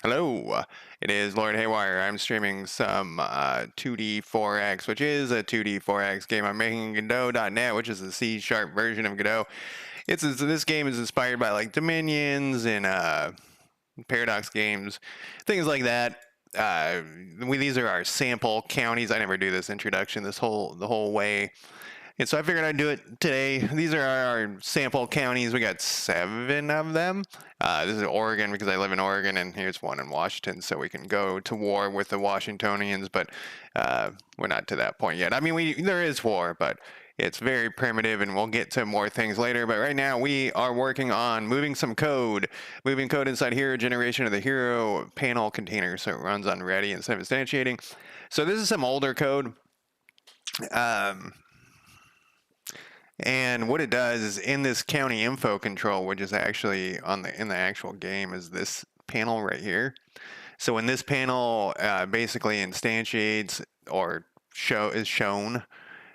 Hello, it is Lord Haywire. I'm streaming some 2D4X, which is a 2D4X game. I'm making Godot Net, which is the C# version of Godot. This game is inspired by like Dominions and Paradox games, things like that. These are our sample counties. I never do this introduction the whole way. And so I figured I'd do it today. These are our sample counties. We got 7 of them. This is Oregon because I live in Oregon, and here's one in Washington, so we can go to war with the Washingtonians, but we're not to that point yet. I mean, there is war, but it's very primitive, and we'll get to more things later. But right now, we are working on moving code inside hero generation of the hero panel container, so it runs on ready instead of instantiating. So this is some older code. And what it does is in this county info control, which is actually in the actual game, is this panel right here. So when this panel basically instantiates or is shown,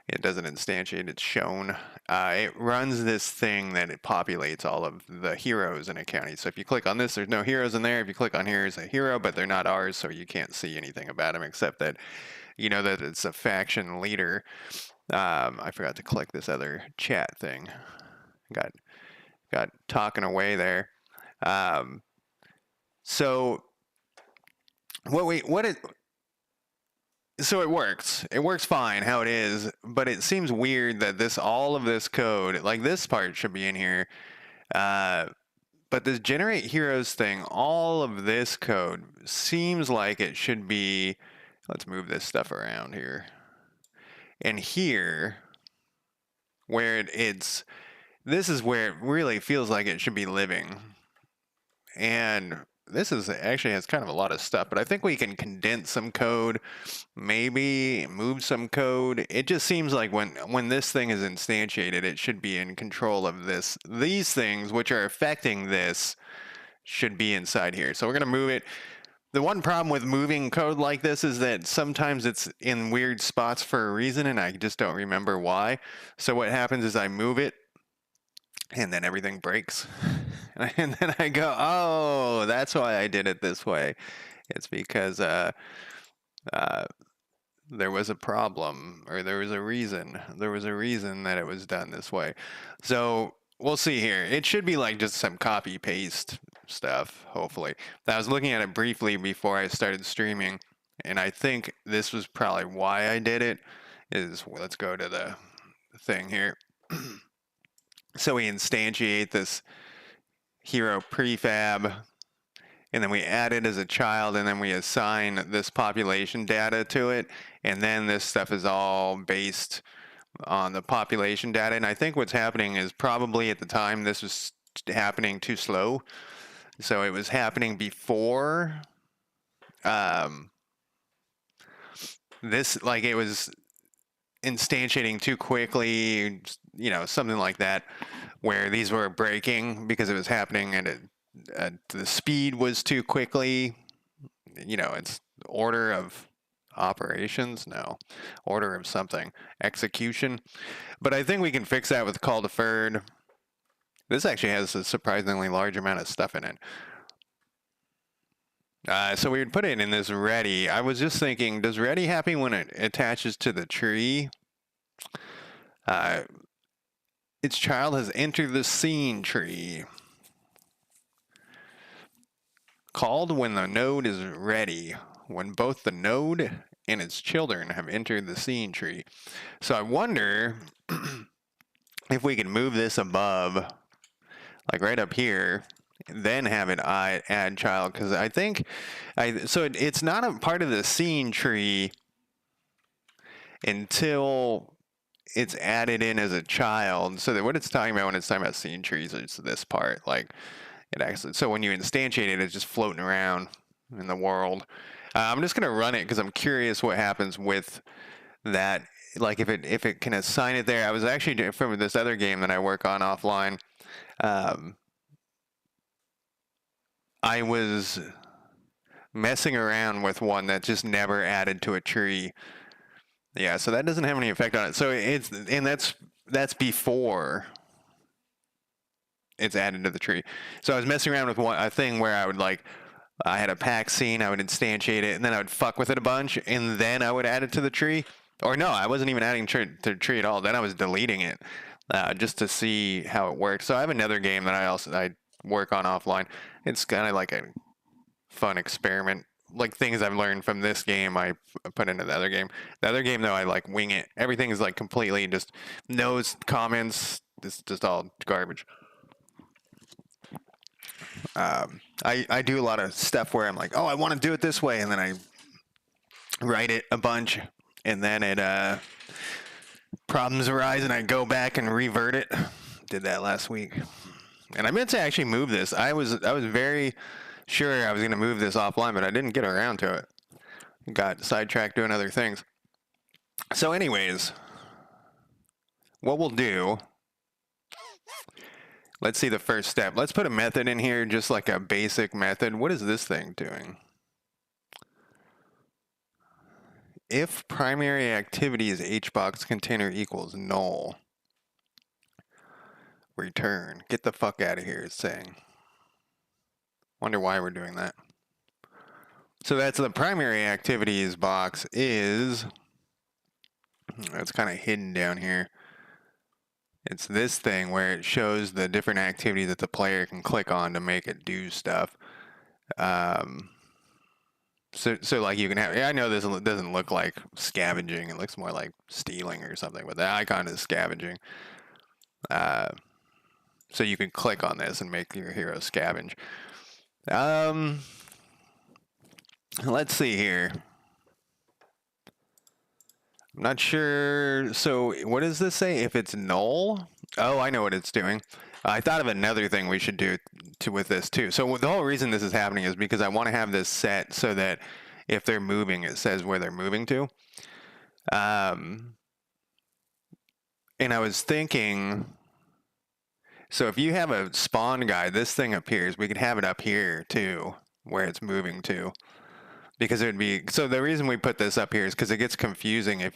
it doesn't instantiate, it's shown. It runs this thing that it populates all of the heroes in a county. So if you click on this, there's no heroes in there. If you click on here, it's a hero, but they're not ours, so you can't see anything about them except that you know that it's a faction leader. I forgot to click this other chat thing. Got talking away there. So it works. It works fine how it is, but it seems weird that all of this code, like this part should be in here. But this generate heroes thing, all of this code seems like it should be. Let's move this stuff around here. And here, where this is where it really feels like it should be living. And this actually has kind of a lot of stuff, but I think we can condense some code, maybe move some code. It just seems like when this thing is instantiated, it should be in control of this. These things, which are affecting this, should be inside here. So we're going to move it. The one problem with moving code like this is that sometimes it's in weird spots for a reason, and I just don't remember why. So what happens is I move it, and then everything breaks. And then I go, oh, that's why I did it this way. It's because there was a problem, or there was a reason. There was a reason that it was done this way. So we'll see here. It should be like just some copy-paste stuff, hopefully. I was looking at it briefly before I started streaming, and I think this was probably why I did it. Let's go to the thing here. So we instantiate this hero prefab, and then we add it as a child, and then we assign this population data to it, and then this stuff is all based on the population data. And I think what's happening is probably at the time this was happening too slow. So it was happening before this, like it was instantiating too quickly, something like that, where these were breaking because it was happening and the speed was too quickly. It's order of operations, no, order of something, execution. But I think we can fix that with call deferred. This actually has a surprisingly large amount of stuff in it. So we would put it in this ready. I was just thinking, does ready happen when it attaches to the tree? Its child has entered the scene tree. Called when the node is ready, when both the node and its children have entered the scene tree. So I wonder if we can move this above, like right up here, then have it add child, because I think it's not a part of the scene tree until it's added in as a child. So that what it's talking about when it's talking about scene trees is this part, like it actually. So when you instantiate it, it's just floating around in the world. I'm just gonna run it because I'm curious what happens with that. Like if it can assign it there. I was actually from this other game that I work on offline. I was messing around with one that just never added to a tree. Yeah, so that doesn't have any effect on it. So that's before it's added to the tree. So I was messing around with a thing where I would like I had a pack scene, I would instantiate it, and then I would fuck with it a bunch, and then I would add it to the tree. Or no, I wasn't even adding to the tree at all. Then I was deleting it just to see how it works. So I have another game that I work on offline. It's kind of like a fun experiment. Like things I've learned from this game, I put into the other game. The other game, though, I like wing it. Everything is like completely just no comments. It's just all garbage. I do a lot of stuff where I'm like, oh, I want to do it this way, and then I write it a bunch, and then it problems arise, and I go back and revert it. Did that last week, and I meant to actually move this. I was very sure I was going to move this offline, but I didn't get around to it. Got sidetracked doing other things. So, anyways, what we'll do. Let's see the first step. Let's put a method in here, just like a basic method. What is this thing doing? If primary activity is hbox container equals null, return. Get the fuck out of here, it's saying. Wonder why we're doing that. So that's the primary activities box is, it's kind of hidden down here. It's this thing where it shows the different activity that the player can click on to make it do stuff. So like you can have, I know this doesn't look like scavenging. It looks more like stealing or something, but the icon is scavenging. So you can click on this and make your hero scavenge. Let's see here. I'm not sure. So what does this say? If it's null? Oh, I know what it's doing. I thought of another thing we should do with this too. So the whole reason this is happening is because I want to have this set so that if they're moving, it says where they're moving to. And I was thinking, so if you have a spawn guide, this thing appears. We could have it up here too, where it's moving to. Because it would be, so the reason we put this up here is because it gets confusing if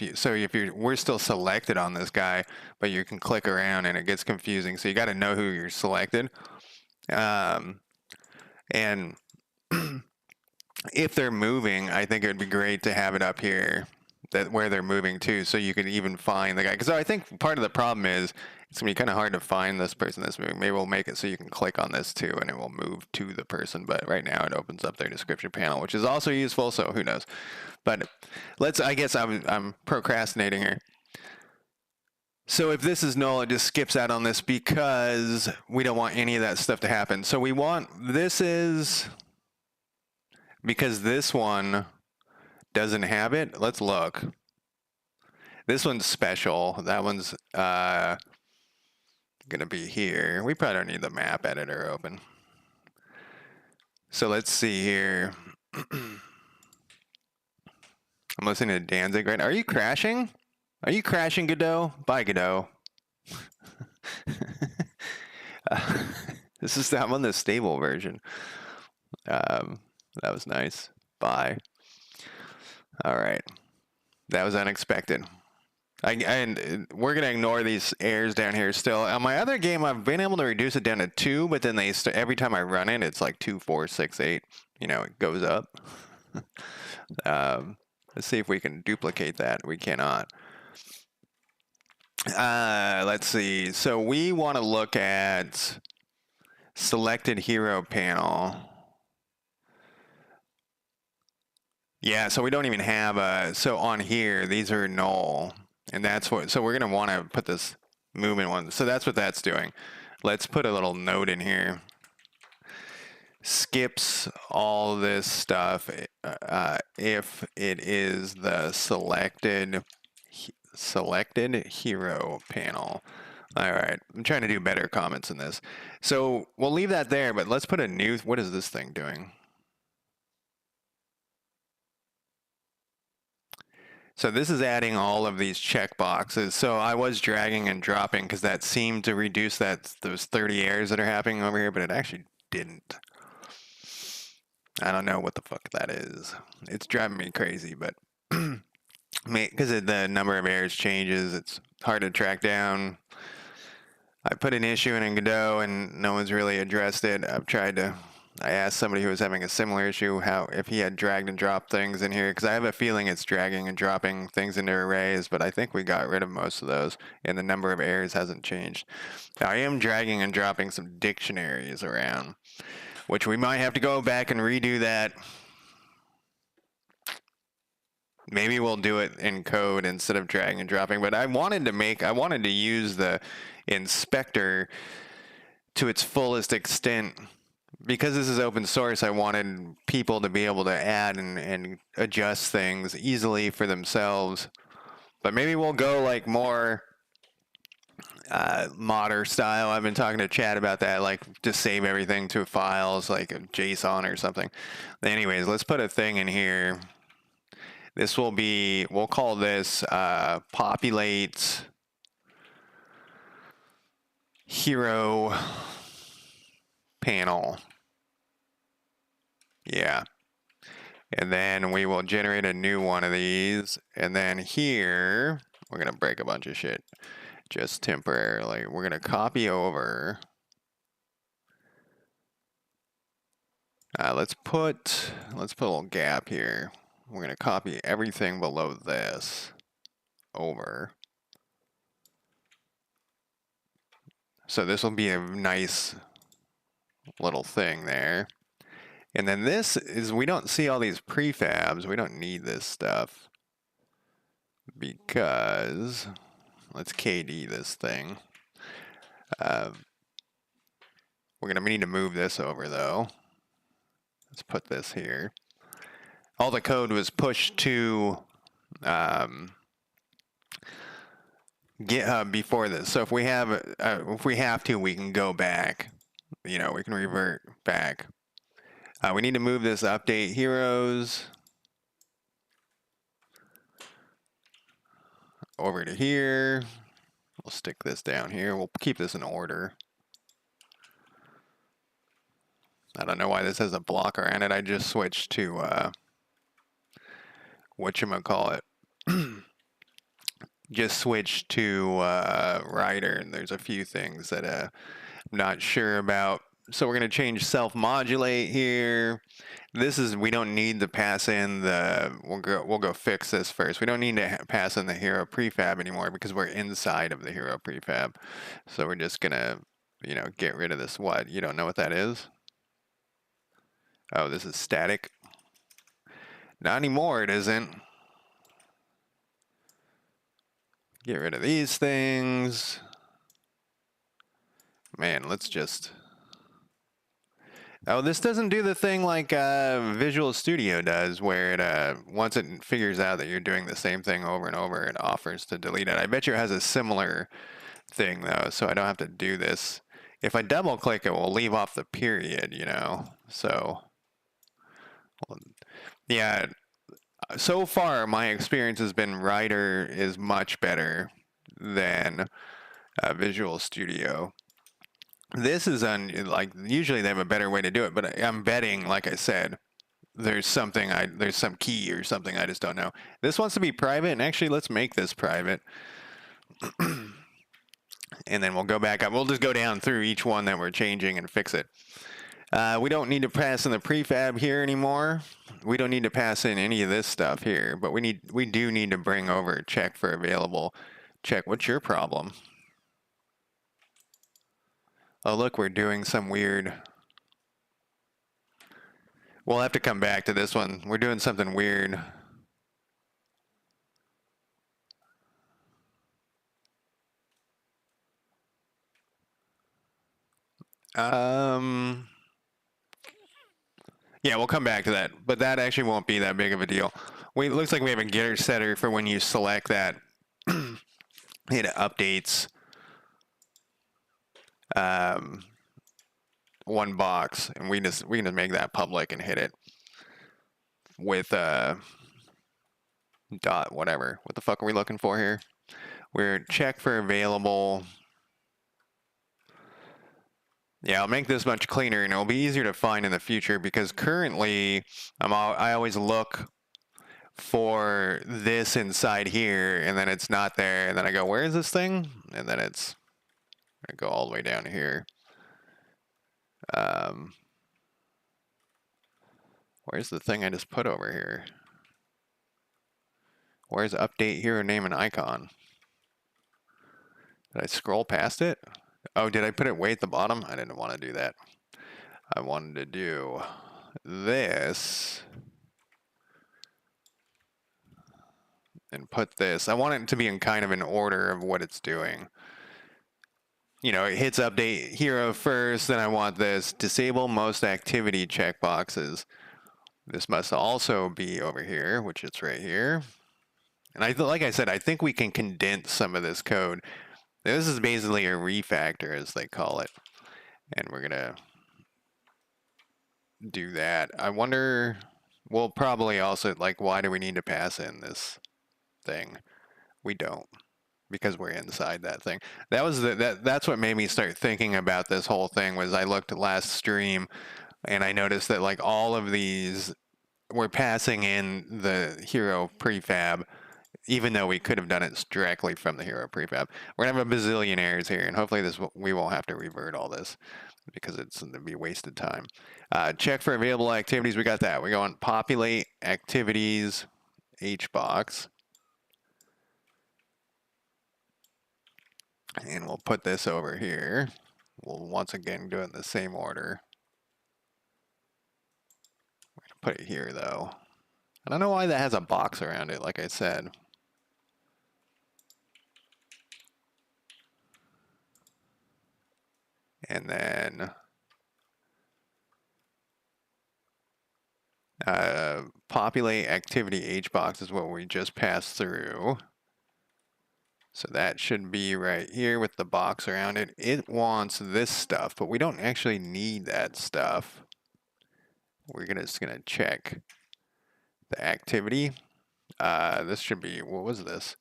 we're still selected on this guy, but you can click around and it gets confusing. So you got to know who you're selected. And if they're moving, I think it would be great to have it up here, that where they're moving to, so you can even find the guy. Because I think part of the problem is it's gonna be kind of hard to find this person that's moving. Maybe we'll make it so you can click on this too, and it will move to the person. But right now, it opens up their description panel, which is also useful. So who knows? But I guess I'm procrastinating here. So if this is null, it just skips out on this because we don't want any of that stuff to happen. So we want because this one doesn't have it. Let's look. This one's special. That one's gonna be here. We probably don't need the map editor open. So let's see here. I'm listening to Danzig right now. Are you crashing? Are you crashing, Godot? Bye, Godot. I'm on the stable version. That was nice. Bye. All right. That was unexpected. And we're going to ignore these errors down here still. On my other game, I've been able to reduce it down to 2, but then every time I run it, it's like 2, 4, 6, 8. You know, it goes up. Let's see if we can duplicate that. We cannot. Let's see. So we want to look at selected hero panel. Yeah, so we don't even have so on here, these are null. And that's so we're going to want to put this movement one. So that's what that's doing. Let's put a little note in here. Skips all this stuff if it is the selected hero panel. All right, I'm trying to do better comments in this. So we'll leave that there, but let's put a new, what is this thing doing? So this is adding all of these checkboxes. So I was dragging and dropping because that seemed to reduce those 30 errors that are happening over here, but it actually didn't. I don't know what the fuck that is. It's driving me crazy, but because the number of errors changes, it's hard to track down. I put an issue in Godot and no one's really addressed it. I've tried to I asked somebody who was having a similar issue how if he had dragged and dropped things in here, because I have a feeling it's dragging and dropping things into arrays, but I think we got rid of most of those, and the number of errors hasn't changed. Now, I am dragging and dropping some dictionaries around, which we might have to go back and redo that. Maybe we'll do it in code instead of dragging and dropping, but I wanted to use the inspector to its fullest extent. Because this is open source, I wanted people to be able to add and adjust things easily for themselves. But maybe we'll go like more modder style. I've been talking to Chad about that, like just save everything to files like a JSON or something. Anyways, let's put a thing in here. This will be, we'll call this populate hero panel. Yeah. And then we will generate a new one of these. And then here, we're going to break a bunch of shit just temporarily. We're going to copy over. Let's put a little gap here. We're going to copy everything below this over. So this will be a nice little thing there. And then this is, we don't see all these prefabs. We don't need this stuff because let's KD this thing. We're going to need to move this over though. Let's put this here. All the code was pushed to GitHub before this. So if we have to, we can go back. You know, we can revert back. We need to move this update heroes over to here. We'll stick this down here. We'll keep this in order. I don't know why this has a blocker on it. I just switched to whatchamacallit. Just switched to writer, and there's a few things that I'm not sure about. So we're going to change self-modulate here. This is, we don't need to pass in the, we'll go fix this first. We don't need to pass in the hero prefab anymore because we're inside of the hero prefab. So we're just going to, you know, get rid of this. What? You don't know what that is? Oh, this is static. Not anymore, it isn't. Get rid of these things. Man, let's just... Oh, this doesn't do the thing like Visual Studio does, where it once it figures out that you're doing the same thing over and over, it offers to delete it. I bet you it has a similar thing, though, so I don't have to do this. If I double-click it, we'll leave off the period, you know, so... Yeah, so far my experience has been Writer is much better than Visual Studio. This is like usually they have a better way to do it, but I'm betting, like I said, there's some key or something I just don't know. This wants to be private, and actually let's make this private. And then we'll go back up. We'll just go down through each one that we're changing and fix it. We don't need to pass in the prefab here anymore. We don't need to pass in any of this stuff here, but we do need to bring over check for available. Check, what's your problem? Oh, look, we're doing some weird... We'll have to come back to this one. We're doing something weird. Yeah, we'll come back to that, but that actually won't be that big of a deal. It looks like we have a getter setter for when you select that. It updates one box, and we can just make that public and hit it with dot whatever. What the fuck are we looking for here? We're check for available. Yeah, I'll make this much cleaner, and it'll be easier to find in the future, because currently I always look for this inside here, and then it's not there, and then I go, where is this thing? And then it's, I go all the way down here. Where's the thing I just put over here? Where's update hero name and icon? Did I scroll past it? Oh, did I put it way at the bottom? I didn't want to do that. I wanted to do this and put this. I want it to be in kind of an order of what it's doing. You know, it hits update hero first, then I want this disable most activity checkboxes. This must also be over here, which it's right here. And like I said, I think we can condense some of this code. This is basically a refactor, as they call it. And we're gonna do that. I wonder, we'll probably also, like, why do we need to pass in this thing? We don't, because we're inside that thing. That was that's what made me start thinking about this whole thing. Was I looked at last stream and I noticed that like all of these were passing in the hero prefab, even though we could have done it directly from the hero prefab. We're gonna have a bazillion errors here, and hopefully we won't have to revert all this because it's going to be wasted time. Check for available activities. We got that. We go on populate activities HBox. And we'll put this over here. We'll once again do it in the same order. Put it here though. I don't know why that has a box around it, like I said. And then populate activity HBox is what we just passed through. So that should be right here with the box around it. It wants this stuff, but we don't actually need that stuff. We're just gonna check the activity. This should be, what was this?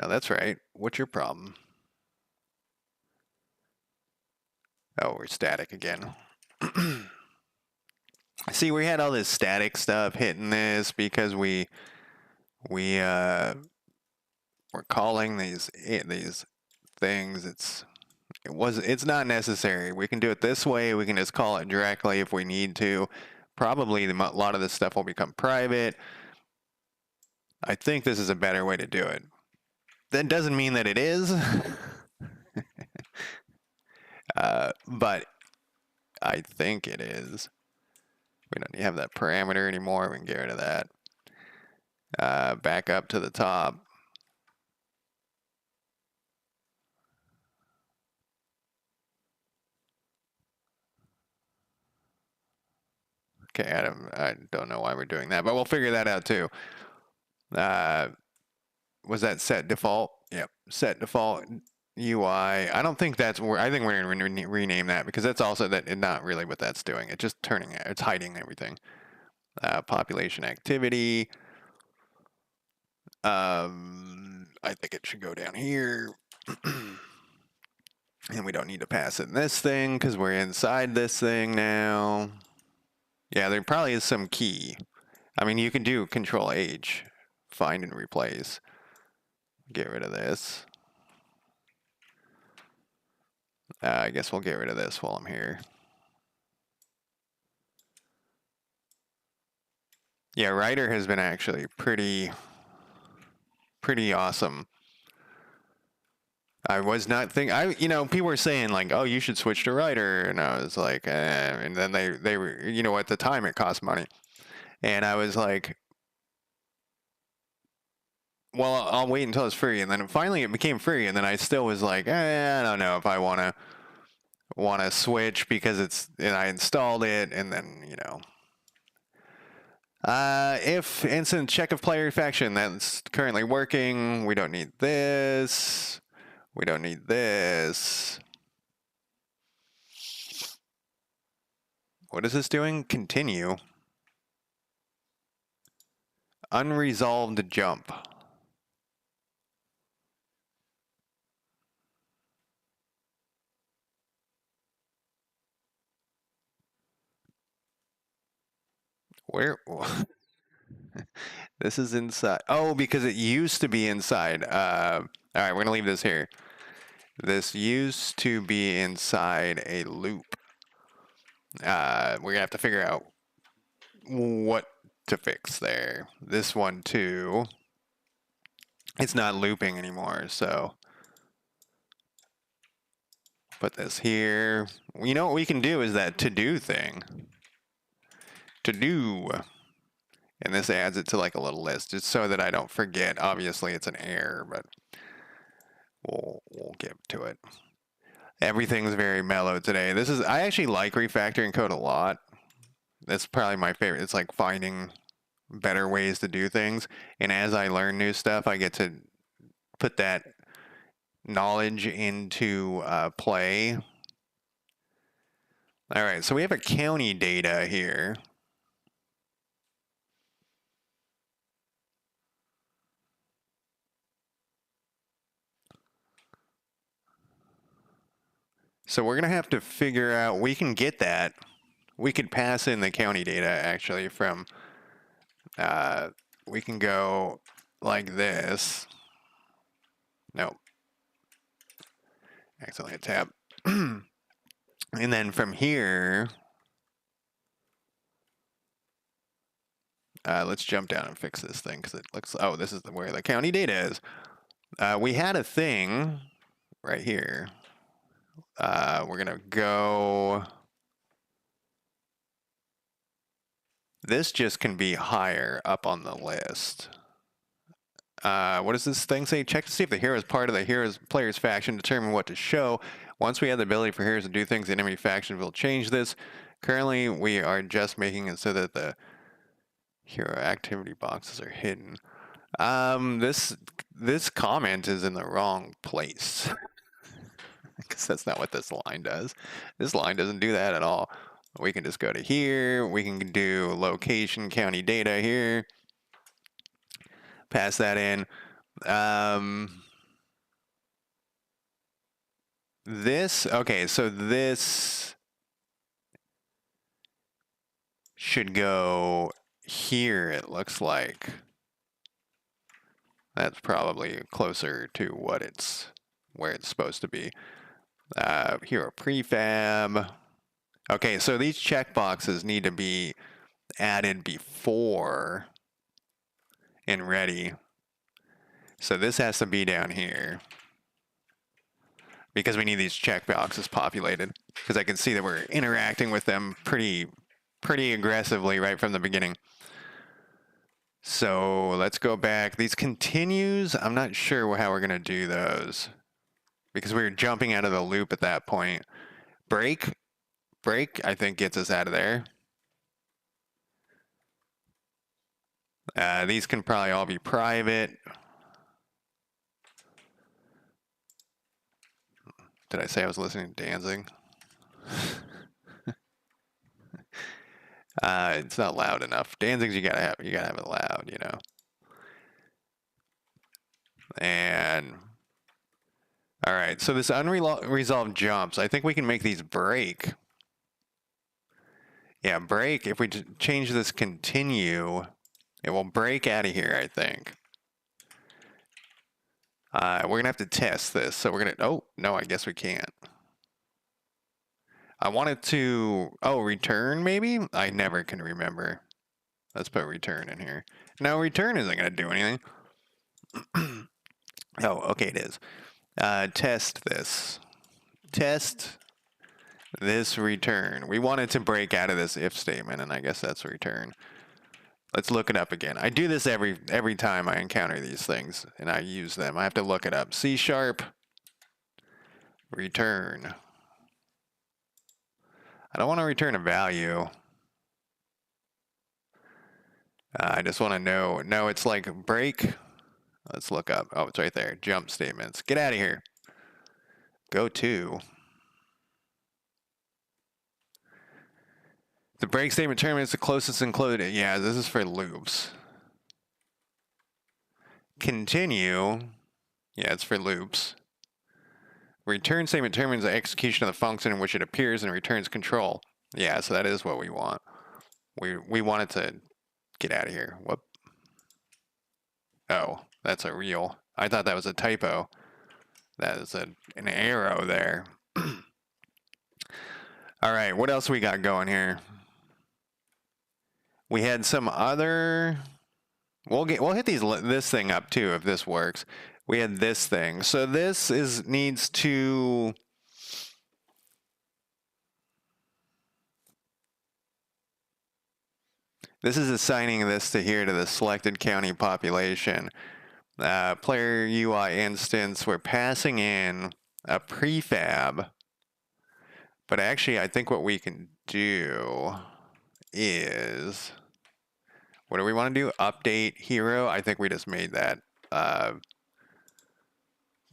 No, that's right. What's your problem? Oh, we're static again. See, we had all this static stuff hitting this because we're calling these things. It's not necessary. We can do it this way. We can just call it directly if we need to. Probably a lot of this stuff will become private. I think this is a better way to do it. That doesn't mean that it is. But I think it is. We don't have that parameter anymore. We can get rid of that. Back up to the top. Okay, I don't know why we're doing that, but we'll figure that out too. Was that set default? Yep, set default UI. I don't think that's where, I think we're going to rename that because that's also not really what that's doing. It's just it's hiding everything. Population activity. I think it should go down here. And we don't need to pass in this thing because we're inside this thing now. Yeah, there probably is some key. I mean, you can do Control H, find and replace. Get rid of this. I guess we'll get rid of this while I'm here. Yeah, Writer has been actually pretty awesome. I was not thinking, people were saying like, oh, you should switch to Writer. And I was like, and then they were, at the time it cost money. And I was like, well, I'll wait until it's free. And then finally it became free. And then I still was like, I don't know if I want to switch because and I installed it. And then, if instant check of player faction, that's currently working. We don't need this. We don't need this. What is this doing? Continue. Unresolved jump. Where? This is inside. Oh, because it used to be inside. All right, we're going to leave this here. This used to be inside a loop. We're going to have to figure out what to fix there. This one too. It's not looping anymore, so put this here. You know what we can do is that to-do thing. To-do. And this adds it to like a little list, just so that I don't forget. Obviously, it's an error, but we'll get to it. Everything's very mellow today. I actually like refactoring code a lot. That's probably my favorite. It's like finding better ways to do things. And as I learn new stuff, I get to put that knowledge into play. All right, so we have a county data here. So we're going to have to figure out, we can get that. We could pass in the county data actually from, we can go like this. Nope. Accidentally a tab. And then from here, let's jump down and fix this thing because it looks, oh, this is where the county data is. We had a thing right here. We're going to go, this just can be higher up on the list. What does this thing say? Check to see if the hero is part of the player's faction. Determine what to show. Once we have the ability for heroes to do things, the enemy faction will change this. Currently, we are just making it so that the hero activity boxes are hidden. This comment is in the wrong place. Because that's not what this line does. This line doesn't do that at all. We can just go to here. We can do location county data here. Pass that in. Okay, so this should go here, it looks like. That's probably closer to where it's supposed to be. Hero prefab. Okay, so these checkboxes need to be added before and ready. So this has to be down here because we need these checkboxes populated, because I can see that we're interacting with them pretty aggressively right from the beginning. So let's go back. These continues, I'm not sure how we're going to do those because we were jumping out of the loop at that point. Break, I think gets us out of there. These can probably all be private. Did I say I was listening to Danzig? It's not loud enough. Danzig's you gotta have it loud, you know. And all right, so this unresolved jumps, I think we can make these break. Yeah, break. If we change this continue, it will break out of here, I think. We're going to have to test this. So we're going to, oh, no, I guess we can't. I wanted to, oh, return maybe? I never can remember. Let's put return in here. No, return isn't going to do anything. Oh, okay, it is. Test this. Test this return. We wanted to break out of this if statement, and I guess that's return. Let's look it up again. I do this every time I encounter these things, and I use them. I have to look it up. C# return. I don't want to return a value. I just want to know. No, it's like break. Let's look up. Oh, it's right there. Jump statements. Get out of here. Go to. The break statement terminates the closest included. Yeah, this is for loops. Continue. Yeah, it's for loops. Return statement terminates the execution of the function in which it appears and returns control. Yeah, so that is what we want. We want it to get out of here. Whoop. Oh, that's a real. I thought that was a typo. That is an arrow there. All right, what else we got going here? We had some other. We'll hit this thing up too if this works. We had this thing. So this needs to. This is assigning this to here to the selected county population. Player UI instance, we're passing in a prefab. But actually, I think what we can do is, what do we want to do? Update hero. I think we just made that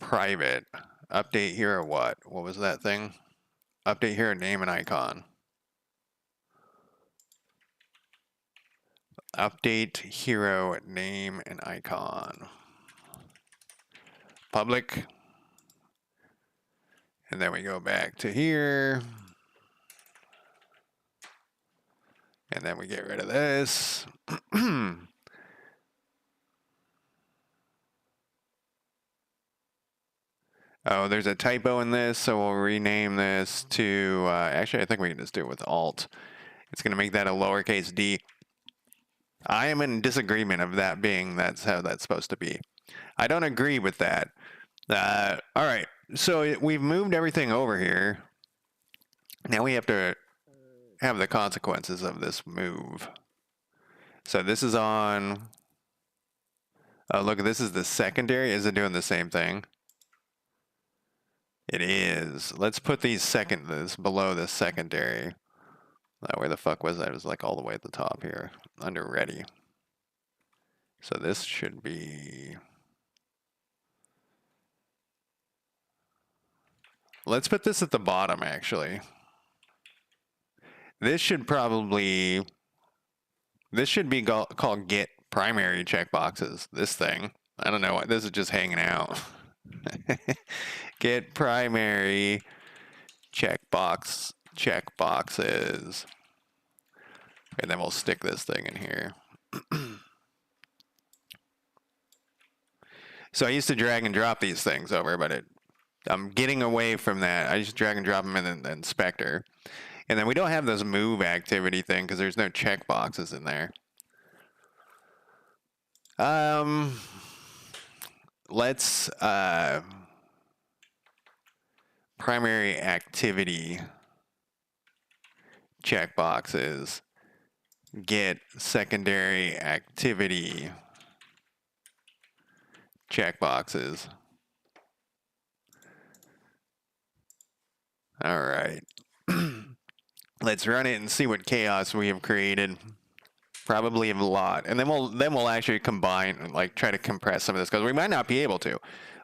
private. Update hero what? What was that thing? Update hero name and icon. Update hero name and icon. Public. And then we go back to here. And then we get rid of this. Oh, there's a typo in this, so we'll rename this to, actually, I think we can just do it with Alt. It's going to make that a lowercase d. I am in disagreement of that being that's how that's supposed to be. I don't agree with that. All right, so we've moved everything over here. Now we have to have the consequences of this move. So this is on, oh, look, this is the secondary. Is it doing the same thing? It is. Let's put these this below the secondary. Where the fuck was that? It was like all the way at the top here, under ready. So this should be. Let's put this at the bottom, actually. This should probably. This should be called get primary checkboxes. This thing. I don't know what. This is just hanging out. Get primary checkboxes. And then we'll stick this thing in here. So I used to drag and drop these things over, but I'm getting away from that. I just drag and drop them in the inspector. And then we don't have this move activity thing because there's no checkboxes in there. Let's primary activity checkboxes get secondary activity checkboxes. All right. Let's run it and see what chaos we have created. Probably a lot. And then we'll actually combine, like try to compress some of this because we might not be able to.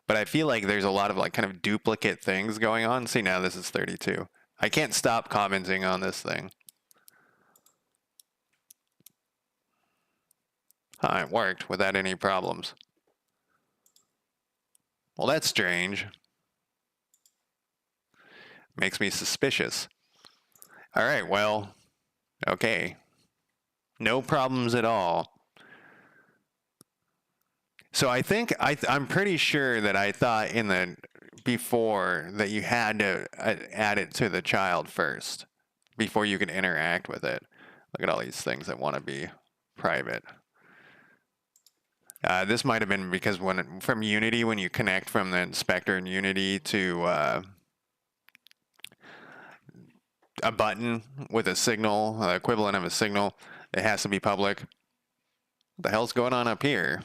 But I feel like there's a lot of like kind of duplicate things going on. See, now this is 32. I can't stop commenting on this thing. It worked without any problems. Well, that's strange. Makes me suspicious. All right, well, okay. No problems at all. So I think I'm pretty sure that I thought in the before that you had to add it to the child first before you can interact with it. Look at all these things that want to be private. This might have been because from Unity, when you connect from the inspector in Unity to a button with a signal, equivalent of a signal, it has to be public. What the hell's going on up here?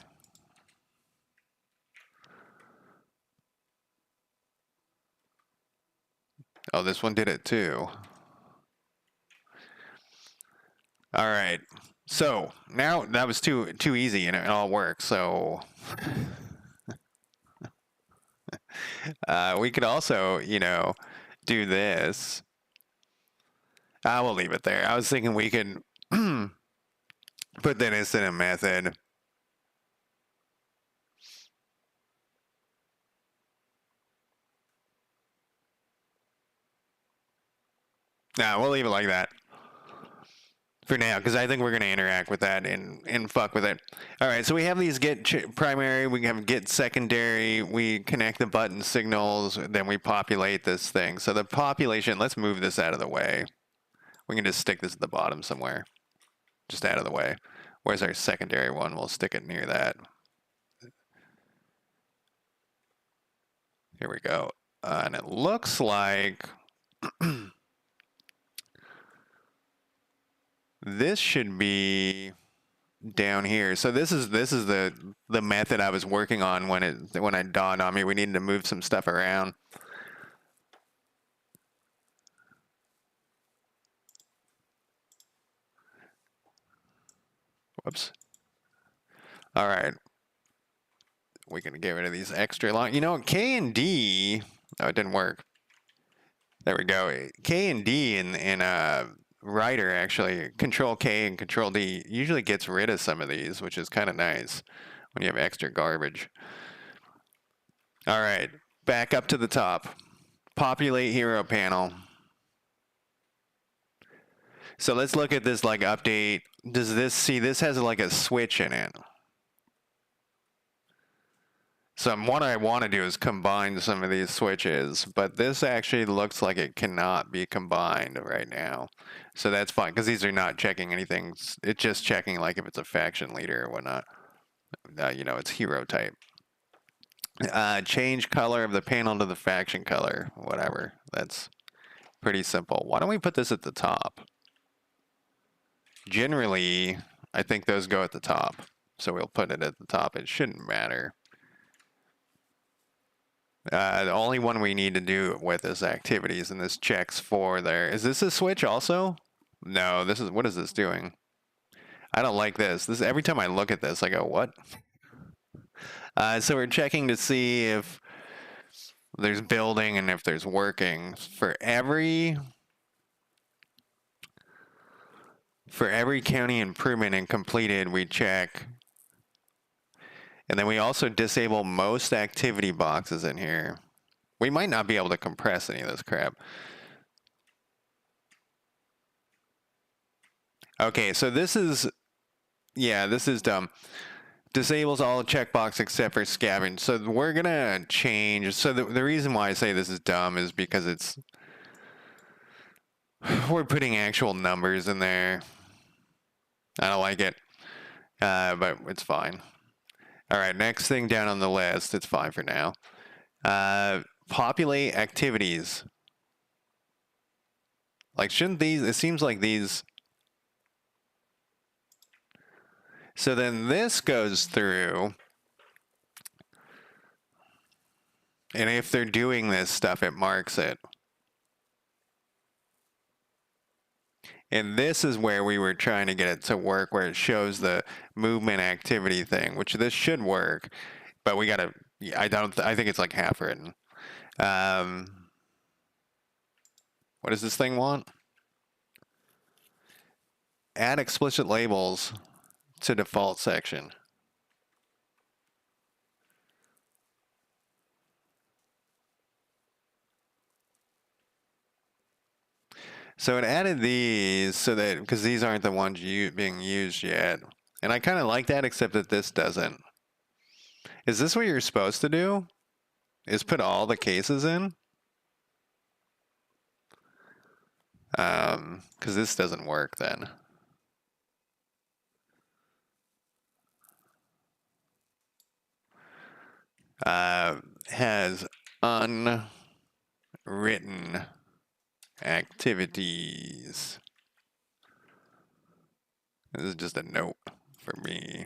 Oh, this one did it too. All right. So now that was too easy and it all works. So we could also, do this. We'll leave it there. I was thinking we could put that incident method. No, we'll leave it like that for now, because I think we're going to interact with that and fuck with it. All right, so we have these get primary, we have get secondary, we connect the button signals, then we populate this thing. So the population, let's move this out of the way. We can just stick this at the bottom somewhere. just out of the way. Where's our secondary one? We'll stick it near that. Here we go. And it looks like this should be down here. So this is the method I was working on when it dawned on me we needed to move some stuff around. Whoops. All right. We're gonna get rid of these extra long. You know, K and D. Oh, it didn't work. There we go. K and D in Writer actually, Control K and Control D usually gets rid of some of these, which is kind of nice when you have extra garbage. All right, back up to the top. Populate hero panel. So let's look at this like update. Does this see this has like a switch in it? So what I want to do is combine some of these switches, but this actually looks like it cannot be combined right now. So that's fine, because these are not checking anything. It's just checking like if it's a faction leader or whatnot. You know, it's hero type. Change color of the panel to the faction color, whatever. That's pretty simple. Why don't we put this at the top? Generally, I think those go at the top. So we'll put it at the top. It shouldn't matter. The only one we need to do with is activities, and this checks for there. Is this a switch also? No, this is, what is this doing? I don't like this. This every time I look at this, I go, what? So we're checking to see if there's building and if there's working. For every county improvement and completed, we check. And then we also disable most activity boxes in here. We might not be able to compress any of this crap. Okay, so this is, yeah, this is dumb. Disables all checkbox except for scavenge. So we're gonna change. So the reason why I say this is dumb is because it's, we're putting actual numbers in there. I don't like it, but it's fine. All right, next thing down on the list, it's fine for now. Populate activities. Like, shouldn't these, it seems like these. So then this goes through. And if they're doing this stuff, it marks it. And this is where we were trying to get it to work, where it shows the movement activity thing, which this should work, but we gotta, I think it's like half written. What does this thing want? Add explicit labels to default section. So it added these so that, because these aren't the ones being used yet. And I kind of like that, except that this doesn't. Is this what you're supposed to do? Is put all the cases in? Because this doesn't work then. Has unwritten activities. This is just a note for me.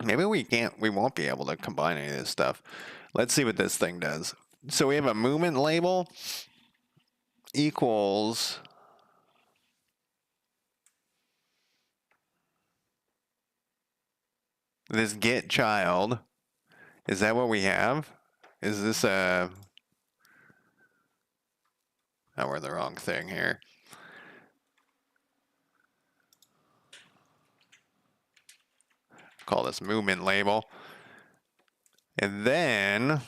Maybe we won't be able to combine any of this stuff. Let's see what this thing does. So we have a movement label equals this get child. Is that what we have? Is this a... Oh, we're the wrong thing here. Call this movement label. And then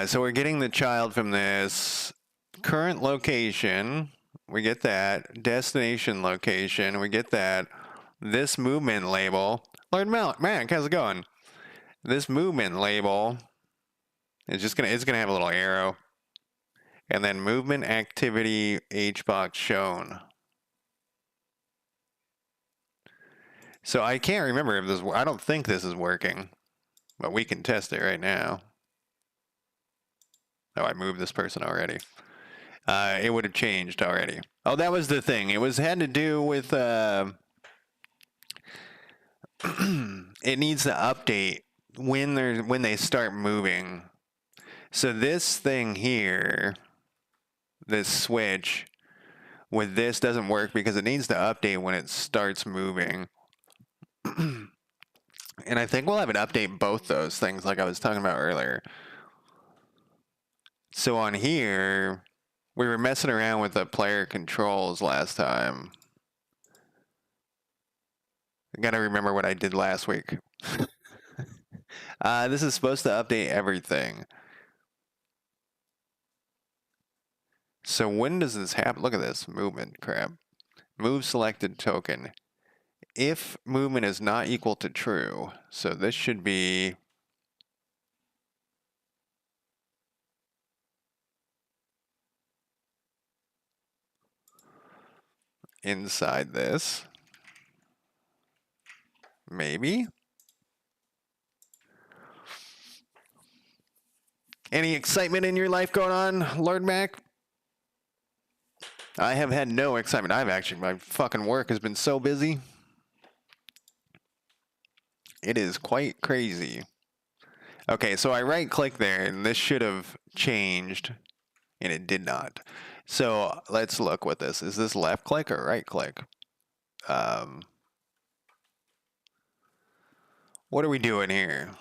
so we're getting the child from this current location. We get that. Destination location. We get that. This movement label. Lord Mac, how's it going? This movement label is just it's gonna have a little arrow. And then movement activity HBox shown. So I can't remember if this, I don't think this is working, but we can test it right now. Oh, I moved this person already. It would have changed already. Oh, that was the thing. It had to do with, it needs to update when they start moving. So this thing here, this switch with this doesn't work because it needs to update when it starts moving. And I think we'll have it update both those things like I was talking about earlier. So on here, we were messing around with the player controls last time. I gotta remember what I did last week. This is supposed to update everything. So when does this happen? Look at this movement crap. Move selected token. If movement is not equal to true, so this should be inside this. Maybe. Any excitement in your life going on, Lord Mac? I have had no excitement. My fucking work has been so busy. It is quite crazy. Okay, so I right click there and this should have changed and it did not. So let's look with this. Is this left click or right click? What are we doing here?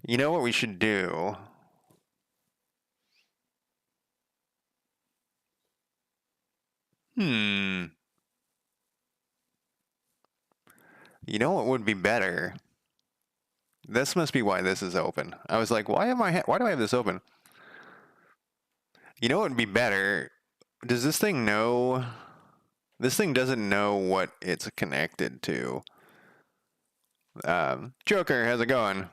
You know what we should do? You know what would be better? This must be why this is open. I was like, why do I have this open? You know what would be better? Does this thing know? This thing doesn't know what it's connected to. Joker, how's it going?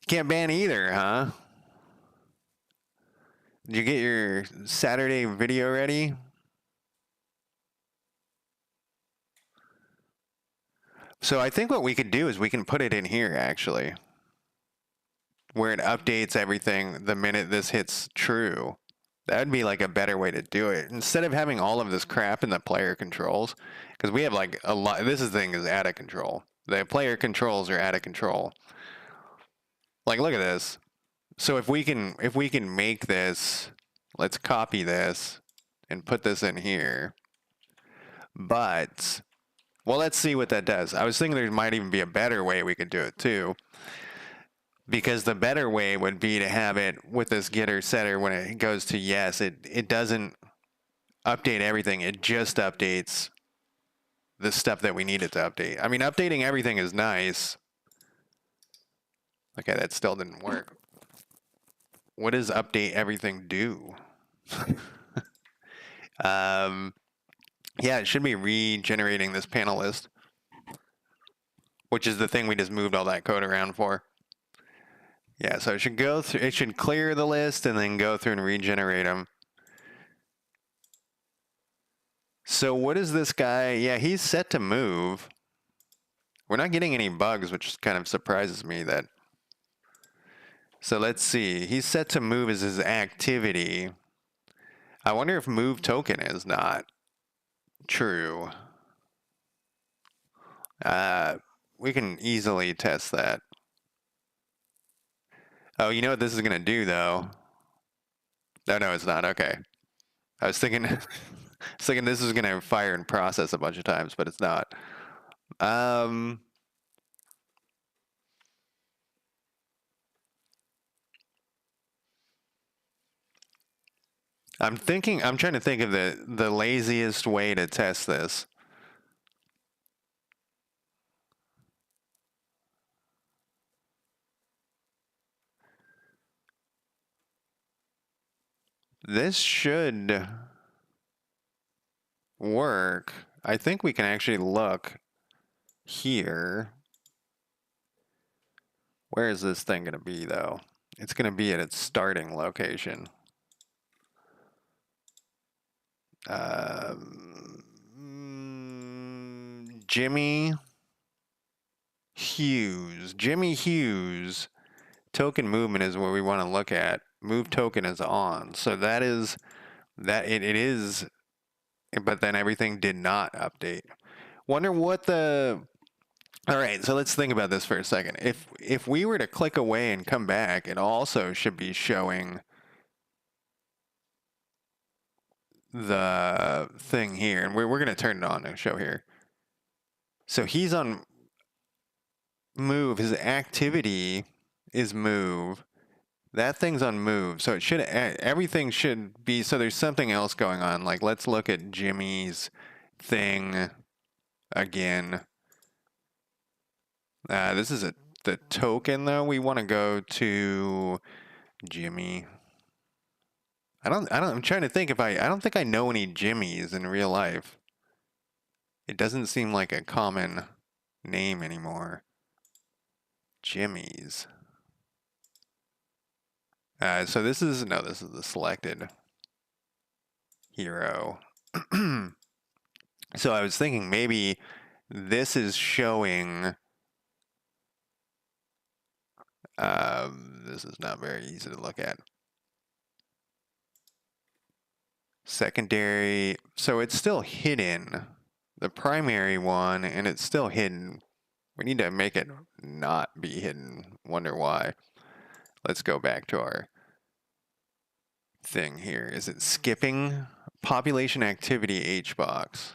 Can't ban either, huh? Did you get your Saturday video ready? So I think what we could do is we can put it in here, actually. Where it updates everything the minute this hits true. That would be like a better way to do it. Instead of having all of this crap in the player controls. Because we have like a lot, this thing is out of control. The player controls are out of control. Like, look at this. So if we can make this, let's copy this and put this in here. But, well, let's see what that does. I was thinking there might even be a better way we could do it too. Because the better way would be to have it with this getter setter when it goes to yes. It doesn't update everything. It just updates the stuff that we need it to update. I mean, updating everything is nice. Okay, that still didn't work. What does update everything do? Yeah, it should be regenerating this panel list, which is the thing we just moved all that code around for. Yeah, so it should go through, it should clear the list and then go through and regenerate them. So what is this guy? Yeah, he's set to move. We're not getting any bugs, which kind of surprises me that. So let's see. He's set to move as his activity. I wonder if move token is not true. We can easily test that. Oh, you know what this is going to do, though? No, it's not. Okay. I was thinking, this is going to fire and process a bunch of times, but it's not. I'm trying to think of the laziest way to test this. This should work. I think we can actually look here. Where is this thing going to be, though? It's going to be at its starting location. Jimmy Hughes. Jimmy Hughes. Token movement is what we want to look at. Move token is on. So that is that it is, but then everything did not update. Wonder what the. All right, so let's think about this for a second. If we were to click away and come back, it also should be showing the thing here, and we're going to turn it on and show here. So he's on move. His activity is move. That thing's on move. So it should, everything should be, so there's something else going on. Like, let's look at Jimmy's thing again. This is the token though. We want to go to Jimmy. I'm trying to think if I don't think I know any Jimmys in real life. It doesn't seem like a common name anymore. Jimmy's. So this is the selected hero. So I was thinking maybe this is showing. This is not very easy to look at. Secondary, so it's still hidden. The primary one, and it's still hidden. We need to make it not be hidden. Wonder why. Let's go back to our thing here. Is it skipping? Population activity H box.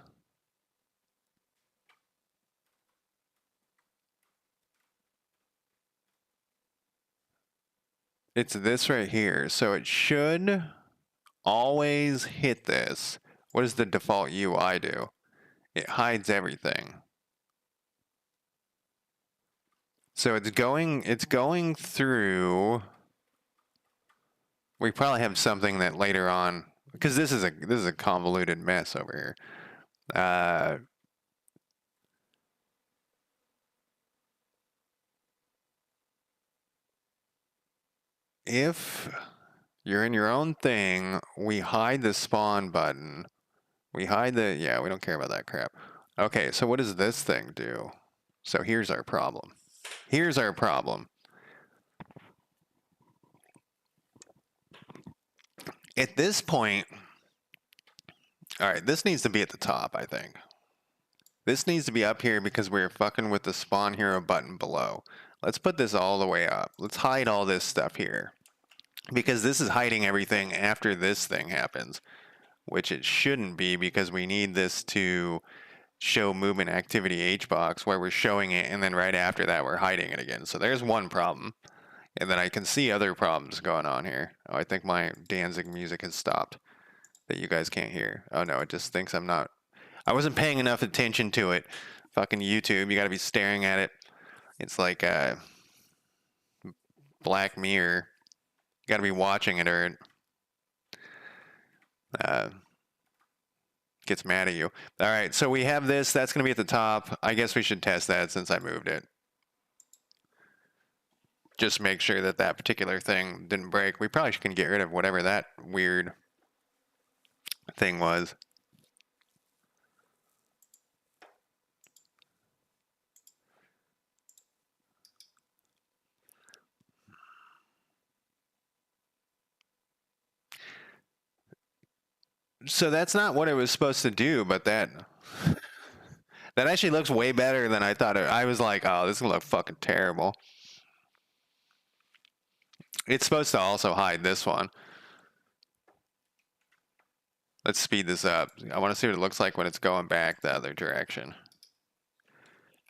It's this right here. So it should always hit this. What does the default UI do? It hides everything. So it's going through. We probably have something that later on, because this is a convoluted mess over here. If you're in your own thing, we hide the spawn button. We hide the, yeah, we don't care about that crap. Okay, so what does this thing do? So here's our problem. Here's our problem. At this point, all right, this needs to be at the top, I think. This needs to be up here because we're fucking with the spawn hero button below. Let's put this all the way up. Let's hide all this stuff here. Because this is hiding everything after this thing happens. Which it shouldn't be because we need this to show movement activity HBox where we're showing it and then right after that we're hiding it again. So there's one problem. And then I can see other problems going on here. Oh, I think my Danzig music has stopped that you guys can't hear. Oh no, it just thinks I'm not. I wasn't paying enough attention to it. Fucking YouTube, you gotta be staring at it. It's like a Black Mirror. You gotta be watching it or it gets mad at you. All right, so we have this. That's gonna be at the top. I guess we should test that since I moved it. Just make sure that that particular thing didn't break. We probably can get rid of whatever that weird thing was. So that's not what it was supposed to do, but that actually looks way better than I thought. I was like, oh, this is gonna look fucking terrible. It's supposed to also hide this one. Let's speed this up. I want to see what it looks like when it's going back the other direction.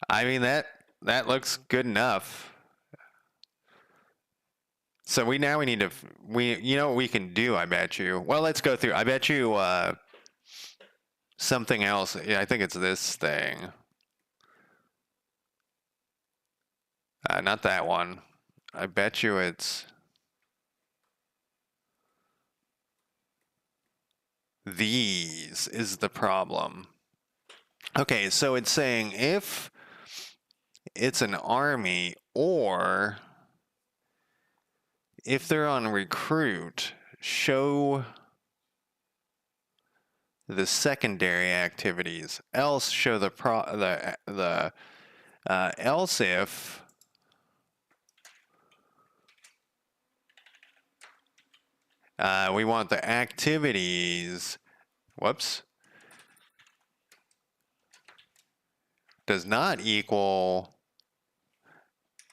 I mean, that looks good enough. So we need to, you know what we can do, I bet you. Well, let's go through. I bet you something else. Yeah, I think it's this thing. Not that one. I bet you it's these is the problem. Okay, so it's saying if it's an army or if they're on recruit, show the secondary activities. Else show else if we want the activities. Whoops. Does not equal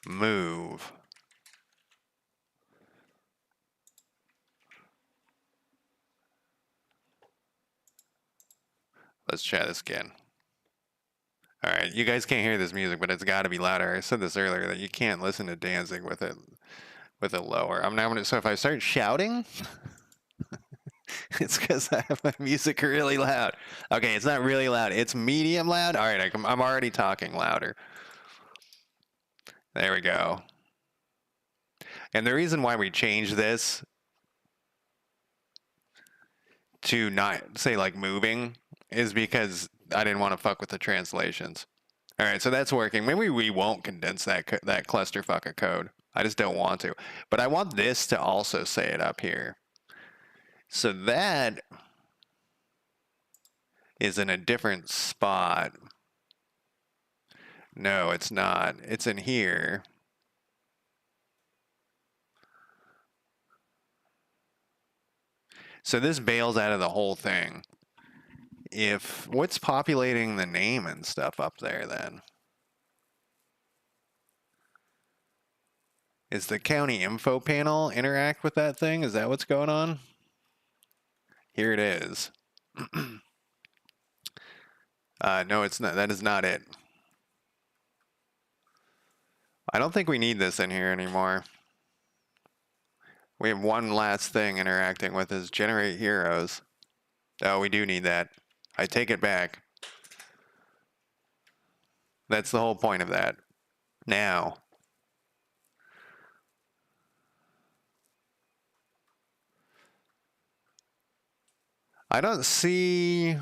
move. Let's try this again. All right, you guys can't hear this music, but it's got to be louder. I said this earlier that you can't listen to Danzig with it lower. I'm now gonna. So if I start shouting, it's because I have my music really loud. Okay, it's not really loud. It's medium loud. All right, I'm already talking louder. There we go. And the reason why we changed this to not say like moving is because I didn't want to fuck with the translations. All right, so that's working. Maybe we won't condense that clusterfuck of code. I just don't want to. But I want this to also say it up here. So that is in a different spot. No, it's not. It's in here. So this bails out of the whole thing. If what's populating the name and stuff up there then? Is the county info panel interact with that thing? Is that what's going on? Here it is. No, it's not. That is not it. I don't think we need this in here anymore. We have one last thing interacting with is generate heroes. Oh, we do need that. I take it back. That's the whole point of that. Now, I don't see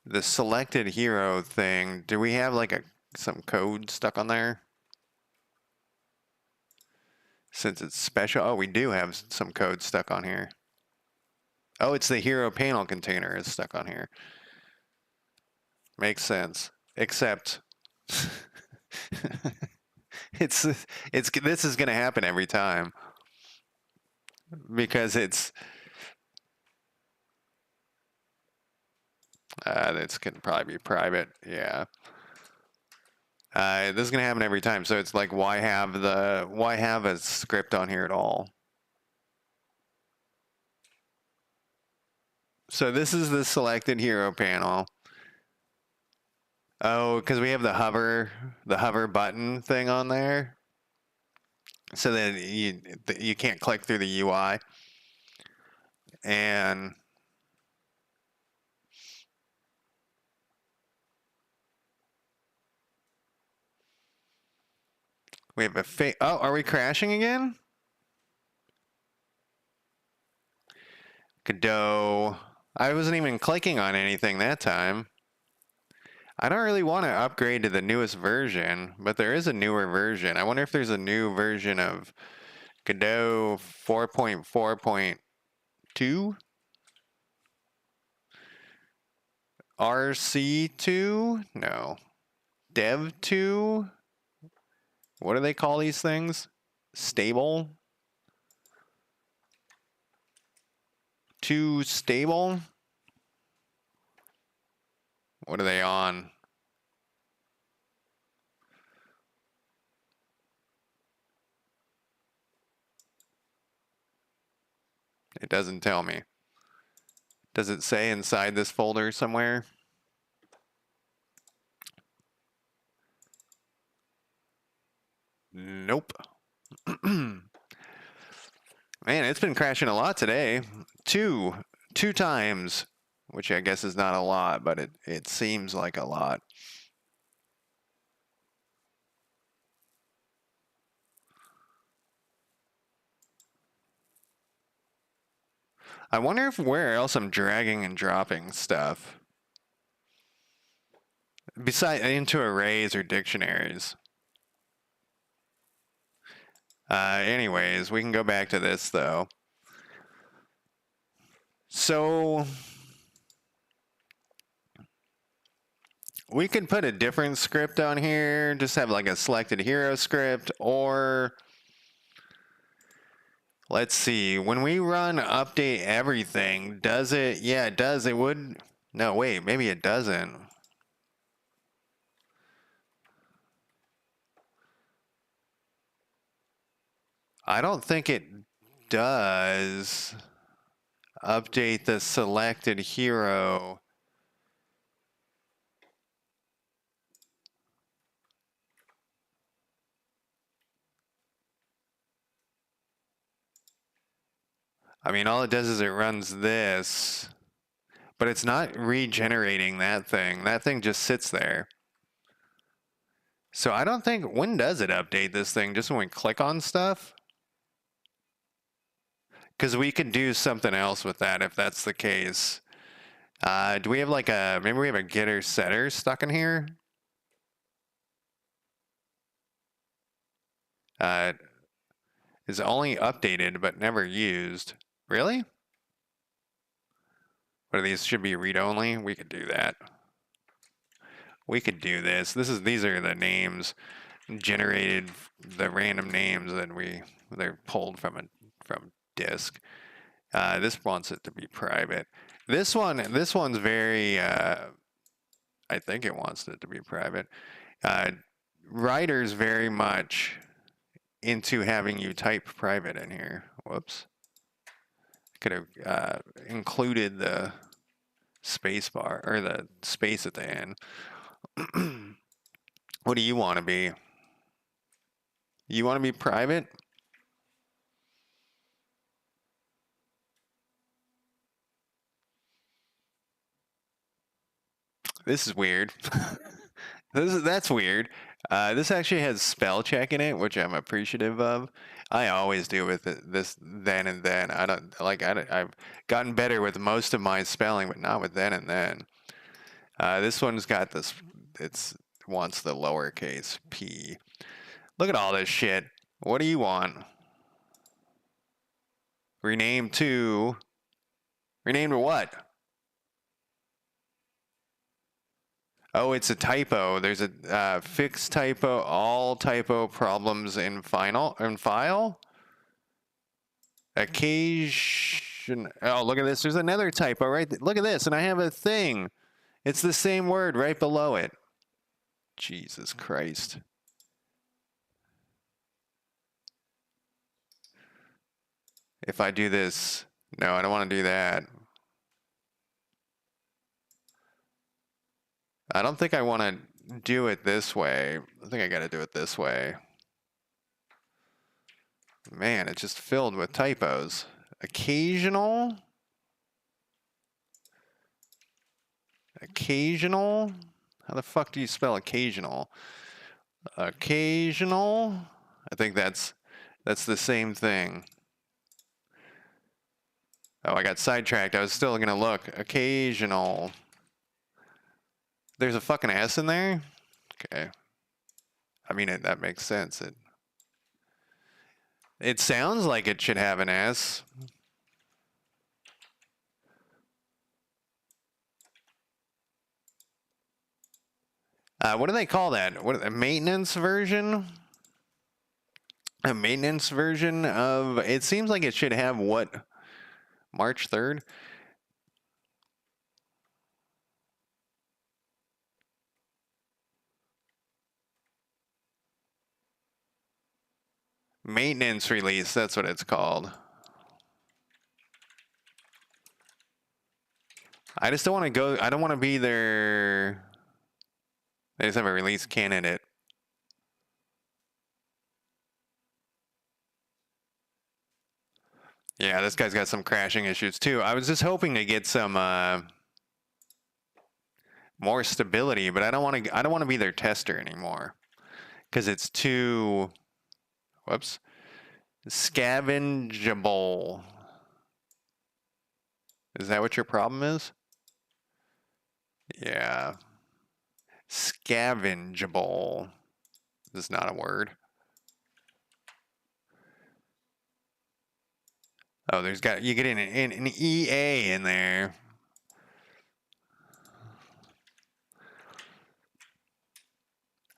the selected hero thing. Do we have like some code stuck on there? Since it's special. Oh, we do have some code stuck on here. Oh, it's the hero panel container is stuck on here. Makes sense. Except this is going to happen every time because it's this can probably be private. Yeah. This is going to happen every time. So it's like, why have a script on here at all? So this is the selected hero panel. Oh, because we have the hover button thing on there. So then you can't click through the UI. And we have oh, are we crashing again? Godot. I wasn't even clicking on anything that time. I don't really want to upgrade to the newest version, but there is a newer version. I wonder if there's a new version of Godot 4.4.2? RC2? No. Dev 2? What do they call these things? Stable? Too stable? What are they on? It doesn't tell me. Does it say inside this folder somewhere? Nope. Man, it's been crashing a lot today. Two times, which I guess is not a lot, but it seems like a lot. I wonder if where else I'm dragging and dropping stuff. Besides into arrays or dictionaries. Anyways, we can go back to this though. So we could put a different script on here, just have like a selected hero script, or let's see, when we run update everything, does it? Yeah, it does. It would. No, wait, maybe it doesn't. I don't think it does update the selected hero. I mean, all it does is it runs this, but it's not regenerating that thing. That thing just sits there. So I don't think, when does it update this thing? Just when we click on stuff? Because we could do something else with that if that's the case. Do we have like maybe we have a getter setter stuck in here? Is only updated but never used. Really? What are these? Should be read only? We could do that. We could do this. These are the names generated, the random names that they're pulled from disk. This wants it to be private. This one's very I think it wants it to be private. Writer's very much into having you type private in here. Whoops. Could have included the space bar or the space at the end. What do you want to be? You want to be private? This is weird. That's weird. This actually has spell check in it, which I'm appreciative of. I always do with this then and then. I've gotten better with most of my spelling, but not with then and then. This one's got this. It wants the lowercase p. Look at all this shit. What do you want? Rename to what? Oh, it's a typo. There's a fixed typo, all typo problems in file. Occasion. Oh, look at this. There's another typo right. Look at this, and I have a thing. It's the same word right below it. Jesus Christ. If I do this, no, I don't want to do that. I don't think I want to do it this way. I think I got to do it this way. Man, it's just filled with typos. Occasional. Occasional? How the fuck do you spell occasional? Occasional? I think that's the same thing. Oh, I got sidetracked. I was still gonna look. Occasional. There's a fucking S in there? Okay. I mean, that makes sense. It sounds like it should have an S. What do they call that? What, a maintenance version? A maintenance version of... It seems like it should have what? March 3rd? Maintenance release, that's what it's called. I just don't want to go... I don't want to be their... They just have a release candidate. Yeah, this guy's got some crashing issues too. I was just hoping to get some more stability, but I don't want to be their tester anymore because it's too whoops scavengeable. Is that what your problem is? Yeah. Scavengeable. This is not a word. Oh, there's got, you get an EA in there.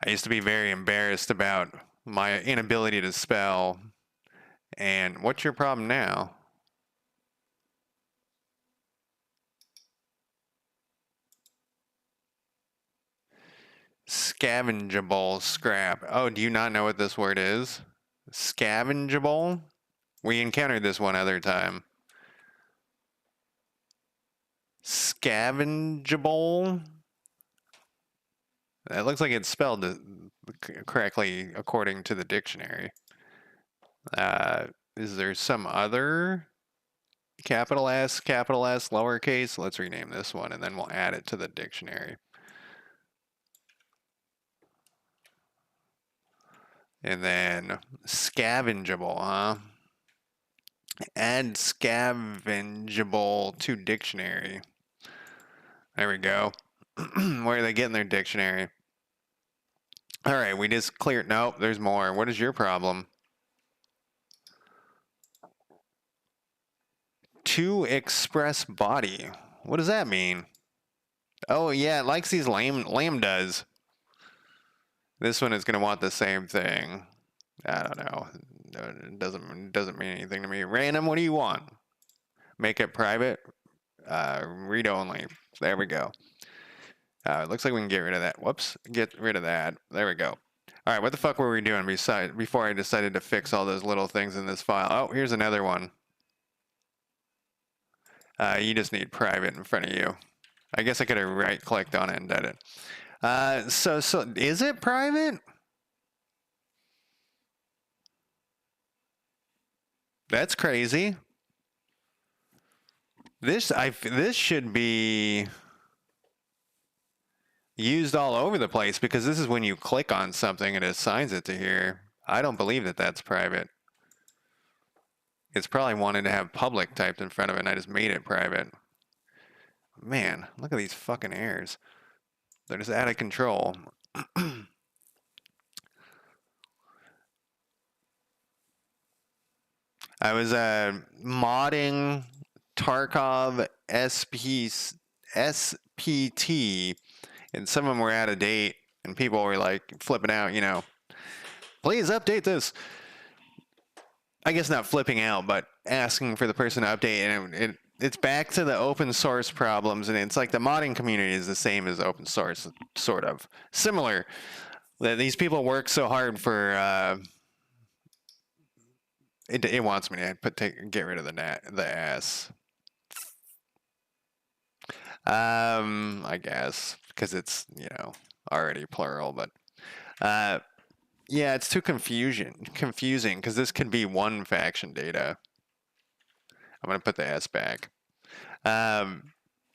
I used to be very embarrassed about my inability to spell. And what's your problem now? Scavengeable scrap. Oh, do you not know what this word is? Scavengeable? We encountered this one other time. Scavengeable? It looks like it's spelled correctly according to the dictionary. Is there some other capital S, lowercase? Let's rename this one and then we'll add it to the dictionary. And then scavengeable, huh? Add scavengeable to dictionary. There we go. Where are they getting their dictionary? All right, we just cleared. Nope, there's more. What is your problem? To express body. What does that mean? Oh, yeah, it likes these lambdas. This one is going to want the same thing. I don't know. It doesn't mean anything to me. Random, what do you want? Make it private. Read only. There we go. It looks like we can get rid of that. Whoops. Get rid of that. There we go. All right, what the fuck were we doing before I decided to fix all those little things in this file? Oh, here's another one. You just need private in front of you. I guess I could have right-clicked on it and did it. So is it private? That's crazy. This should be used all over the place because this is when you click on something and it assigns it to here. I don't believe that that's private. It's probably wanted to have public typed in front of it and I just made it private. Man, look at these fucking errors. They're just out of control. I was modding Tarkov SPT, and some of them were out of date, and people were like flipping out, you know, please update this. I guess not flipping out, but asking for the person to update, and it's back to the open source problems, and it's like the modding community is the same as open source, sort of similar. That these people work so hard for. It wants me to get rid of the S. I guess because it's, you know, already plural, but yeah, it's too confusing because this could be one faction data. I'm gonna put the S back. It's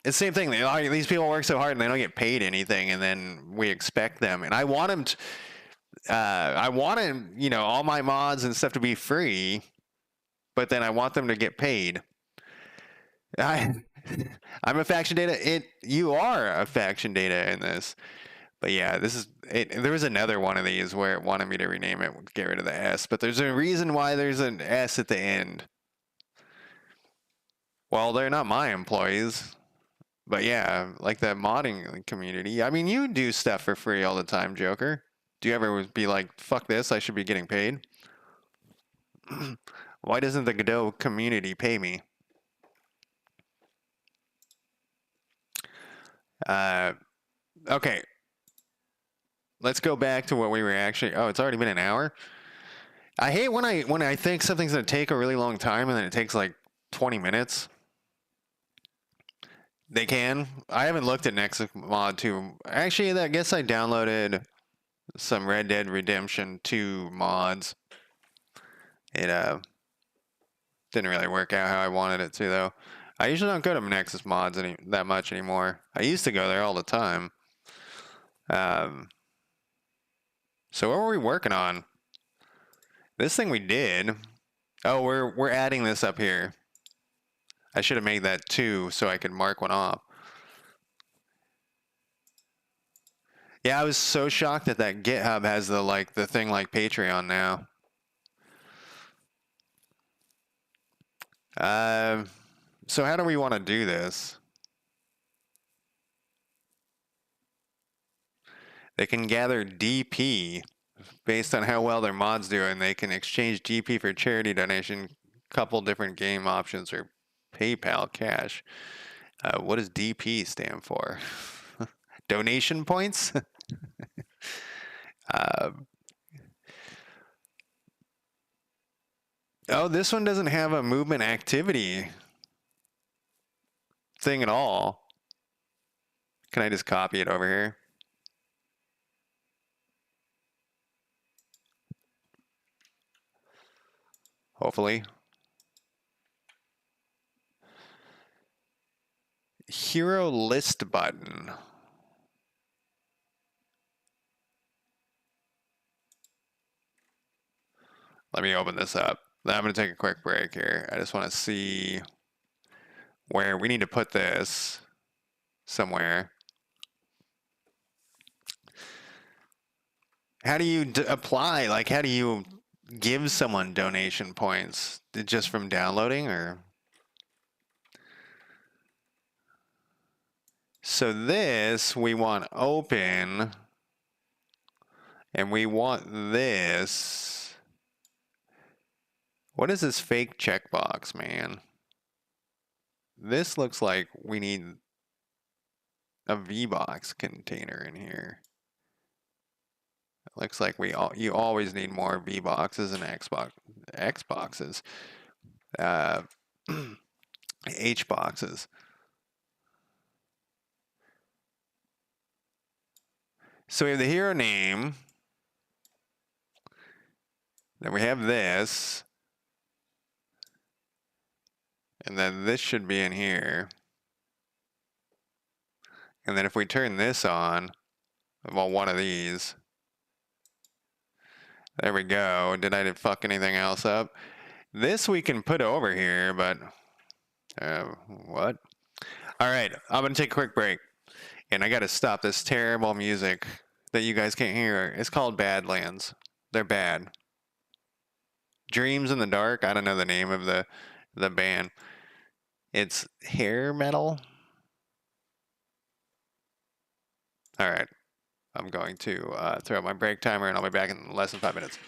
the same thing. These people work so hard and they don't get paid anything, and then we expect them. And I want them to. I want, you know, all my mods and stuff to be free, but then I want them to get paid. I'm a faction data. You are a faction data in this, but yeah, this is it. There was another one of these where it wanted me to rename it, get rid of the S, but there's a reason why there's an S at the end. Well, they're not my employees, but yeah, like the modding community. I mean, you do stuff for free all the time, Joker. Do you ever be like, fuck this, I should be getting paid? Why doesn't the Godot community pay me? Okay. Let's go back to what we were actually. Oh, it's already been an hour. I hate when I think something's gonna take a really long time and then it takes like 20 minutes. They can. I haven't looked at Nexus Mod 2. Actually, I guess I downloaded some Red Dead Redemption 2 mods. It didn't really work out how I wanted it to, though. I usually don't go to Nexus Mods that much anymore. I used to go there all the time. So what were we working on? This thing we did. Oh, we're adding this up here. I should have made that 2 so I could mark one off. Yeah, I was so shocked that GitHub has the thing like Patreon now. Uh, so how do we want to do this? They can gather DP based on how well their mods do, and they can exchange DP for charity donation, couple different game options, or PayPal cash. What does DP stand for? Donation points? uh, oh, this one doesn't have a movement activity thing at all. Can I just copy it over here? Hopefully. Hero list button. Let me open this up. I'm going to take a quick break here. I just want to see where we need to put this somewhere. How do you apply? Like, how do you give someone donation points? Just from downloading, or? So this we want open, and we want this. What is this fake checkbox, man? This looks like we need a VBox container in here. It looks like you always need more VBoxes and Xboxes, uh, HBoxes. So we have the hero name. Then we have this. And then this should be in here. And then if we turn this on, well, one of these. There we go. Did I fuck anything else up? This we can put over here, but what? All right, I'm gonna take a quick break, and I gotta stop this terrible music that you guys can't hear. It's called Badlands. They're bad. Dreams in the Dark. I don't know the name of the band. It's hair metal. All right, I'm going to throw out my break timer, and I'll be back in less than 5 minutes.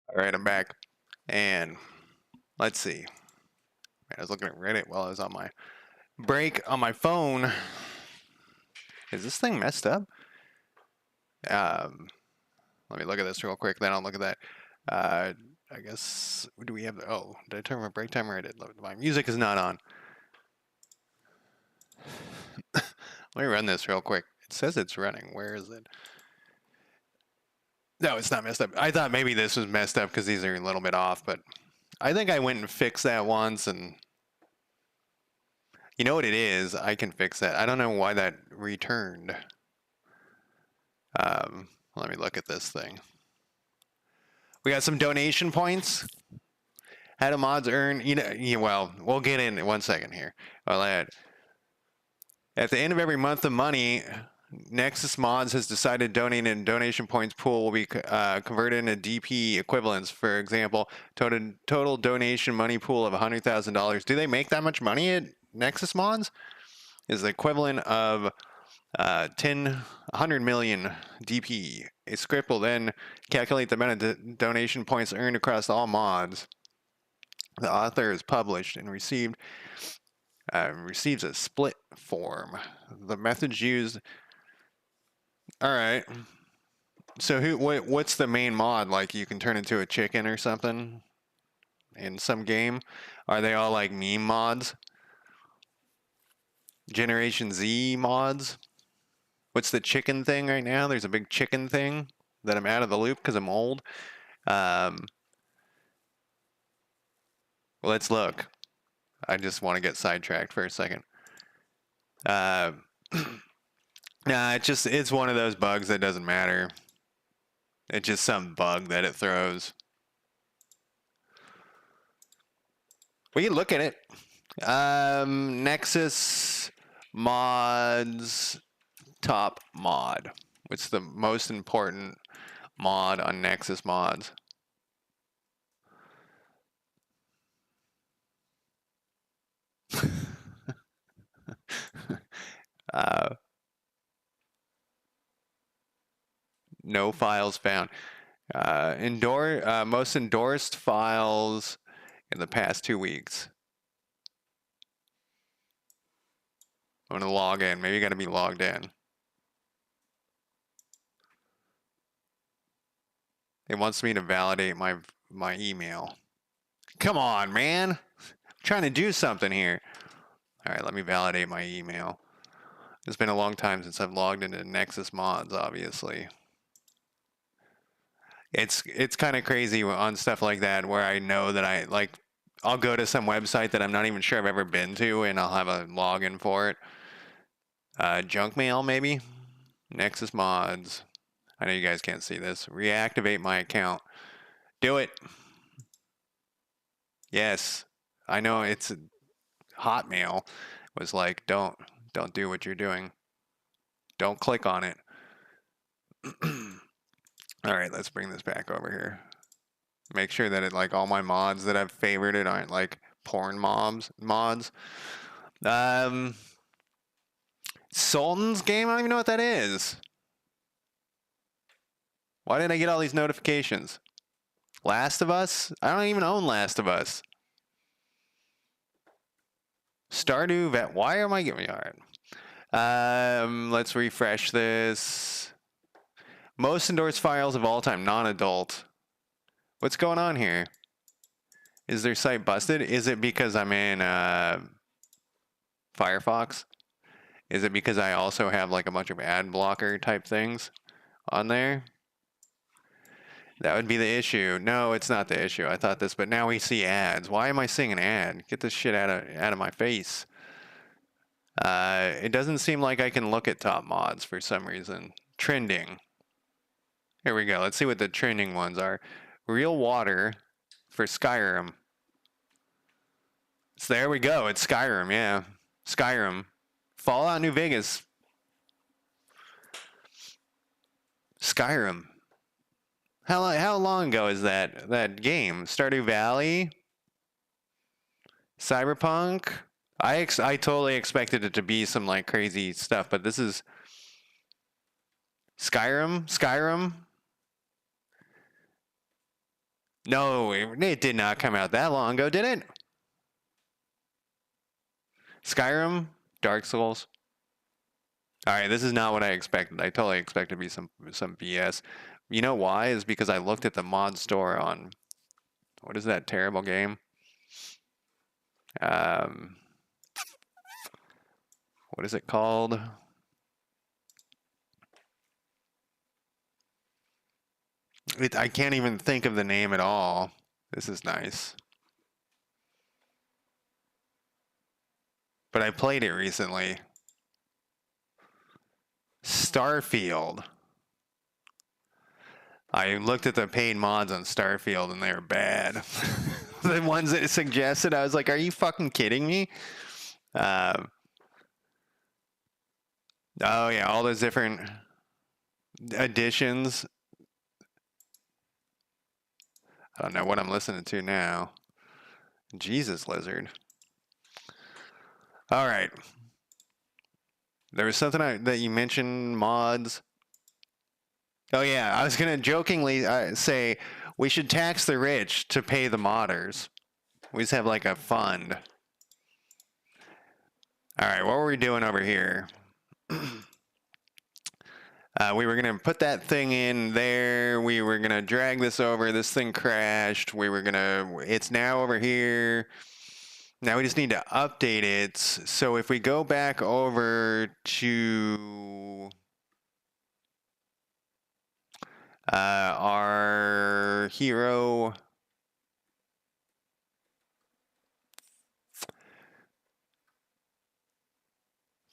All right, I'm back. And let's see. I was looking at Reddit while I was on my break on my phone. Is this thing messed up? Um, Let me look at this real quick, then I'll look at that. I guess, do we have, oh, did I turn my break timer? I did. My music is not on. Let me run this real quick. It says it's running. Where is it? No, it's not messed up. I thought maybe this was messed up because these are a little bit off, but I think I went and fixed that once, and you know what it is? I can fix that. I don't know why that returned. Let me look at this thing. We got some donation points. How do mods earn? Well, we'll get in 1 second here. Well, at the end of every month of money, Nexus Mods has decided donating donation points pool will be converted into DP equivalents. For example, total donation money pool of $100,000. Do they make that much money at Nexus Mods? Is the equivalent of 100 million DP. A script will then calculate the amount of donation points earned across all mods. The author is published and receives a split form. The methods used. All right. So what's the main mod? Like you can turn into a chicken or something in some game? Are they all like meme mods? Generation Z mods? What's the chicken thing right now? There's a big chicken thing that I'm out of the loop because I'm old. Let's look. I just want to get sidetracked for a second. Nah, it's one of those bugs that doesn't matter. It's just some bug that it throws. We can look at it. Nexus mods top mod. What's the most important mod on Nexus mods? No files found. Most endorsed files in the past 2 weeks. I'm gonna log in. Maybe you gotta be logged in. It wants me to validate my email. Come on, man. I'm trying to do something here. All right, let me validate my email. It's been a long time since I've logged into Nexus Mods, obviously. It's kind of crazy on stuff like that where I know that I'll go to some website that I'm not even sure I've ever been to and I'll have a login for it. Junk mail, maybe? Nexus Mods. I know you guys can't see this. Reactivate my account. Do it. Yes. I know it's Hotmail was like, don't do what you're doing. Don't click on it. All right, let's bring this back over here. Make sure that like all my mods that I've favorited aren't like porn mods. Sultan's game, I don't even know what that is. Why did I get all these notifications? Last of Us? I don't even own Last of Us. Stardew Vet. Why am I giving me? All right. Let's refresh this. Most endorsed files of all time, non-adult. What's going on here? Is their site busted? Is it because I'm in Firefox? Is it because I also have like a bunch of ad blocker type things on there? That would be the issue. No, it's not the issue. I thought this, but now we see ads. Why am I seeing an ad? Get this shit out of my face. It doesn't seem like I can look at top mods for some reason. Trending. Here we go. Let's see what the trending ones are. Real water for Skyrim. So there we go. It's Skyrim, yeah. Skyrim. Fallout New Vegas. Skyrim. How long ago is that game? Stardew Valley? Cyberpunk? I totally expected it to be some like crazy stuff, but this is Skyrim? No, it did not come out that long ago, did it? Skyrim, Dark Souls. All right, this is not what I expected. I totally expected to be some BS. You know why? Is because I looked at the mod store on what is that terrible game? Um, what is it called? I can't even think of the name at all. This is nice. But I played it recently. Starfield. I looked at the paid mods on Starfield and they were bad. The ones that it suggested, I was like, are you fucking kidding me? Oh yeah, all those different additions. I don't know what I'm listening to now. Jesus, Lizard. All right. There was something that you mentioned, mods. Oh yeah, I was gonna jokingly say we should tax the rich to pay the modders. We just have like a fund. All right, what were we doing over here? We were gonna put that thing in there. We were gonna drag this over. This thing crashed. It's now over here. Now we just need to update it. So if we go back over to our hero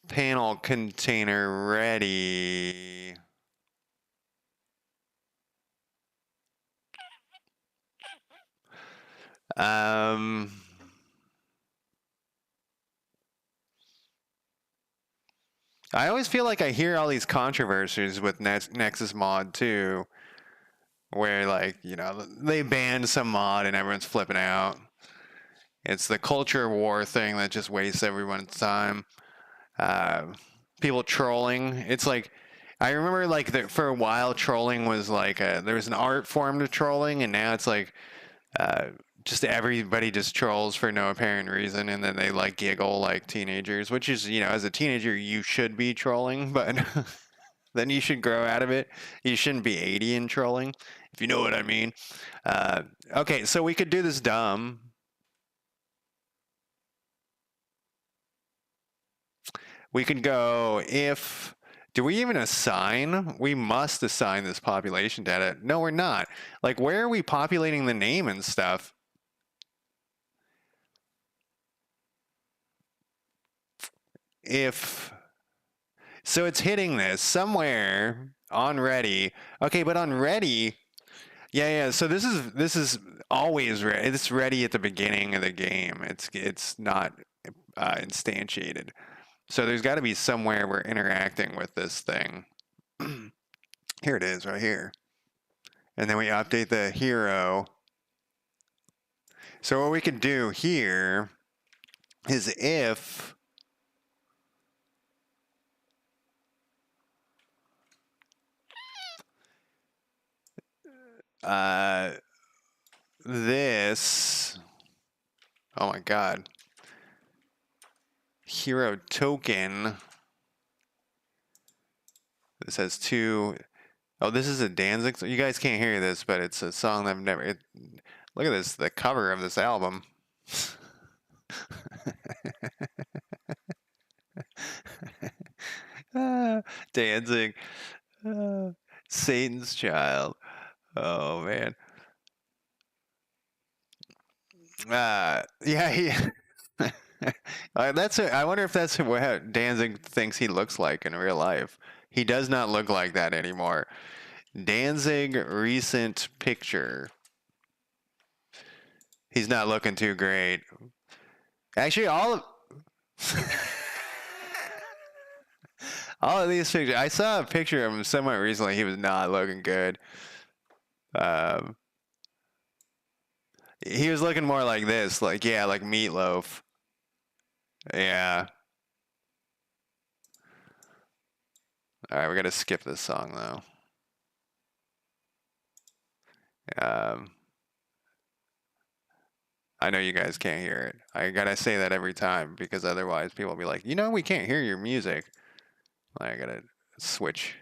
panel container ready. I always feel like I hear all these controversies with Nexus mod too, where like, they banned some mod and everyone's flipping out. It's the culture war thing that just wastes everyone's time. People trolling. It's like, I remember like for a while trolling was like there was an art form to trolling, and now it's like just everybody just trolls for no apparent reason, and then they like giggle like teenagers, which is, as a teenager you should be trolling, but then you should grow out of it. You shouldn't be 80 in trolling, if you know what I mean. Okay, so we could do this dumb. We could go if. Do we even assign? We must assign this population data. No, we're not. Like, where are we populating the name and stuff? If. So it's hitting this somewhere on ready. Okay, but on ready. Yeah. So this is always ready. It's ready at the beginning of the game. It's not instantiated. So there's got to be somewhere we're interacting with this thing. Here it is, right here. And then we update the hero. So what we could do here is if this, oh my god, hero token, this has two. Oh, this is a Danzig. You guys can't hear this, but it's a song that I've never. Look at this, the cover of this album. Danzig, Satan's Child. Oh man. Yeah. I wonder if that's what Danzig thinks he looks like in real life. He does not look like that anymore. Danzig recent picture. He's not looking too great. Actually, all of all of these pictures. I saw a picture of him somewhat recently. He was not looking good. Um, he was looking more like this, like like Meatloaf. Yeah. All right, we gotta skip this song though. Um, I know you guys can't hear it. I gotta say that every time because otherwise people will be like, you know, we can't hear your music. I gotta switch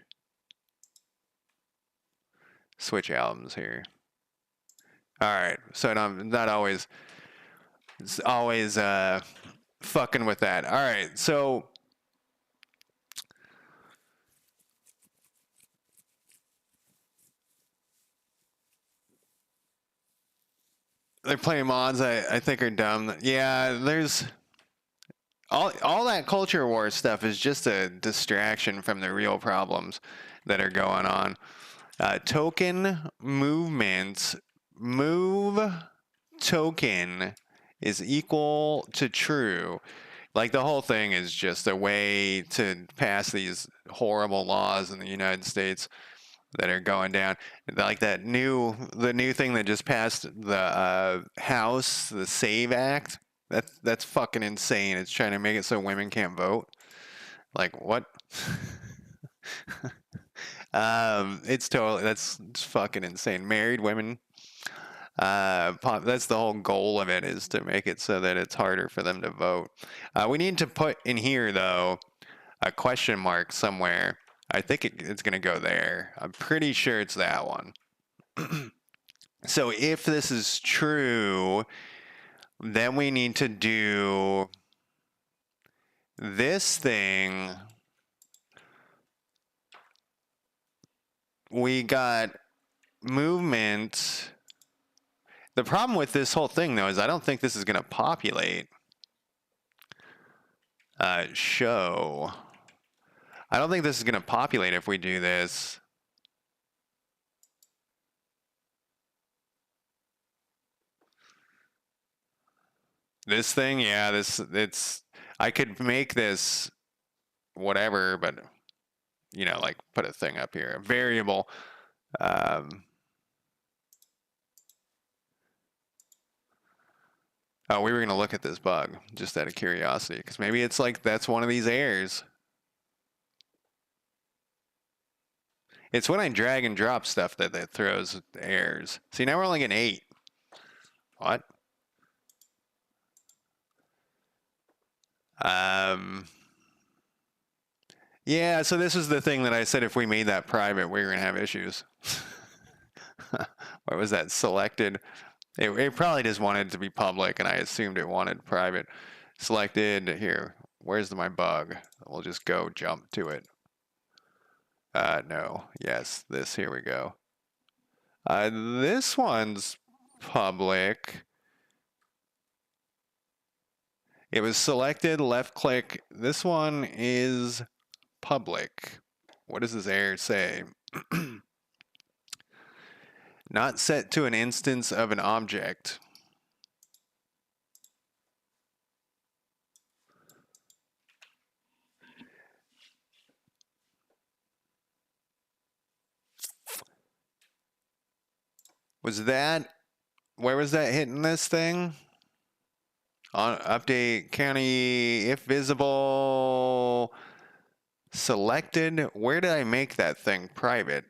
albums here. All right, so I'm not always fucking with that. All right, so they're playing mods I think are dumb. Yeah, there's all that culture war stuff is just a distraction from the real problems that are going on. Token movements, move token is equal to true. Like the whole thing is just a way to pass these horrible laws in the United States that are going down. Like the new thing that just passed the House, the Save Act. That's fucking insane. It's trying to make it so women can't vote. Like what? That's fucking insane. Married women. That's the whole goal of it, is to make it so that it's harder for them to vote. We need to put in here though a question mark somewhere. I think it's going to go there. I'm pretty sure it's that one. So if this is true, then we need to do this thing. We got movement. The problem with this whole thing, though, is I don't think this is going to populate. Show. I don't think this is going to populate if we do this. This thing, yeah, it's, I could make this whatever, but, you know, like put a thing up here, a variable. Oh, we were going to look at this bug just out of curiosity, because maybe it's like that's one of these errors. It's when I drag and drop stuff that throws errors. See, now we're only getting 8. What? Yeah, so this is the thing that I said if we made that private, we were going to have issues. What was that? Selected. It probably just wanted to be public, and I assumed it wanted private. Selected. Here. Where's my bug? We'll just go jump to it. No. Yes. This. Here we go. This one's public. It was selected, left click. This one is public. What does this error say? Not set to an instance of an object. Was that, where was that hitting this thing? On update county, if visible, selected. Where did I make that thing private?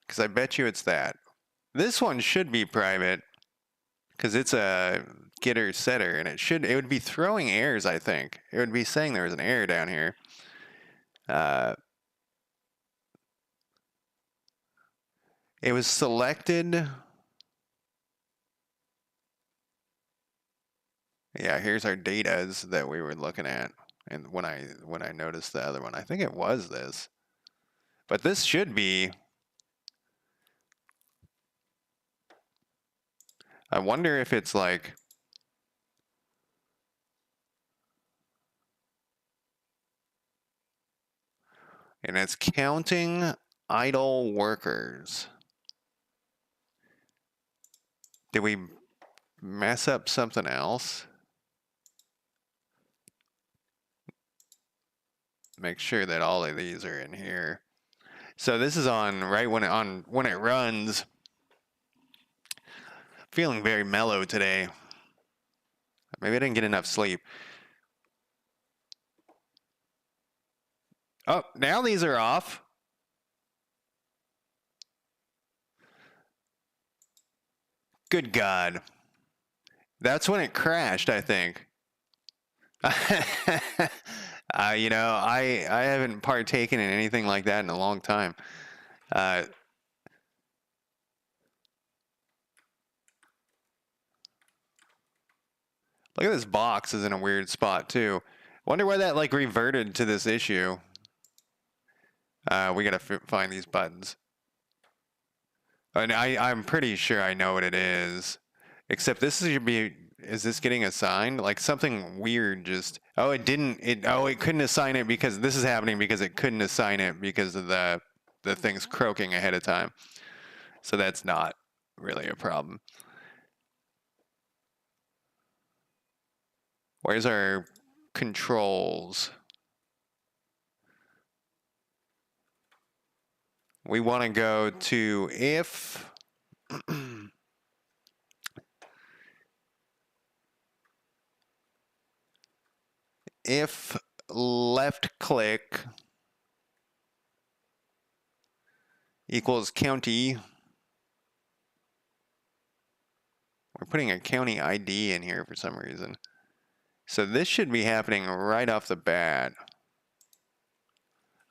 Because I bet you it's that. This one should be private because it's a getter setter, and it would be throwing errors, I think. It would be saying there was an error down here. It was selected. Yeah, here's our datas that we were looking at. And when I noticed the other one, I think it was this. But this should be. I wonder if it's like. And it's counting idle workers. Did we mess up something else? Make sure that all of these are in here. So this is on right when it runs. Feeling very mellow today. Maybe I didn't get enough sleep. Oh, now these are off. Good God. That's when it crashed, I think. I haven't partaken in anything like that in a long time. Uh, Look at this box is in a weird spot too. Wonder why that like reverted to this issue. We gotta find these buttons. And I'm pretty sure I know what it is. Except this should be, is this getting assigned? Like something weird just, oh, it couldn't assign it because this is happening because it couldn't assign it because of the thing's croaking ahead of time. So that's not really a problem. Where's our controls? We want to go to if left click equals county. We're putting a county ID in here for some reason. So this should be happening right off the bat.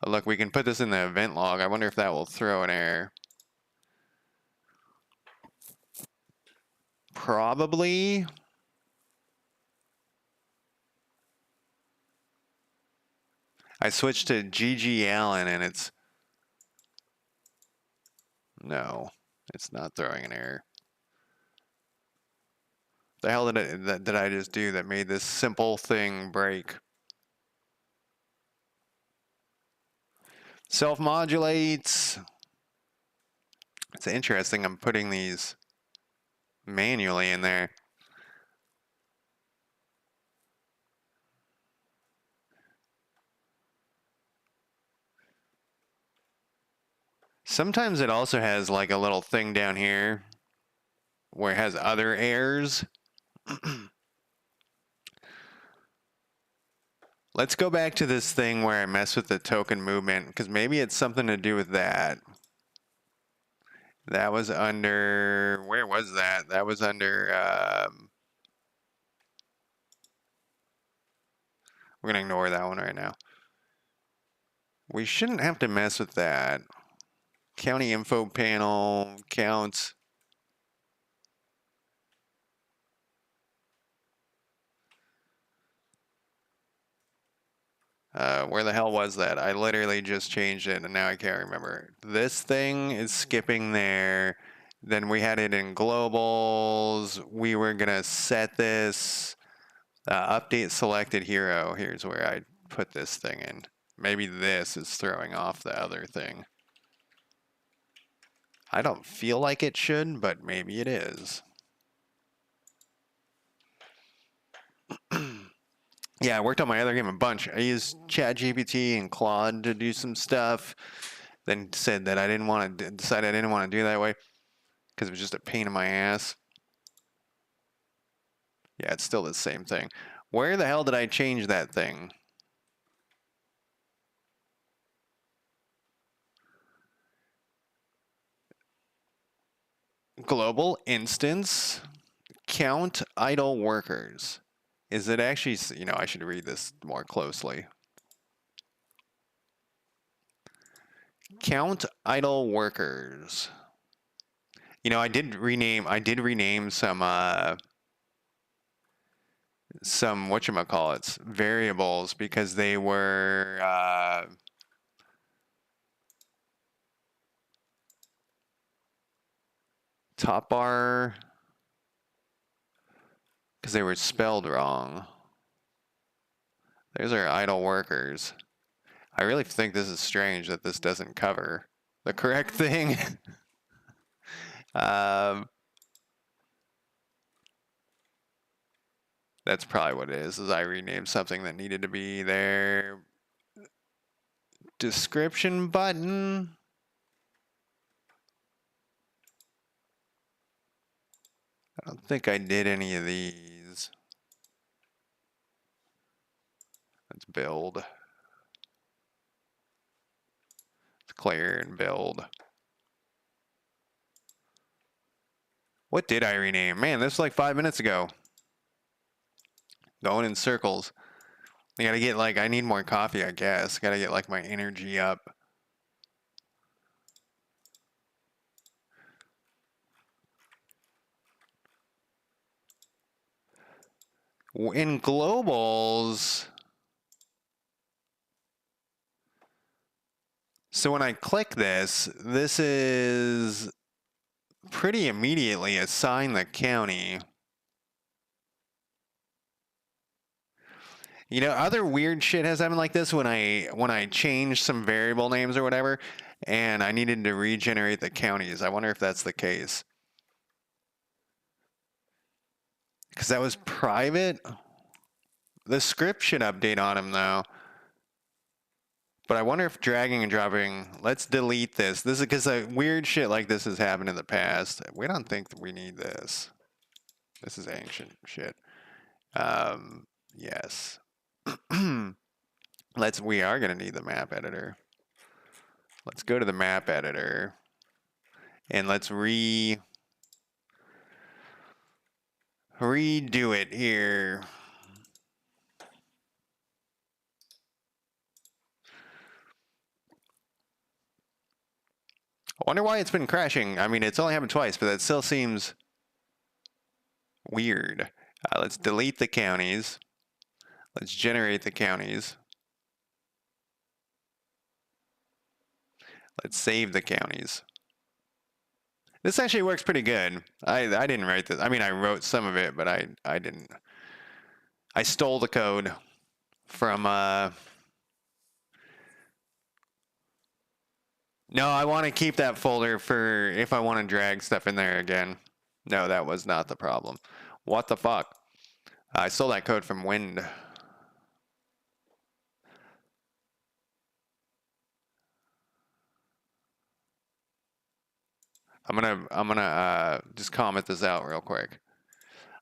Oh, look, we can put this in the event log. I wonder if that will throw an error. Probably. I switched to GG Allen and it's... No, it's not throwing an error. The hell did I just do that made this simple thing break? Self-modulates. It's interesting I'm putting these manually in there. Sometimes it also has like a little thing down here where it has other errors. Let's go back to this thing where I mess with the token movement, because maybe it's something to do with that. That was under, where was that? That was under, we're gonna ignore that one right now. We shouldn't have to mess with that. County info panel, counts. Where the hell was that? I literally just changed it and now I can't remember. This thing is skipping there. Then we had it in globals. We were gonna set this, update selected hero. Here's where I put this thing in. Maybe this is throwing off the other thing. I don't feel like it should, but maybe it is. Yeah, I worked on my other game a bunch. I used ChatGPT and Claude to do some stuff. Then said that I didn't want to, decided I didn't want to do that way because it was just a pain in my ass. Yeah, it's still the same thing. Where the hell did I change that thing? Global instance, count idle workers. Is it actually, I should read this more closely. Count idle workers. I did rename some whatchamacallits variables because they were top bar because they were spelled wrong. There's our idle workers. I really think this is strange that this doesn't cover the correct thing. That's probably what it is I renamed something that needed to be there. Description button. I don't think I did any of these. Let's build. Let's clear and build. What did I rename? Man, this was like 5 minutes ago. Going in circles. I gotta get like, I need more coffee, I guess. Gotta get like my energy up. In globals, so when I click this, this is pretty immediately assign the county. You know, other weird shit has happened like this when I changed some variable names or whatever, and I needed to regenerate the counties. I wonder if that's the case. Because that was private. The script should update on them though. But I wonder if dragging and dropping. Let's delete this. This is because weird shit like this has happened in the past. We don't think that we need this. This is ancient shit. Yes. We are gonna need the map editor. Let's go to the map editor and let's redo it here. I wonder why it's been crashing. I mean, it's only happened twice, but that still seems weird. Let's delete the counties. Let's generate the counties. Let's save the counties. This actually works pretty good. I didn't write this. I mean, I wrote some of it, but I didn't. I stole the code from No, I want to keep that folder for if I want to drag stuff in there again. No, that was not the problem. What the fuck? I stole that code from Wind. I'm gonna just comment this out real quick.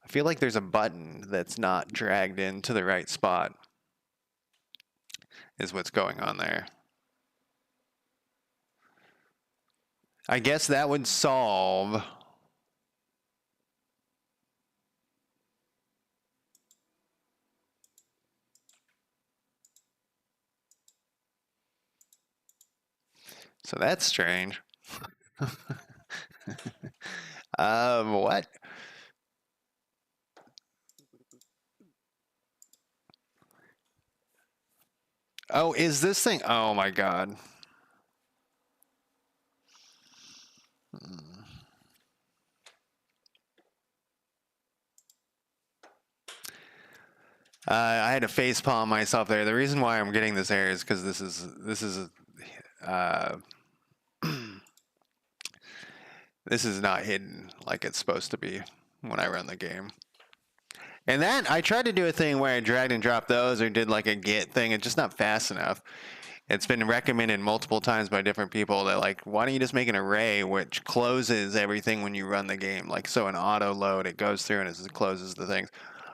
I feel like there's a button that's not dragged into the right spot. Is what's going on there. I guess that would solve. So that's strange. What? Oh, is this thing? Oh my God. I had to facepalm myself there. The reason why I'm getting this error is because this is this is not hidden like it's supposed to be when I run the game. And that I tried to do a thing where I dragged and dropped those or did like a get thing. It's just not fast enough. It's been recommended multiple times by different people that like, why don't you just make an array which closes everything when you run the game? Like, so an auto load, it goes through and it closes the things.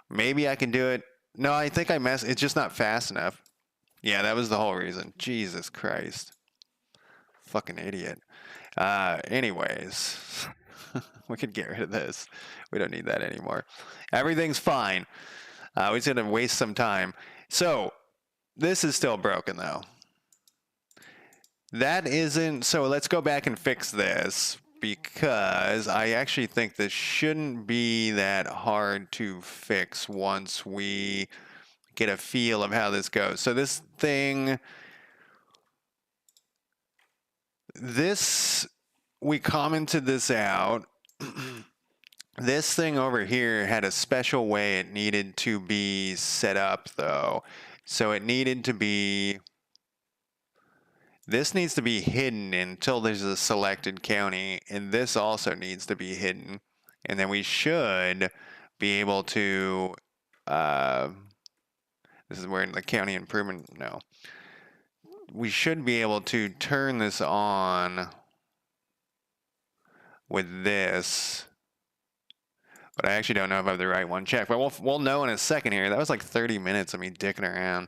Maybe I can do it. No, I think I messed. It's just not fast enough. Yeah, that was the whole reason. Jesus Christ. Fucking idiot. Anyways, we could get rid of this. We don't need that anymore. Everything's fine. We just gonna waste some time. So, this is still broken though. That isn't, so let's go back and fix this because I actually think this shouldn't be that hard to fix once we get a feel of how this goes. So this thing, we commented this out. This thing over here had a special way it needed to be set up though. So it needed to be, this needs to be hidden until there's a selected county, and this also needs to be hidden. And then we should be able to, this is where the county improvement, no. We should be able to turn this on with this. But I actually don't know if I have the right one checked. But we'll know in a second here. That was like 30 minutes of me dicking around.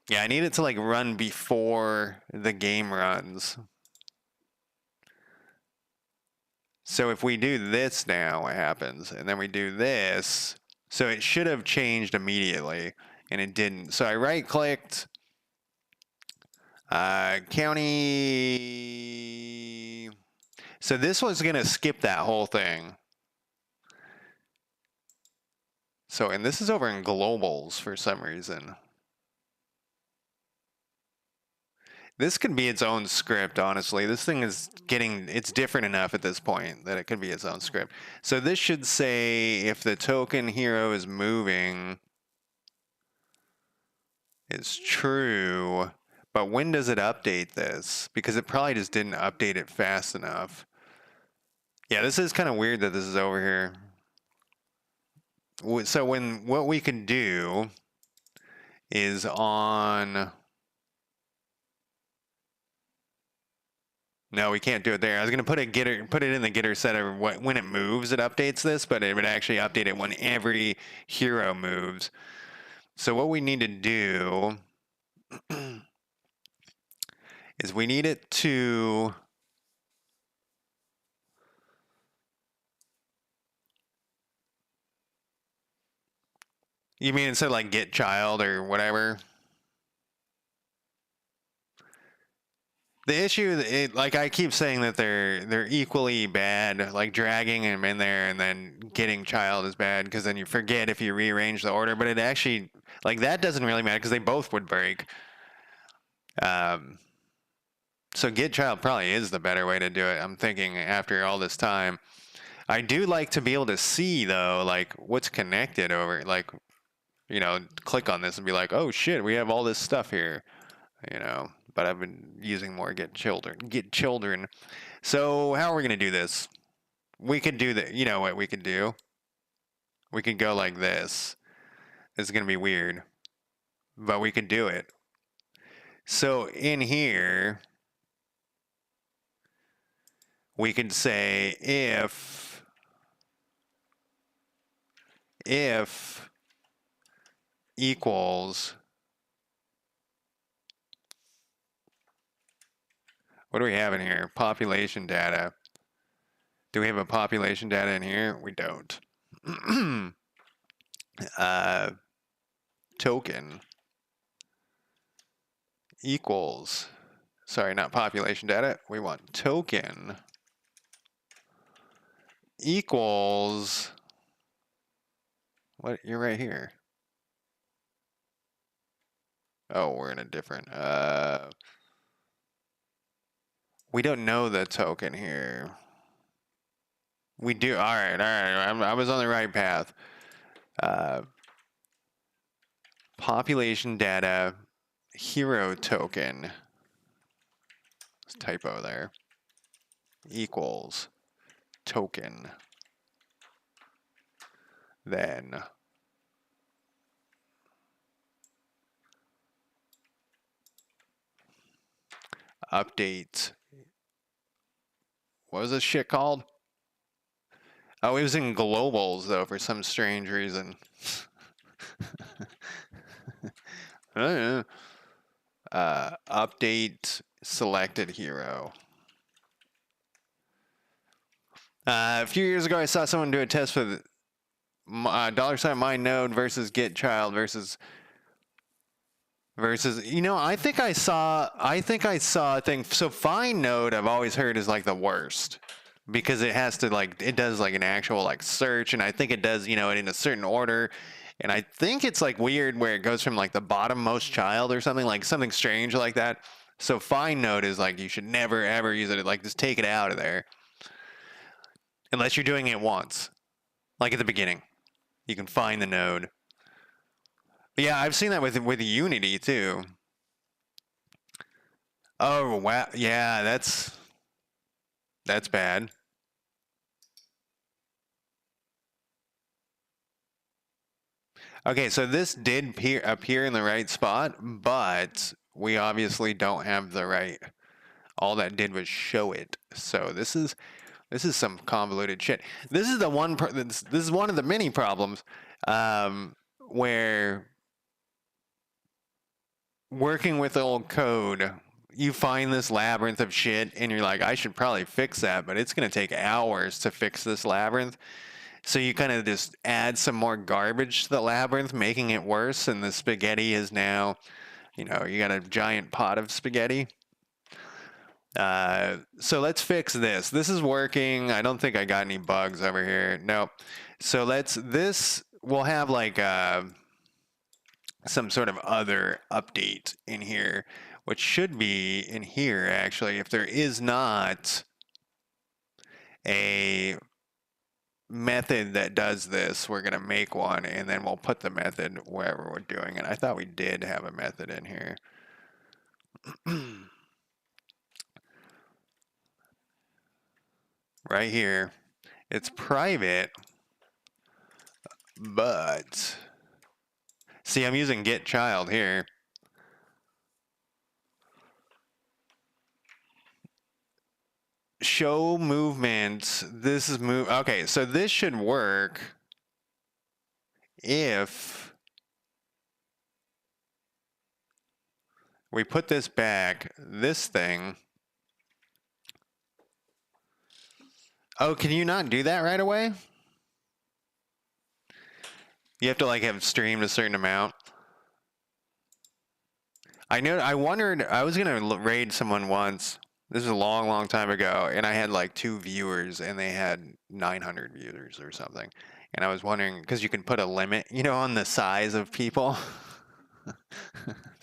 Yeah, I need it to like run before the game runs. So if we do this now, what happens? And then we do this. So it should have changed immediately, and it didn't. So I right-clicked, county. So this was going to skip that whole thing. So, and this is over in globals for some reason. This could be its own script, honestly. This thing is it's different enough at this point that it could be its own script. So this should say if the token hero is moving, it's true. But when does it update this? Because it probably just didn't update it fast enough. Yeah, this is kind of weird that this is over here. So what we can do is on... No, we can't do it there. I was going to put it in the getter set of when it moves, it updates this, but it would actually update it when every hero moves. So what we need to do is we need it to... You mean instead of like get child or whatever? The issue, like I keep saying that they're equally bad, like dragging him in there and then getting child is bad because then you forget if you rearrange the order, but it actually, like that doesn't really matter because they both would break. So get child probably is the better way to do it. I'm thinking after all this time. I do like to be able to see though, like what's connected over, like, you know, click on this and be like, oh shit, we have all this stuff here, you know. But I've been using more get children. So how are we going to do this? We could do that. You know what we could do? We could go like this. It's going to be weird, but we could do it. So in here, we could say if equals... What do we have in here? Population data. Do we have a population data in here? We don't. Token equals, sorry, not population data. We want token equals, what? You're right here. Oh, we're in a different, we don't know the token here. We do. All right. I was on the right path. Population data hero token. It's typo there. Equals token. Then update. What was this shit called? Oh, it was in globals though for some strange reason. I don't know. Update selected hero. A few years ago, I saw someone do a test with $ my node versus get child versus. You know, I think I saw a thing. So find node I've always heard is like the worst because it has to like, it does like an actual like search, and I think it does, you know, it in a certain order. And I think it's like weird where it goes from like the bottom most child or something, like something strange like that. So find node is like, you should never ever use it. Like just take it out of there. Unless you're doing it once, like at the beginning, you can find the node. But yeah, I've seen that with Unity too. Oh wow, yeah, that's bad. Okay, so this did appear in the right spot, but we obviously don't have the right. All that did was show it. So this is some convoluted shit. This is the one. This is one of the many problems where working with old code, you find this labyrinth of shit and you're like, I should probably fix that, but it's going to take hours to fix this labyrinth. So you kind of just add some more garbage to the labyrinth, making it worse. And the spaghetti is now, you got a giant pot of spaghetti. So let's fix this. This is working. I don't think I got any bugs over here. Nope. So we'll have like some sort of other update in here, which should be in here actually. If there is not a method that does this, we're going to make one and then we'll put the method wherever we're doing it. I thought we did have a method in here. Right here. It's private, but see, I'm using get child here. Show movement. This is move. Okay, so this should work if we put this back, this thing. Oh, can you not do that right away? You have to like have streamed a certain amount. I wondered, I was gonna raid someone once. This is a long, long time ago, and I had like 2 viewers, and they had 900 viewers or something. And I was wondering, because you can put a limit, on the size of people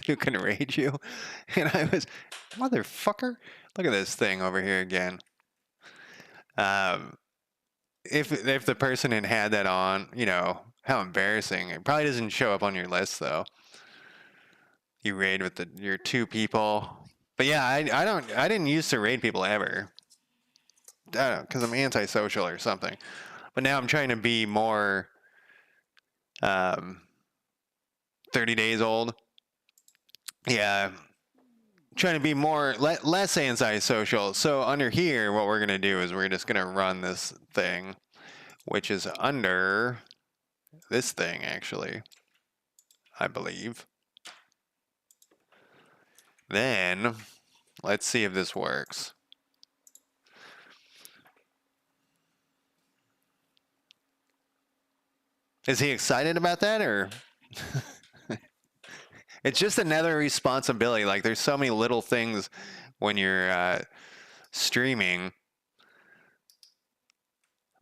who can raid you. And I was, motherfucker, look at this thing over here again. If the person had that on, how embarrassing. It probably doesn't show up on your list though. You raid with your 2 people. But yeah, I didn't used to raid people ever. I don't know, because I'm antisocial or something. But now I'm trying to be more 30 days old. Yeah. Trying to be less antisocial. So under here, what we're going to do is we're just going to run this thing, which is under this thing, actually, I believe. Then, let's see if this works. Is he excited about that, or? It's just another responsibility. Like, there's so many little things when you're streaming.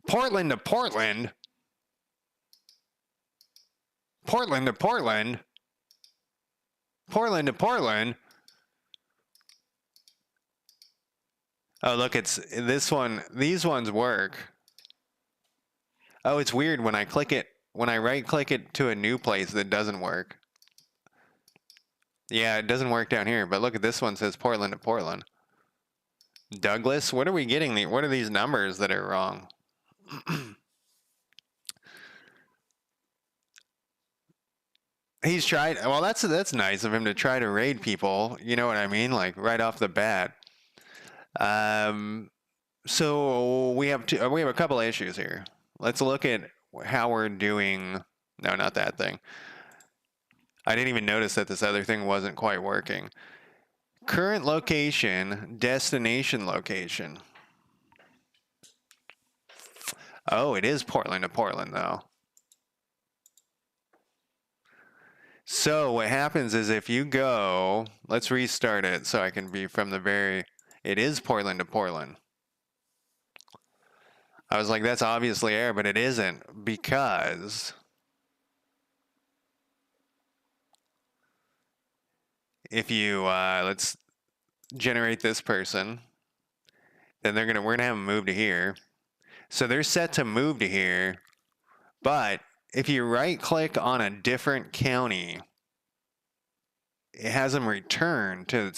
Portland to Portland. Portland to Portland. Portland to Portland. Oh, look, it's this one. These ones work. Oh, it's weird when I click it. When I right click it to a new place, that doesn't work. Yeah, it doesn't work down here. But look at this one, says Portland to Portland. Douglas, what are we getting? What are these numbers that are wrong? He's tried. Well, that's nice of him to try to raid people. You know what I mean? Like right off the bat. So we have a couple of issues here. Let's look at how we're doing. No, not that thing. I didn't even notice that this other thing wasn't quite working. Current location, destination location. Oh, it is Portland to Portland though. So what happens is if you go, let's restart it so I can be from the very, it is Portland to Portland. I was like, that's obviously error, but it isn't, because if you, let's generate this person, then we're gonna have them move to here. So they're set to move to here, but if you right click on a different county, it has them return to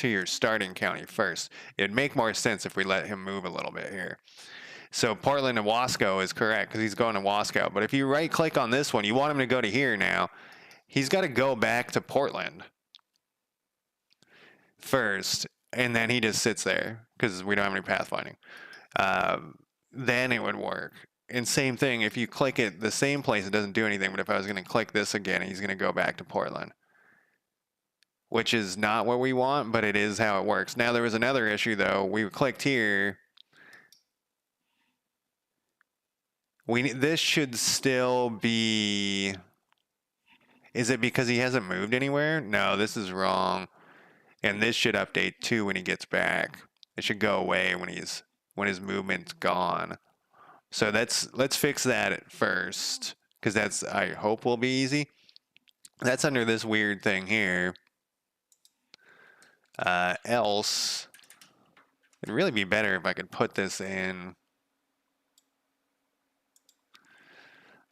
your starting county first. It'd make more sense if we let him move a little bit here. So Portland to Wasco is correct because he's going to Wasco. But if you right click on this one, you want him to go to here now. He's got to go back to Portland first, and then he just sits there because we don't have any pathfinding. Then it would work. And same thing, if you click it the same place, it doesn't do anything. But if I was going to click this again, he's going to go back to Portland. which is not what we want, but it is how it works. Now, there was another issue, though. We clicked here. This should still be... Is it because he hasn't moved anywhere? No, this is wrong. And this should update too when he gets back. It should go away when his movement's gone. So let's fix that at first, because that's, I hope, will be easy. That's under this weird thing here. Else, it'd really be better if I could put this in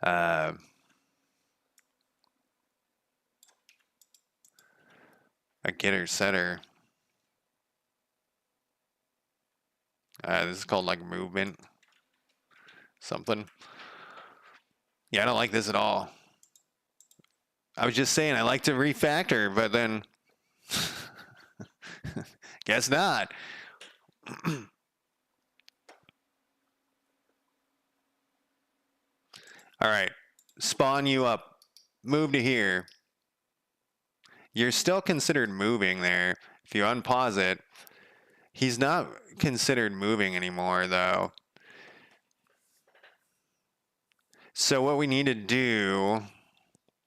a getter setter. This is called like movement something. Yeah, I don't like this at all. I was just saying I like to refactor, but then guess not. All right, spawn you up, move to here. You're still considered moving there. If you unpause it, he's not considered moving anymore, though. So what we need to do,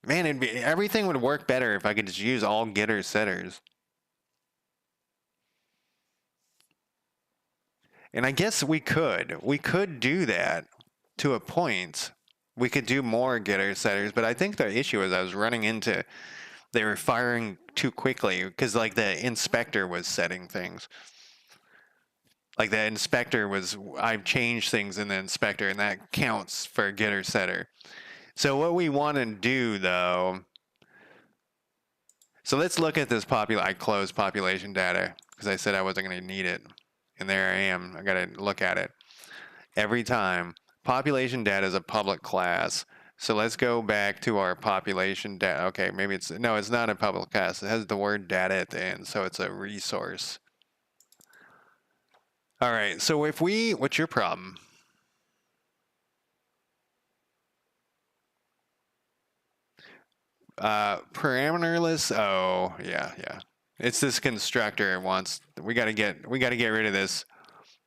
man, everything would work better if I could just use all getter setters. And I guess we could do that to a point. We could do more getter setters, but I think the issue is I was running into, they were firing too quickly because like the inspector was setting things. Like the inspector was, I've changed things in the inspector and that counts for a getter setter. So what we want to do though, so let's look at this I closed population data because I said I wasn't going to need it. And there I am, I got to look at it. Every time, population data is a public class. So let's go back to our population data. Okay, maybe it's not a public class. It has the word data at the end, so it's a resource. All right, so what's your problem? Parameterless, oh, yeah. It's this constructor it wants, we gotta get rid of this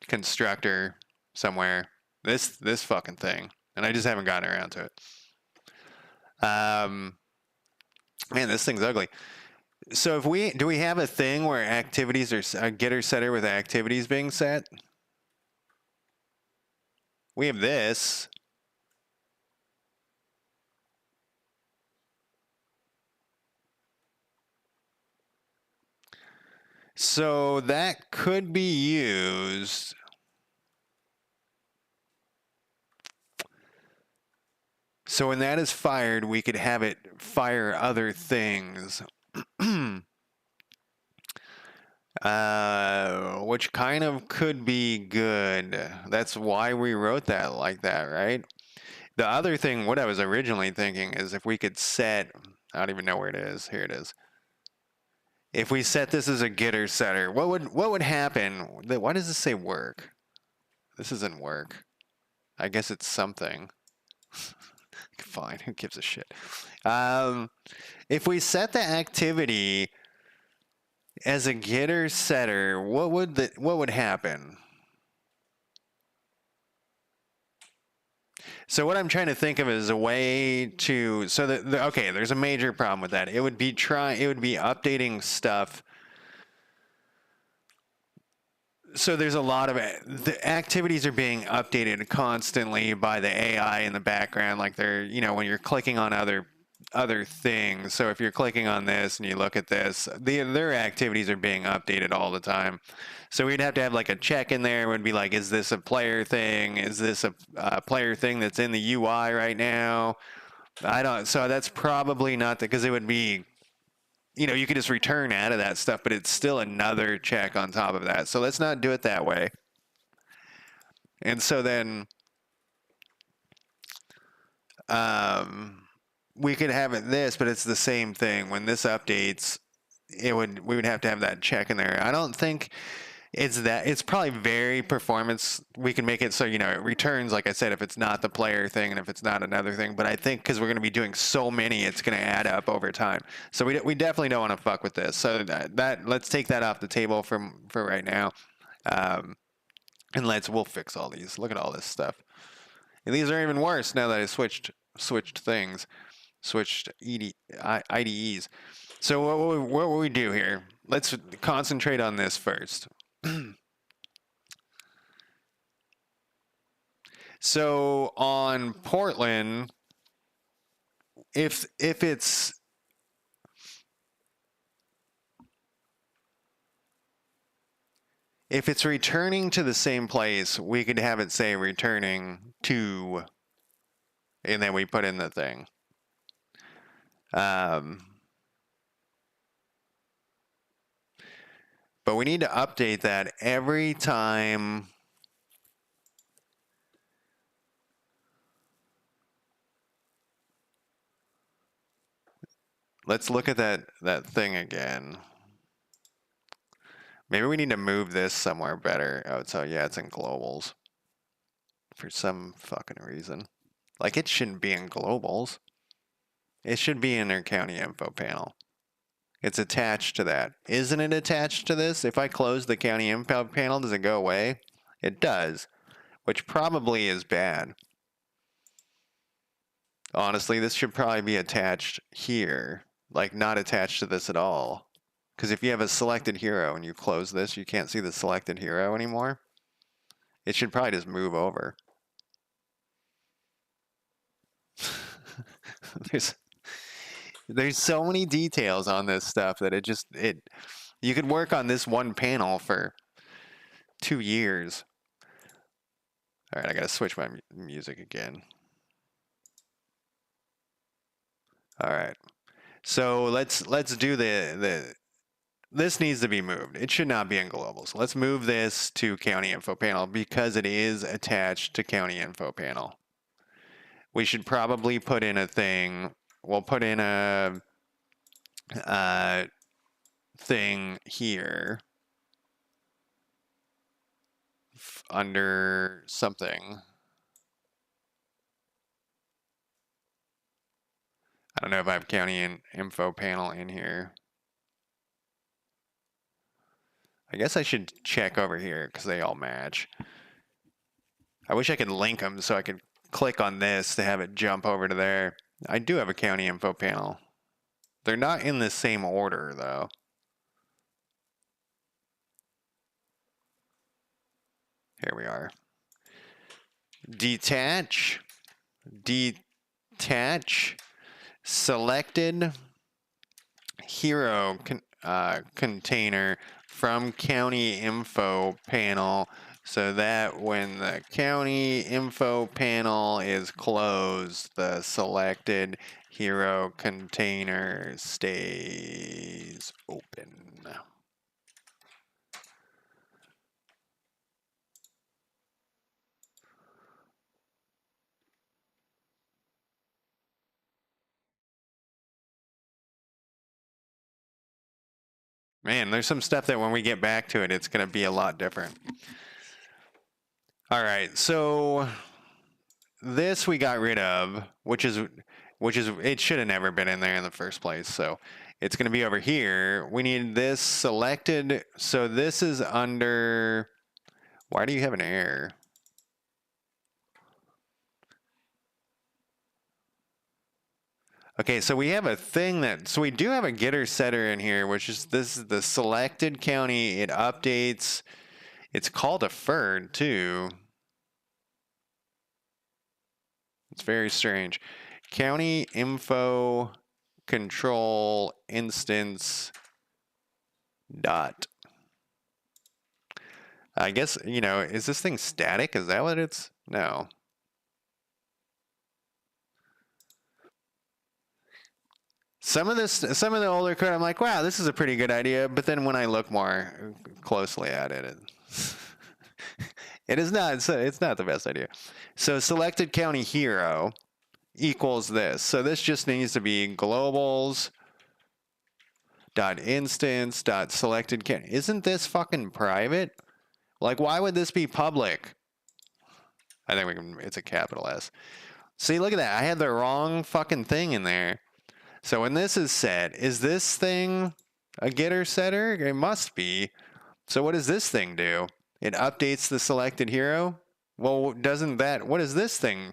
constructor somewhere. This fucking thing. And I just haven't gotten around to it. Man, this thing's ugly. So do we have a thing where activities are a getter setter with activities being set? We have this. So that could be used. So when that is fired, we could have it fire other things. Which kind of could be good. That's why we wrote that like that, right? The other thing, what I was originally thinking is if we could set, I don't even know where it is. Here it is. If we set this as a getter setter, what would happen? Why does this say work? This isn't work. I guess it's something. Fine, who gives a shit? If we set the activity as a getter setter, what would happen? So what I'm trying to think of is a way to, so that okay, there's a major problem with that. It would be updating stuff. So there's a lot of the activities are being updated constantly by the AI in the background, like they're, when you're clicking on other things. So if you're clicking on this and you look at this, their activities are being updated all the time. So we'd have to have like a check in there. It would be like, is this a player thing? Is this a player thing that's in the UI right now? So that's probably not because it would be, you could just return out of that stuff, but it's still another check on top of that. So let's not do it that way. And so then we could have it this, but it's the same thing. When this updates, we would have to have that check in there. I don't think It's probably very performance. We can make it so, it returns, like I said, if it's not the player thing and if it's not another thing. But I think because we're going to be doing so many, it's going to add up over time. So we definitely don't want to fuck with this. So that let's take that off the table for right now. Um, and we'll fix all these. Look at all this stuff. And these are even worse now that I switched things, switched IDEs. So what will we do here? Let's concentrate on this first. So on Portland, if it's returning to the same place, we could have it say returning to, and then we put in the thing. But we need to update that every time. Let's look at that thing again. Maybe we need to move this somewhere better. Oh, so yeah, it's in globals. For some fucking reason. Like, it shouldn't be in globals. It should be in their county info panel. It's attached to that. Isn't it attached to this? If I close the county info panel, does it go away? It does, which probably is bad. Honestly, this should probably be attached here. Like, not attached to this at all. Because if you have a selected hero and you close this, you can't see the selected hero anymore. It should probably just move over. There's so many details on this stuff that you could work on this one panel for 2 years. All right, I gotta switch my music again. All right, so let's do this needs to be moved. It should not be in global. So let's move this to county info panel because it is attached to county info panel. We should probably put in a thing. We'll put in a thing here under something. I don't know if I have county info panel in here. I guess I should check over here because they all match. I wish I could link them so I could click on this to have it jump over to there. I do have a county info panel. They're not in the same order though. Here we are. Detach, selected hero container from county info panel so that when the county info panel is closed, the selected hero container stays open. Man, there's some stuff that when we get back to it, it's going to be a lot different. All right, so this we got rid of, which is it should have never been in there in the first place. So it's going to be over here. We need this selected. So this is under. Why do you have an error? Okay, so we have a thing so we do have a getter setter in here, which is this is the selected county. It updates. It's called deferred too. It's very strange. County info control instance dot. I guess, is this thing static? Is that what it's? No. Some of the older code, I'm like, wow, this is a pretty good idea. But then when I look more closely at it, it is not. It's not the best idea. So selected county hero equals this. So this just needs to be globals dot instance dot selected can. Isn't this fucking private? Like, why would this be public? I think we can, it's a capital S. See, look at that. I had the wrong fucking thing in there. So when this is set, is this thing a getter setter? It must be. So what does this thing do? It updates the selected hero? Well, doesn't that, what is this thing?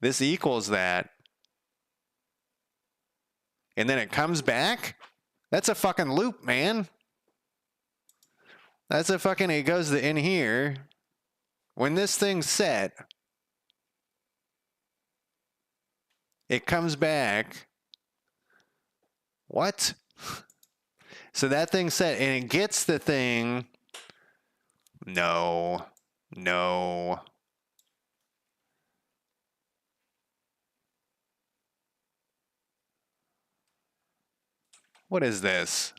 This equals that. And then it comes back? That's a fucking loop, man. That's a fucking, it goes in here. When this thing's set, it comes back. What? So that thing's set and it gets the thing. No. What is this?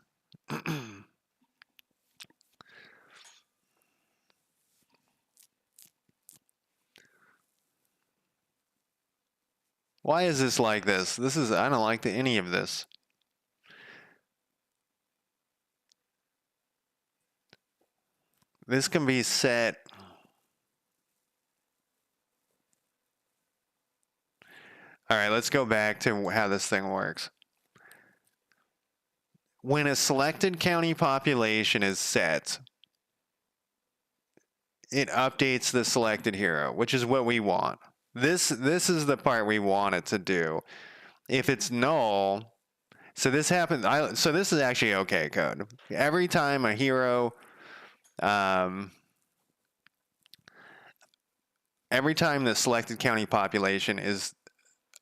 Why is this like this? I don't like any of this. This can be set. All right, let's go back to how this thing works. When a selected county population is set, it updates the selected hero, which is what we want. This is the part we want it to do. If it's null, so this happens. So this is actually okay code. Every time a hero, every time the selected county population is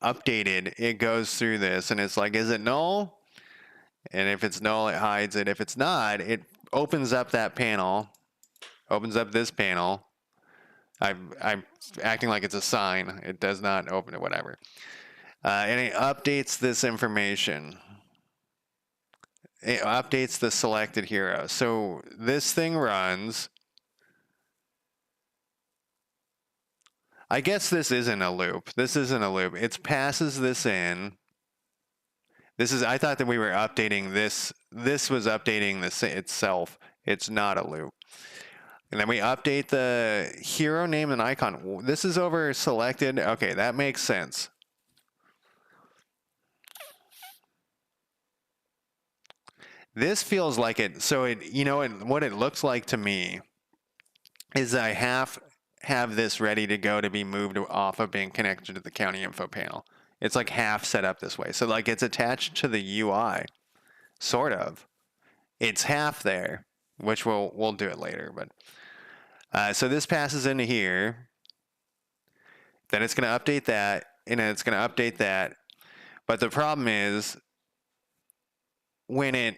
updated, it goes through this and it's like, is it null? And if it's null, it hides it. If it's not, it opens up that panel, opens up this panel. I'm acting like it's a sign. It does not open it, whatever. And it updates this information. It updates the selected hero. So this thing runs. I guess this isn't a loop. This isn't a loop. It passes this in. This is, I thought that we were updating this. This was updating this itself. It's not a loop. And then we update the hero name and icon. This is over selected. Okay, that makes sense. This feels like it. So it, you know, what it looks like to me is I have this ready to go to be moved off of being connected to the county info panel. It's like half set up this way. So like it's attached to the UI, sort of. It's half there, which we'll do it later. But so this passes into here. Then it's going to update that, and then it's going to update that. But the problem is when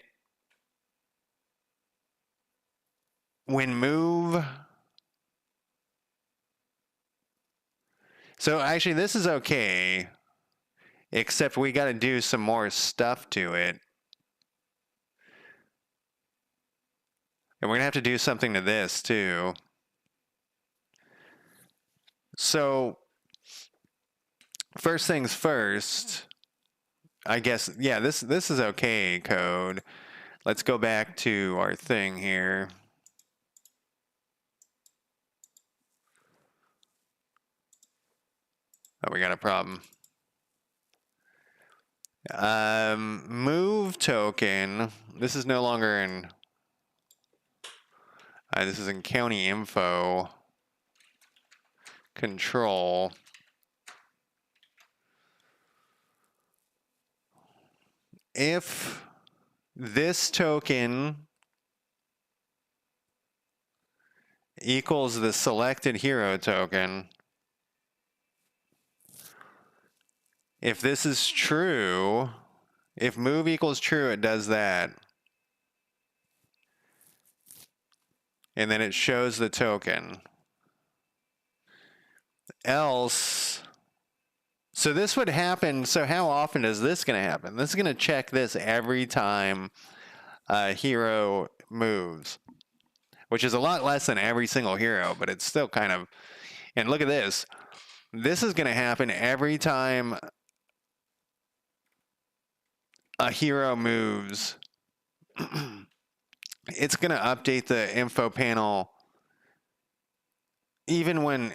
move. So actually this is okay, except we got to do some more stuff to it. And we're going to have to do something to this too. So first things first, I guess, yeah, this is okay code. Let's go back to our thing here. Oh, we got a problem. Move token. This is no longer in. This is in county info control. If this token equals the selected hero token, if this is true, if move equals true, it does that. And then it shows the token. Else, so this would happen. So how often is this going to happen? This is going to check this every time a hero moves, which is a lot less than every single hero, but it's still kind of, and look at this. This is going to happen every time a hero moves it's going to update the info panel even when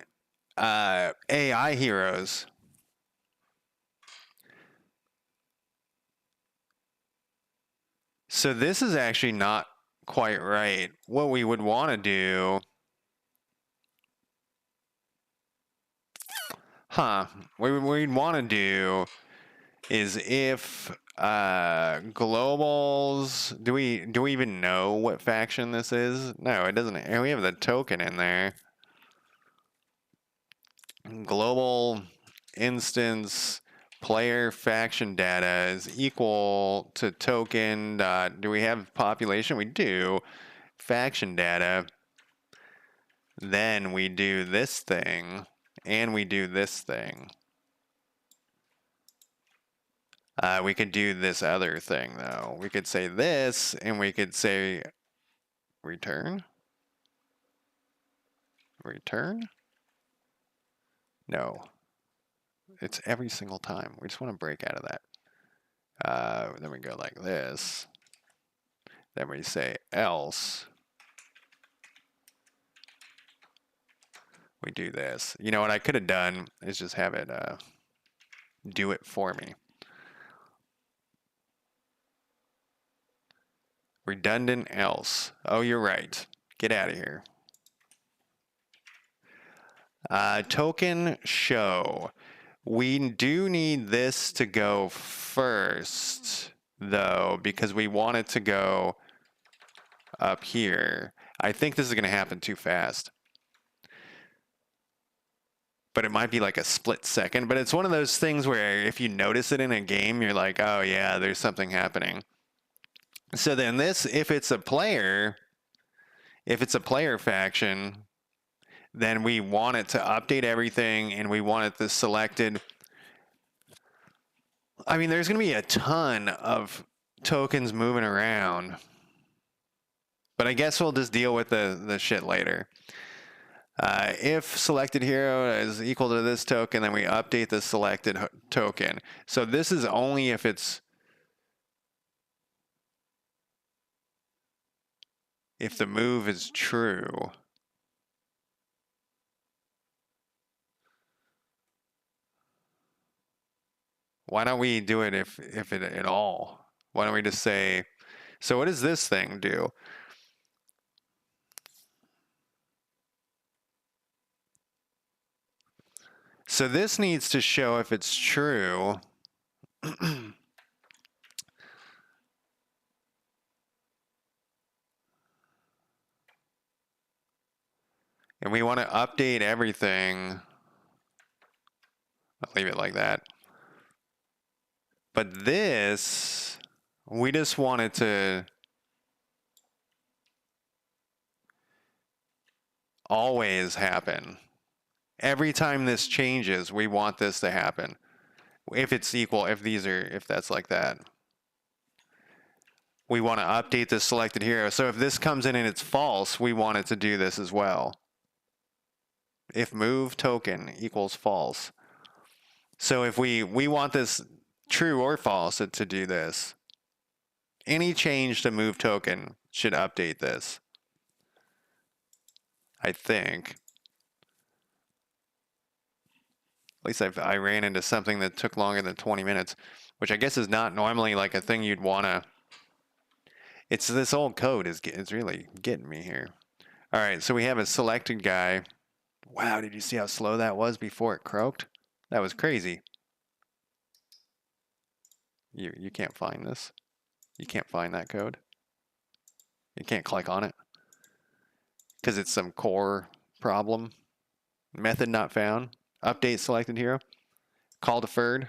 AI heroes. So this is actually not quite right. What we would want to do, what we'd want to do is if globals, do we even know what faction this is? No, it doesn't. And we have the token in there. Global instance player faction data is equal to token. Do we have population? We do. Faction data. Then we do this thing, and we do this thing. We could do this other thing, though. We could say this, and we could say return. Return? No. It's every single time. We just want to break out of that. Then we go like this. Then we say else. We do this. You know what I could have done is just have it do it for me. Redundant else. Oh, you're right. Get out of here. Token show. We do need this to go first, though, because we want it to go up here. I think this is going to happen too fast. But it might be like a split second. But it's one of those things where if you notice it in a game, you're like, oh, yeah, there's something happening. So then this, if it's a player faction, then we want it to update everything, and we want it to selected. I mean, there's going to be a ton of tokens moving around, but I guess we'll just deal with the shit later. If selected hero is equal to this token, then we update the selected token. So this is only if the move is true. Why don't we do it if it at all? Why don't we just say, so what does this thing do? So this needs to show if it's true. And we want to update everything. I'll leave it like that. But this, we just want it to always happen. Every time this changes, we want this to happen. If it's equal, if that's like that. We want to update the selected hero. So if this comes in and it's false, we want it to do this as well. If move token equals false. So if we want this true or false to do this, any change to move token should update this. I think. At least I ran into something that took longer than 20 minutes, which I guess is not normally like a thing you'd want to. It's this old code is really getting me here. All right, so we have a selected guy. Wow, did you see how slow that was before it croaked? That was crazy. You can't find this. You can't find that code. You can't click on it because it's some core problem. Method not found. Update selected hero. Call deferred.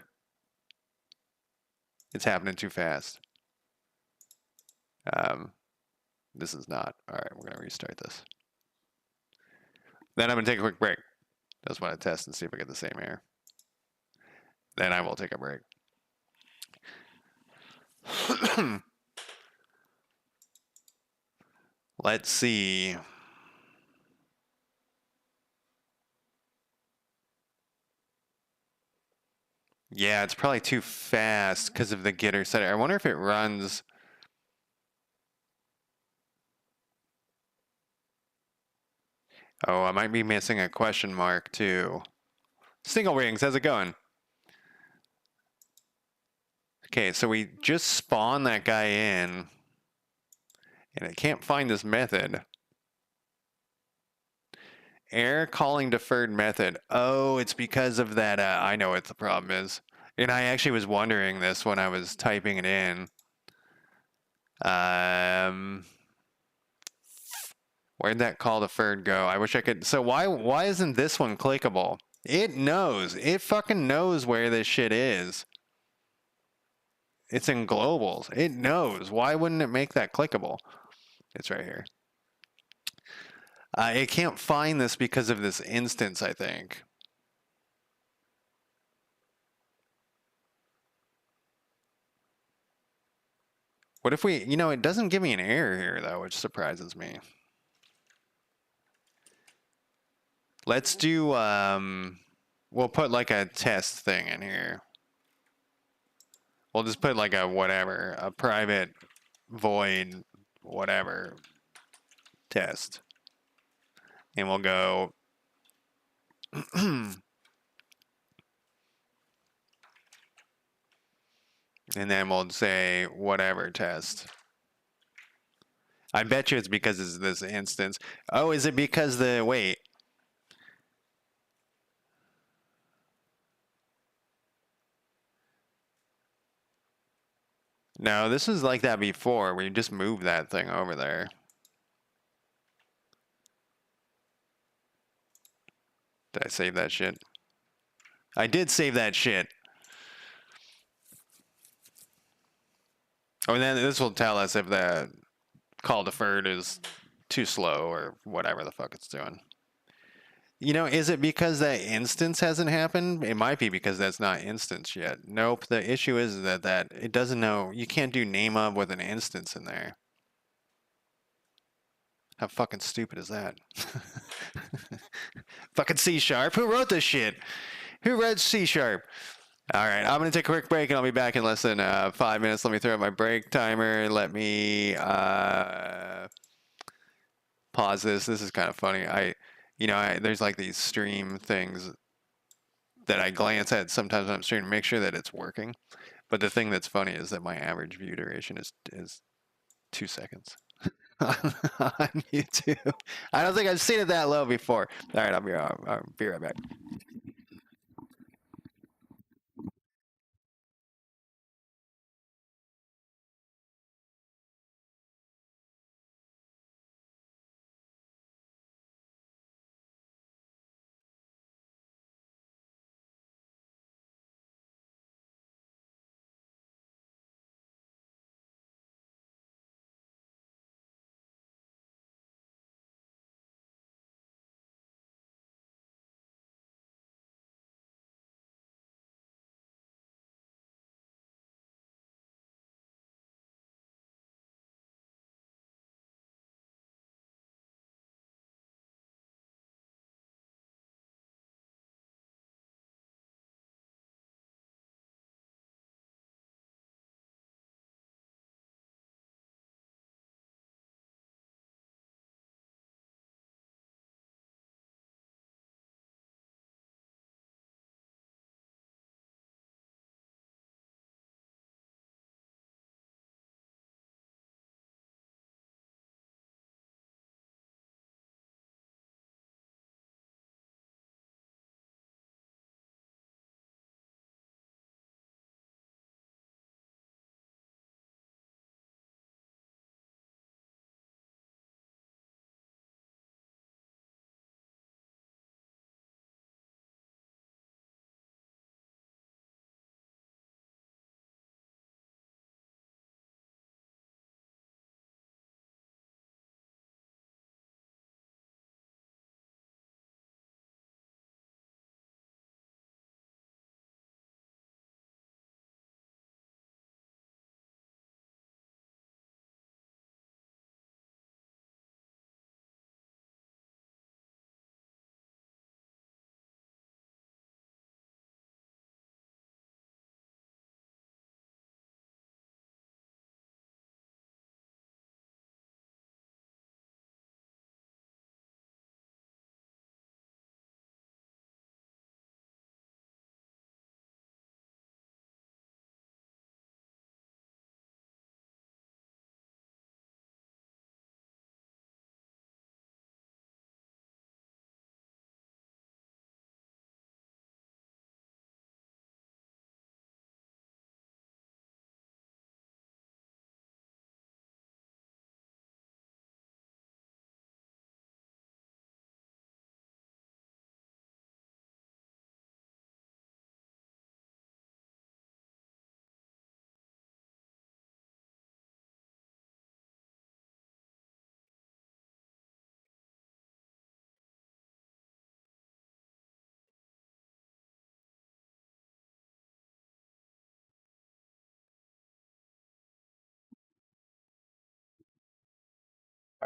It's happening too fast. This is not. All right, we're going to restart this. Then I'm going to take a quick break. Just want to test and see if I get the same error. Then I will take a break. Let's see. Yeah, it's probably too fast because of the getter setter. I wonder if it runs. Oh, I might be missing a question mark too. Single rings, how's it going? Okay, so we just spawned that guy in, and I can't find this method. Error calling deferred method. Oh, it's because of that. I know what the problem is. And I actually was wondering this when I was typing it in. Um, where'd that call deferred go? I wish I could. So why isn't this one clickable? It knows. It fucking knows where this shit is. It's in globals. It knows. Why wouldn't it make that clickable? It's right here. It can't find this because of this instance, I think. What if we, it doesn't give me an error here though, which surprises me. Let's do, we'll put like a test thing in here. We'll just put like a whatever, a private void, whatever test. And we'll go, and then we'll say whatever test. I bet you it's because it's this instance. Oh, is it because wait. No, this is like that before, where you just move that thing over there. Did I save that shit? I did save that shit. Oh, and then this will tell us if the call deferred is too slow or whatever the fuck it's doing. Is it because that instance hasn't happened? It might be because that's not instance yet. Nope, the issue is that it doesn't know. You can't do name of with an instance in there. How fucking stupid is that? Fucking C#. Who wrote this shit? Who wrote C#? All right, I'm going to take a quick break and I'll be back in less than 5 minutes. Let me throw up my break timer. Let me pause this. This is kind of funny. There's like these stream things that I glance at sometimes when I'm streaming to make sure that it's working. But the thing that's funny is that my average view duration is 2 seconds on YouTube. I don't think I've seen it that low before. All right, I'll be right back.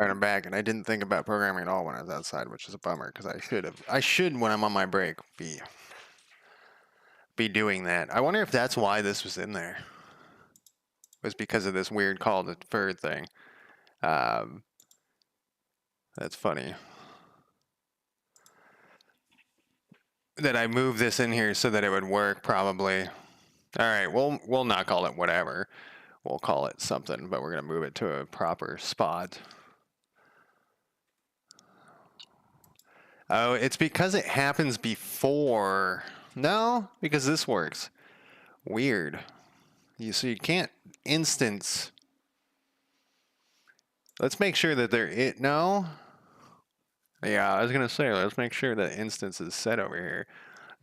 All right, I'm back, and I didn't think about programming at all when I was outside, which is a bummer because I should have. I should, when I'm on my break, be doing that. I wonder if that's why this was in there. It was because of this weird call to deferred thing. Um, that's funny. That I moved this in here so that it would work, probably. All right, we'll not call it whatever. We'll call it something, but we're gonna move it to a proper spot. Oh, it's because it happens before. No, because this works. Weird. So you can't instance. Let's make sure that no. Yeah, I was gonna say let's make sure that instance is set over here,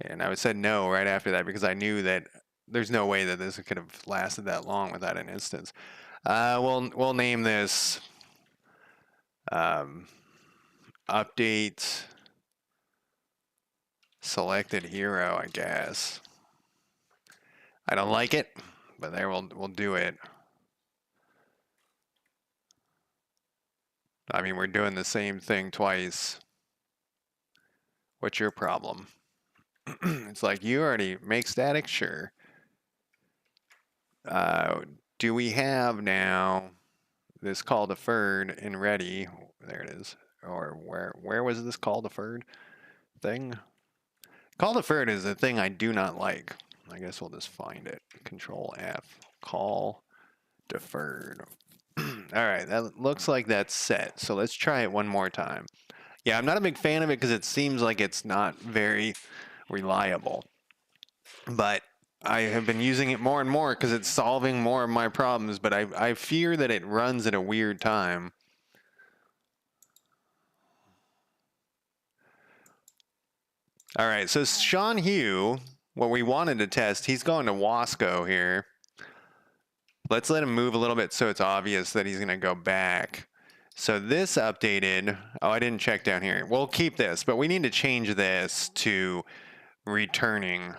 and I would said no right after that because I knew that there's no way that this could have lasted that long without an instance. We'll name this update selected hero, I guess. I don't like it, but there we'll do it. I mean, we're doing the same thing twice. What's your problem? It's like you already make static, sure. Do we have now this call deferred and ready? There it is. Or where was this call deferred thing? Call deferred is a thing I do not like. I guess we'll just find it. Control F. Call deferred. All right, that looks like that's set. So let's try it one more time. Yeah, I'm not a big fan of it because it seems like it's not very reliable. But I have been using it more and more because it's solving more of my problems, but I fear that it runs at a weird time. All right, so Sean Hugh, what we wanted to test, he's going to Wasco here. Let's let him move a little bit so it's obvious that he's going to go back. So this updated, oh, I didn't check down here. We'll keep this, but we need to change this to returning.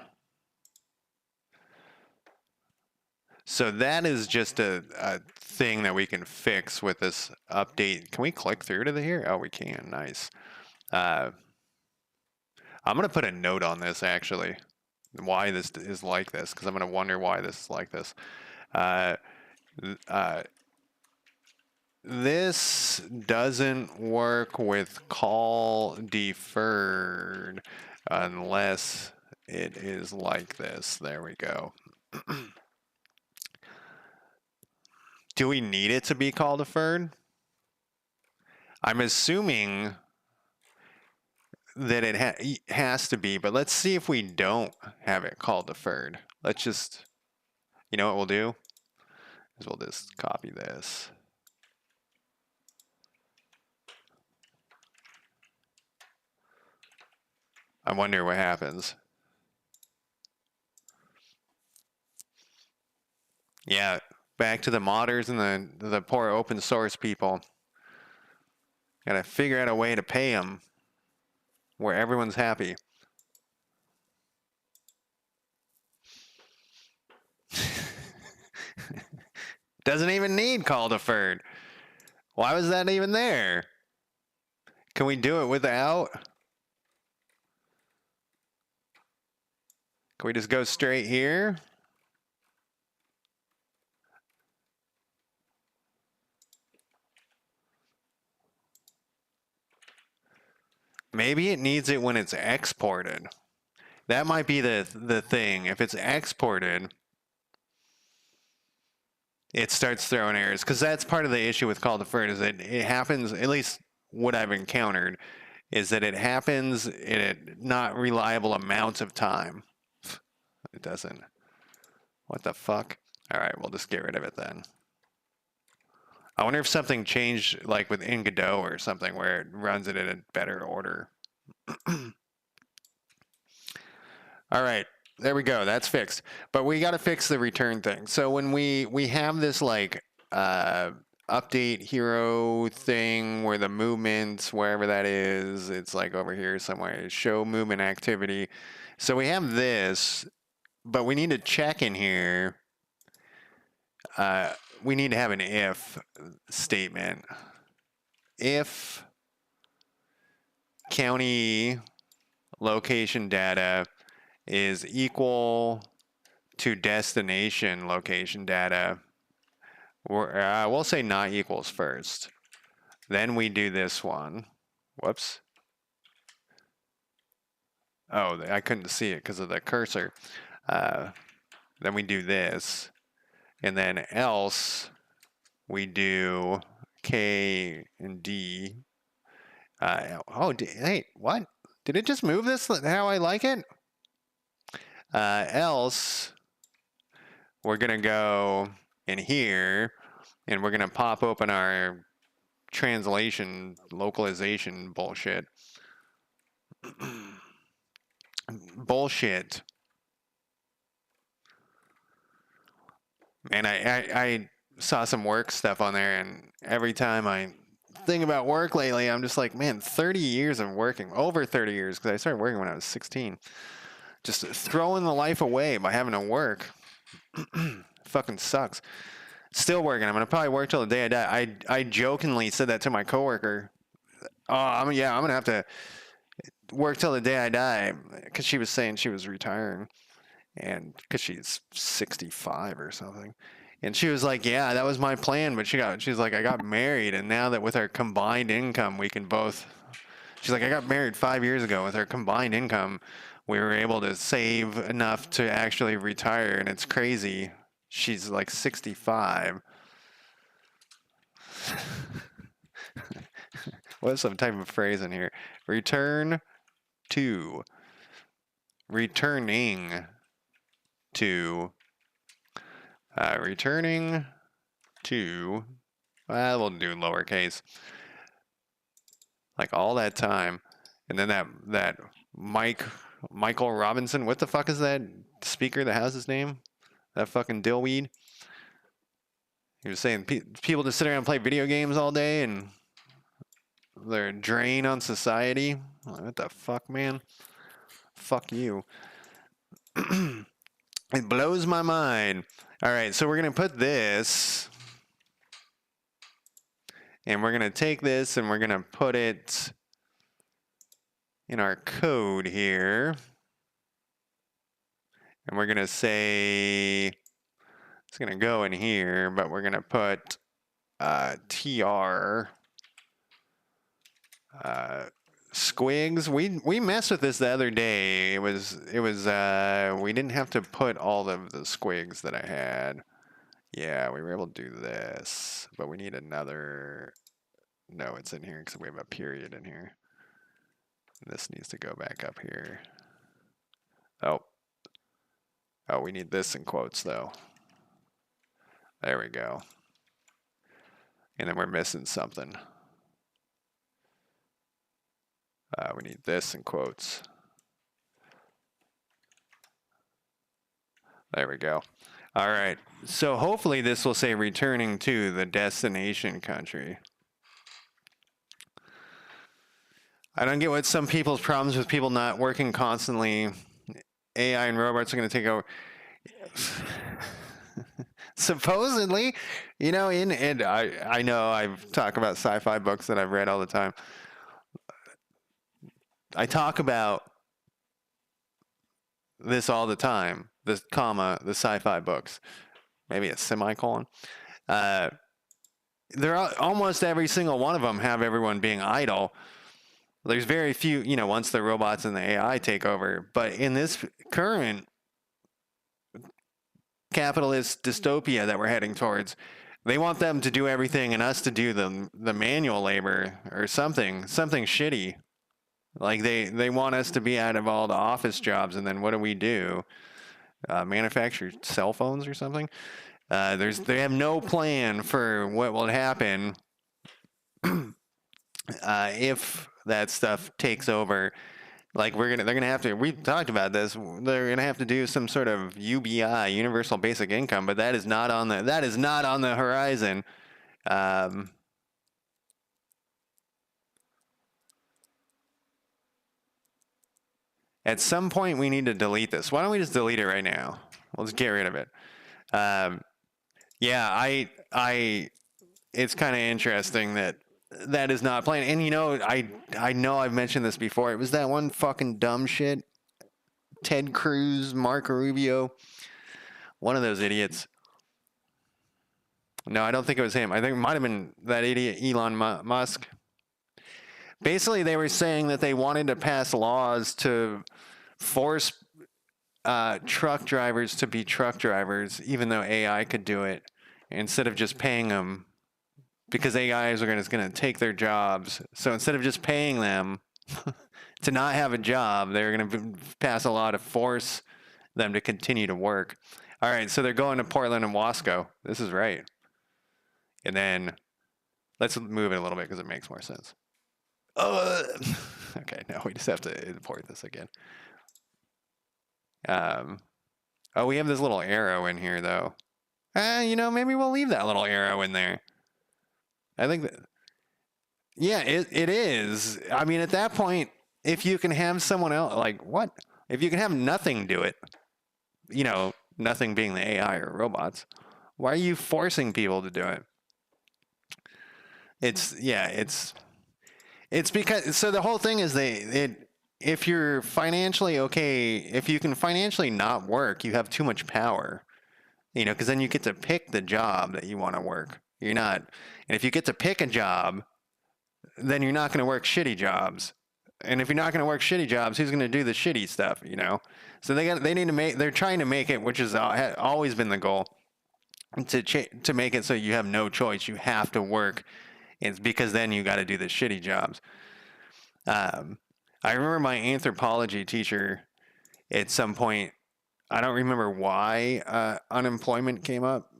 So that is just a thing that we can fix with this update. Can we click through to here? Oh, we can. Nice. I'm going to put a note on this, actually, why this is like this, because I'm going to wonder why this is like this. This doesn't work with call deferred unless it is like this. There we go. Do we need it to be call deferred? I'm assuming that it has to be, but let's see if we don't have it call deferred. Let's just, you know what we'll do? Is we'll just copy this. I wonder what happens. Yeah, back to the modders and the poor open source people. Gotta figure out a way to pay them where everyone's happy. Doesn't even need call deferred. Why was that even there? Can we do it without? Can we just go straight here? Maybe it needs it when it's exported. That might be the thing. If it's exported, it starts throwing errors, because that's part of the issue with call deferred, is that it happens, at least what I've encountered, is that it happens in a not reliable amounts of time. It doesn't. What the fuck? All right, we'll just get rid of it then. I wonder if something changed, like within Godot or something, where it runs it in a better order. All right, there we go. That's fixed. But we got to fix the return thing. So when we have this like update hero thing where the movements, wherever that is, it's like over here somewhere, show movement activity. So we have this, but we need to check in here. We need to have an if statement. if county location data is equal to destination location data, we'll say not equals first. Then we do this one. Whoops. Oh, I couldn't see it because of the cursor. Then we do this. And then else we do K and D. Hey, what? Did it just move this how I like it? Else, we're going to go in here, and we're going to pop open our translation, localization bullshit. Bullshit. And I saw some work stuff on there, and every time I think about work lately, I'm just like, man, 30 years of working, over 30 years, because I started working when I was 16. Just throwing the life away by having to work. Fucking sucks. Still working. I'm going to probably work till the day I die. I jokingly said that to my coworker. Oh, I'm going to have to work till the day I die, because she was saying she was retiring, and because she's 65 or something. And she was like, yeah, that was my plan, but she's like, I got married, and now that with our combined income, we can both, she's like, I got married 5 years ago. With our combined income, we were able to save enough to actually retire, and it's crazy. She's like 65. What's some type of phrase in here? Returning to. Returning to, well, we'll do lowercase. Like all that time. And then that Michael Robinson, what the fuck is that speaker that has his name? That fucking dillweed. He was saying people just sit around and play video games all day and they're a drain on society. What the fuck, man? Fuck you. It blows my mind. All right, so we're going to put this, and we're going to take this, and we're going to put it in our code here. And we're going to say, it's going to go in here, but we're going to put tr squigs. We messed with this the other day. It was we didn't have to put all of the squigs that I had. Yeah, we were able to do this, but we need another. No, it's in here because we have a period in here. This needs to go back up here. Oh, we need this in quotes though. There we go. And then we're missing something. We need this in quotes. There we go. All right. So hopefully this will say returning to the destination country. I don't get what some people's problems with people not working constantly. AI and robots are going to take over. Supposedly, you know, and I know I've talked about sci-fi books that I've read all the time. I talk about this all the time, the sci-fi books, maybe a semicolon. Almost every single one of them have everyone being idle. There's very few, you know, once the robots and the AI take over. But in this current capitalist dystopia that we're heading towards, they want them to do everything and us to do the manual labor or something shitty. Like they want us to be out of all the office jobs, and then what do? Manufacture cell phones or something? They have no plan for what will happen if that stuff takes over. Like they're gonna have to. We talked about this. They're gonna have to do some sort of UBI, universal basic income, but that is not on the horizon. At some point, we need to delete this. Why don't we just delete it right now? We'll just get rid of it. Yeah, it's kind of interesting that that is not playing. And I know I've mentioned this before. It was that one fucking dumb shit. Ted Cruz, Marco Rubio, one of those idiots. No, I don't think it was him. I think it might have been that idiot Elon Musk. Basically, they were saying that they wanted to pass laws to force truck drivers to be truck drivers, even though AI could do it, instead of just paying them, because AI is going to take their jobs. So instead of just paying them to not have a job, they're going to pass a law to force them to continue to work. All right, so they're going to Portland and Wasco. This is right. And then let's move it a little bit because it makes more sense. Okay, no, we just have to import this again. Oh, we have this little arrow in here, though. Maybe we'll leave that little arrow in there. I think that, yeah, it is. I mean, at that point, if you can have someone else, like, what? If you can have nothing do it, nothing being the AI or robots, why are you forcing people to do it? It's because, so the whole thing is if you're financially okay, if you can financially not work, you have too much power, because then you get to pick the job that you want to work. And if you get to pick a job, then you're not going to work shitty jobs. And if you're not going to work shitty jobs, who's going to do the shitty stuff, So they're trying to make it, which has always been the goal, to make it so you have no choice. You have to work. It's because then you got to do the shitty jobs. I remember my anthropology teacher at some point, I don't remember why unemployment came up,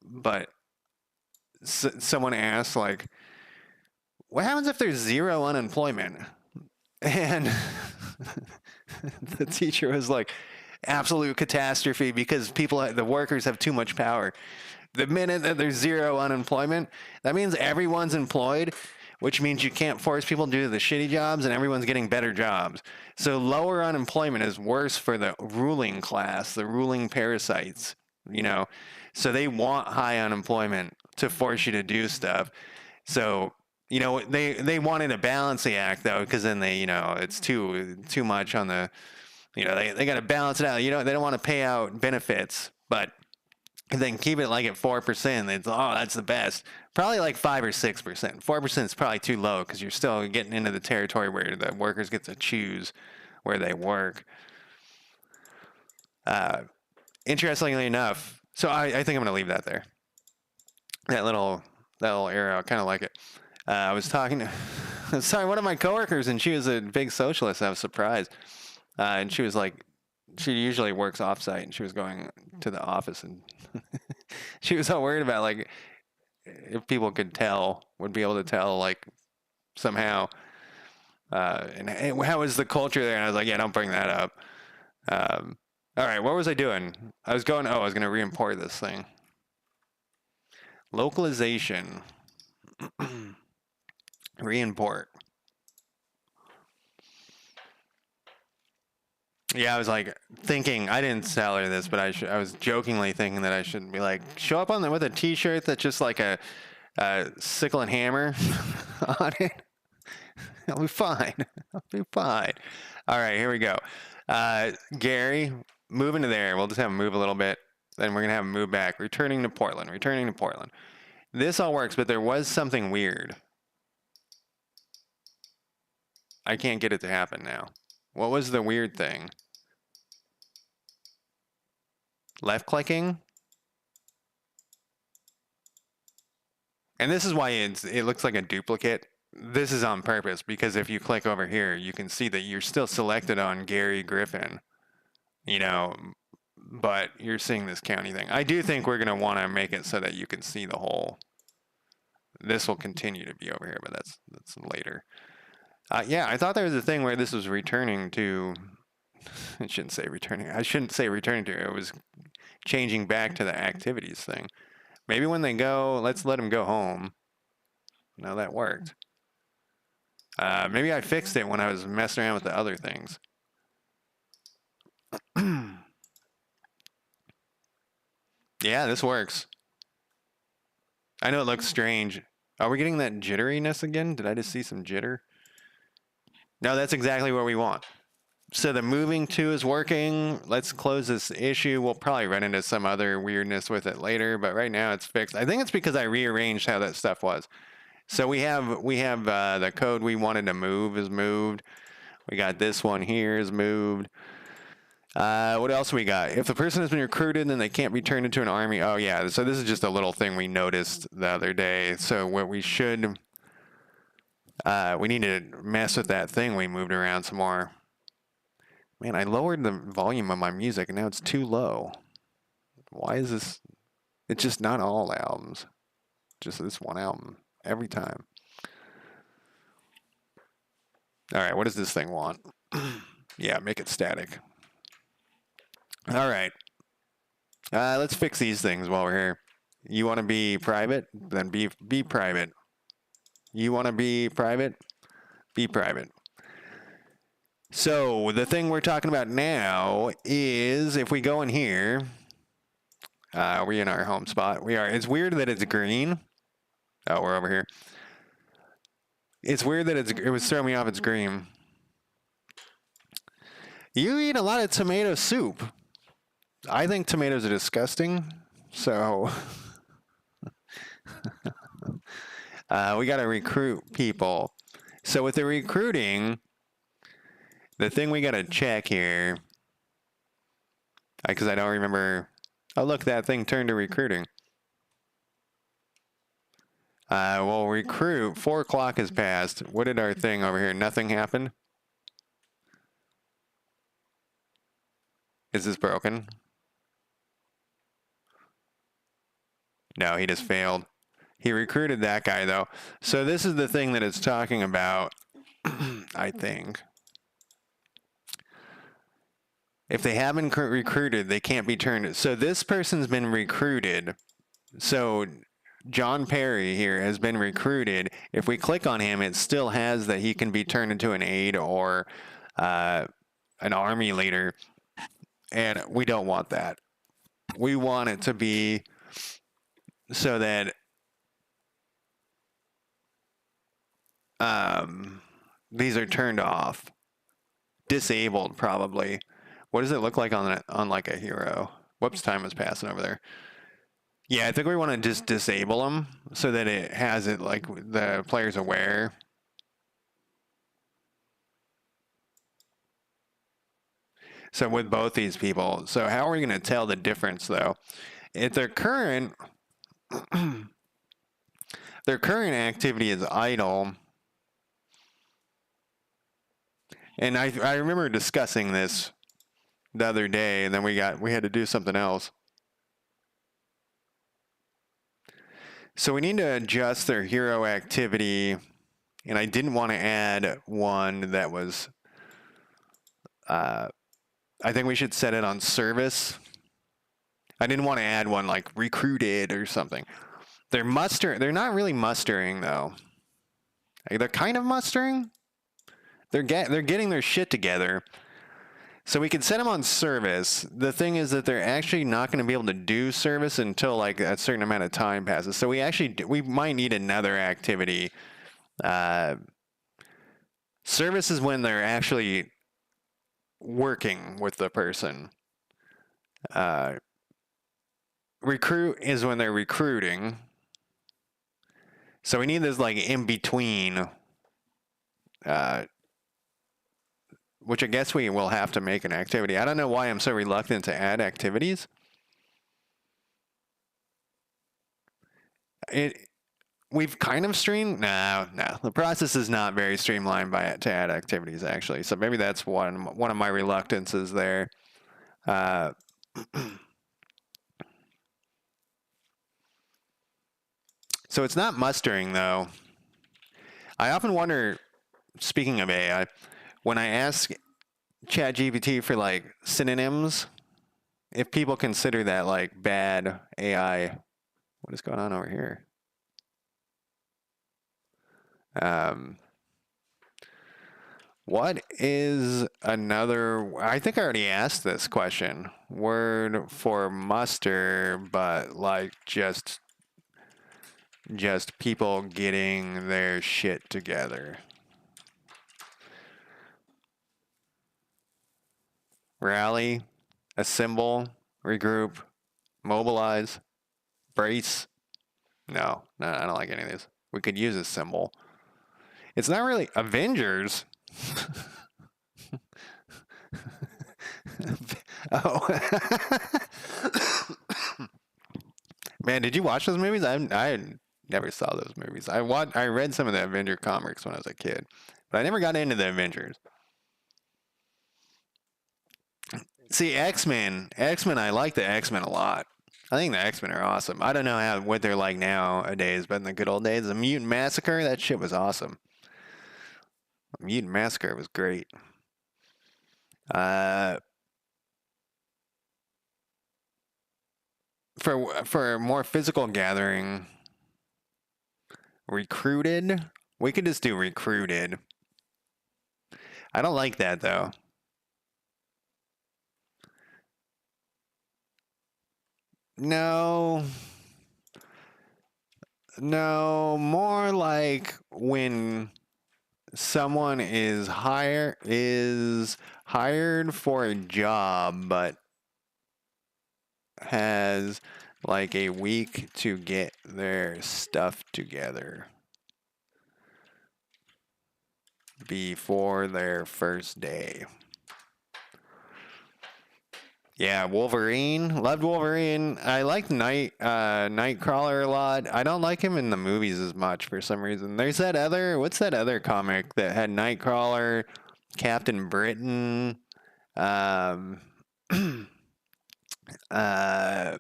but someone asked, like, what happens if there's zero unemployment? And the teacher was like, absolute catastrophe, because the workers have too much power. The minute that there's zero unemployment, that means everyone's employed, which means you can't force people to do the shitty jobs, and everyone's getting better jobs. So lower unemployment is worse for the ruling class, the ruling parasites, So they want high unemployment to force you to do stuff. So, they wanted a balancing act, though, because then it's too much on the, they got to balance it out. They don't want to pay out benefits, but then keep it like at 4%. It's, that's the best. Probably like 5 or 6%. 4% is probably too low, because you're still getting into the territory where the workers get to choose where they work. Interestingly enough, so I think I'm going to leave that there. That little arrow, I kind of like it. I was talking to one of my coworkers, and she was a big socialist. I was surprised. And she was like, she usually works offsite, and she was going to the office, and she was so worried about, like, if people would be able to tell, like, somehow. And how is the culture there? And I was like, yeah, don't bring that up. All right, what was I doing? I was going to re-import this thing. Localization. Re-import. Yeah, I was like thinking, I didn't tell her this, but I was jokingly thinking that I should be like, show up with a t-shirt that's just like a sickle and hammer on it. I'll be fine. I'll be fine. All right, here we go. Gary, move into there. We'll just have him move a little bit. Then we're going to have him move back. Returning to Portland. This all works, but there was something weird. I can't get it to happen now. What was the weird thing? Left clicking? And this is why it looks like a duplicate. This is on purpose, because if you click over here, you can see that you're still selected on Gary Griffin, but you're seeing this county thing. I do think we're going to want to make it so that you can see the whole. This will continue to be over here, but that's later. Yeah, I thought there was a thing where this was returning to. I shouldn't say returning. It was changing back to the activities thing. Maybe when they go, let's let them go home. No, that worked. Maybe I fixed it when I was messing around with the other things. Yeah, this works. I know it looks strange. Are we getting that jitteriness again? Did I just see some jitter? No, that's exactly what we want. So the moving to is working. Let's close this issue. We'll probably run into some other weirdness with it later, but right now it's fixed. I think it's because I rearranged how that stuff was. So we have the code we wanted to move is moved. We got this one here is moved. What else we got? If the person has been recruited, then they can't be turned into an army. Oh yeah. So this is just a little thing we noticed the other day. So what we should, we need to mess with that thing we moved around some more. Man, I lowered the volume of my music and now it's too low. Why is this? It's just not all albums. Just this one album every time. All right, what does this thing want? Yeah, make it static. All right. Let's fix these things while we're here. You want to be private? Then be private. You want to be private? Be private. So the thing we're talking about now is if we go in here, we're in our home spot. We are. It's weird that it's green. Oh, we're over here. It's weird that it was throwing me off. It's green. You eat a lot of tomato soup. I think tomatoes are disgusting. So we got to recruit people. So with the recruiting, the thing we got to check here, because I don't remember. Oh, look, that thing turned to recruiting. Well, recruit. 4 o'clock has passed. What did our thing over here? Nothing happened? Is this broken? No, he just failed. He recruited that guy, though. So this is the thing that it's talking about, I think. If they haven't recruited, they can't be turned. So this person's been recruited. So John Perry here has been recruited. If we click on him, it still has that he can be turned into an aide or an army leader. And we don't want that. We want it to be so that these are turned off. Disabled, probably. What does it look like on like a hero? Whoops, time is passing over there. Yeah, I think we want to just disable them so that it has it like the player's aware. So with both these people, so how are we going to tell the difference though? If their current activity is idle, and I remember discussing this the other day, and then we had to do something else. So we need to adjust their hero activity, and I didn't want to add one that was, I think we should set it on service. I didn't want to add one like recruited or something. They're not really mustering though. They're kind of mustering. They're getting their shit together. So we can set them on service. The thing is that they're actually not going to be able to do service until like a certain amount of time passes. So we might need another activity. Service is when they're actually working with the person. Recruit is when they're recruiting. So we need this like in between, which I guess we will have to make an activity. I don't know why I'm so reluctant to add activities. We've kind of streamed. No. The process is not very streamlined to add activities actually. So maybe that's one of my reluctances there. So it's not mustering though. I often wonder, speaking of AI, when I ask ChatGPT for like synonyms, if people consider that like bad AI. What is going on over here? What is another, I think I already asked this question, word for muster, but like just just people getting their shit together. Rally, assemble, regroup, mobilize, brace. No, I don't like any of these. We could use a symbol. It's not really Avengers. Oh. Man, did you watch those movies? I never saw those movies. I read some of the Avenger comics when I was a kid, but I never got into the Avengers. See, X-Men, I like the X-Men a lot. I think the X-Men are awesome. I don't know what they're like nowadays, but in the good old days, the Mutant Massacre, that shit was awesome. Mutant Massacre was great. Uh, for a more physical gathering, recruited. We could just do recruited. I don't like that though. No, no, more like when someone is hired for a job but has like a week to get their stuff together before their first day. Yeah, Wolverine. Loved Wolverine. I liked Nightcrawler a lot. I don't like him in the movies as much for some reason. There's what's that other comic that had Nightcrawler, Captain Britain, um, uh,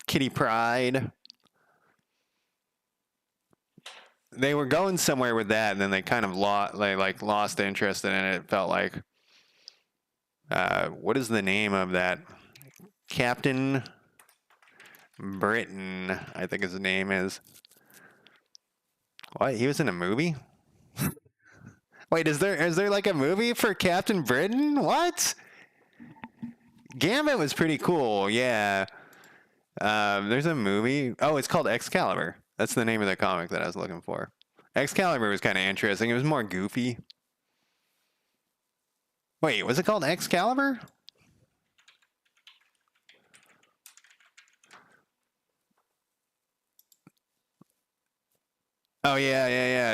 Kitty Pryde. They were going somewhere with that, and then they kind of lost interest in it. It felt like, what is the name of that? Captain Britain, I think his name is. What? He was in a movie? Wait, is there like a movie for Captain Britain? What? Gambit was pretty cool, yeah. There's a movie. Oh, it's called Excalibur. That's the name of the comic that I was looking for. Excalibur was kind of interesting. It was more goofy. Wait, was it called Excalibur? Oh yeah.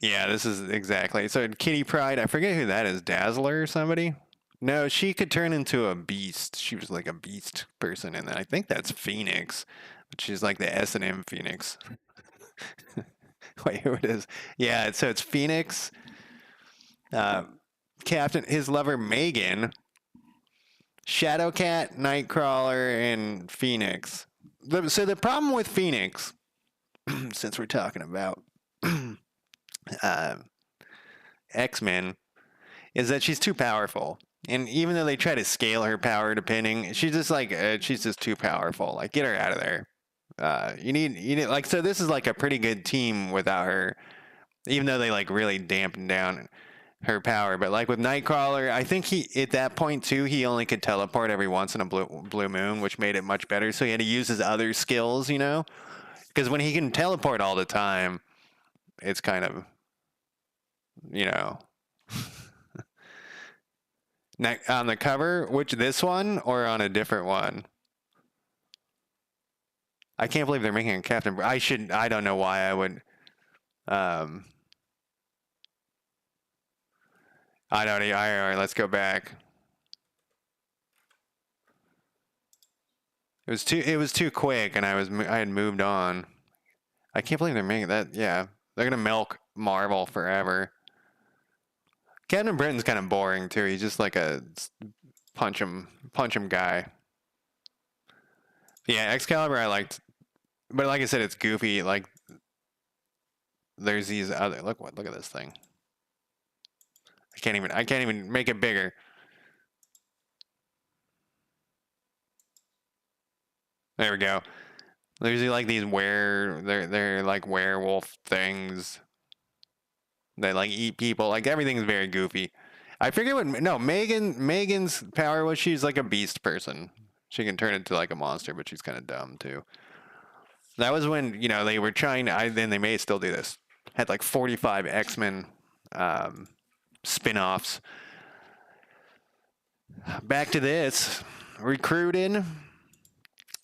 Yeah, this is exactly. So Kitty Pryde, I forget who that is. Dazzler or somebody? No, she could turn into a beast. She was like a beast person, and I think that's Phoenix. But she's like the S&M Phoenix. Wait, who it is? Yeah, so it's Phoenix, uh, Captain, his lover Megan, Shadowcat, Nightcrawler, and Phoenix. So the problem with Phoenix, since we're talking about uh, X-Men, is that she's too powerful. And even though they try to scale her power depending, she's just too powerful. Like, get her out of there. You need like, so this is like a pretty good team without her, even though they like really dampen down her power. But like with Nightcrawler, I think at that point too, he only could teleport every once in a blue moon, which made it much better. So he had to use his other skills, because when he can teleport all the time, it's kind of, you know. On the cover, this one or on a different one? I can't believe they're making a Captain. I don't know why I would. Um, I don't. All right, let's go back. It was too quick, and I had moved on. I can't believe they're making that. Yeah, they're gonna milk Marvel forever. Captain Britain's kind of boring too. He's just like a punch him guy. Yeah, Excalibur I liked, but like I said, it's goofy. Like there's these other look at this thing. I can't even make it bigger. There we go. There's like these they're like werewolf things. They like eat people. Like everything's very goofy. I forget what Megan's power was. She's like a beast person. She can turn into like a monster, but she's kind of dumb too. That was when, you know, they were trying to, then they may still do this. Had like 45 X-Men spin-offs. Back to this. Recruited.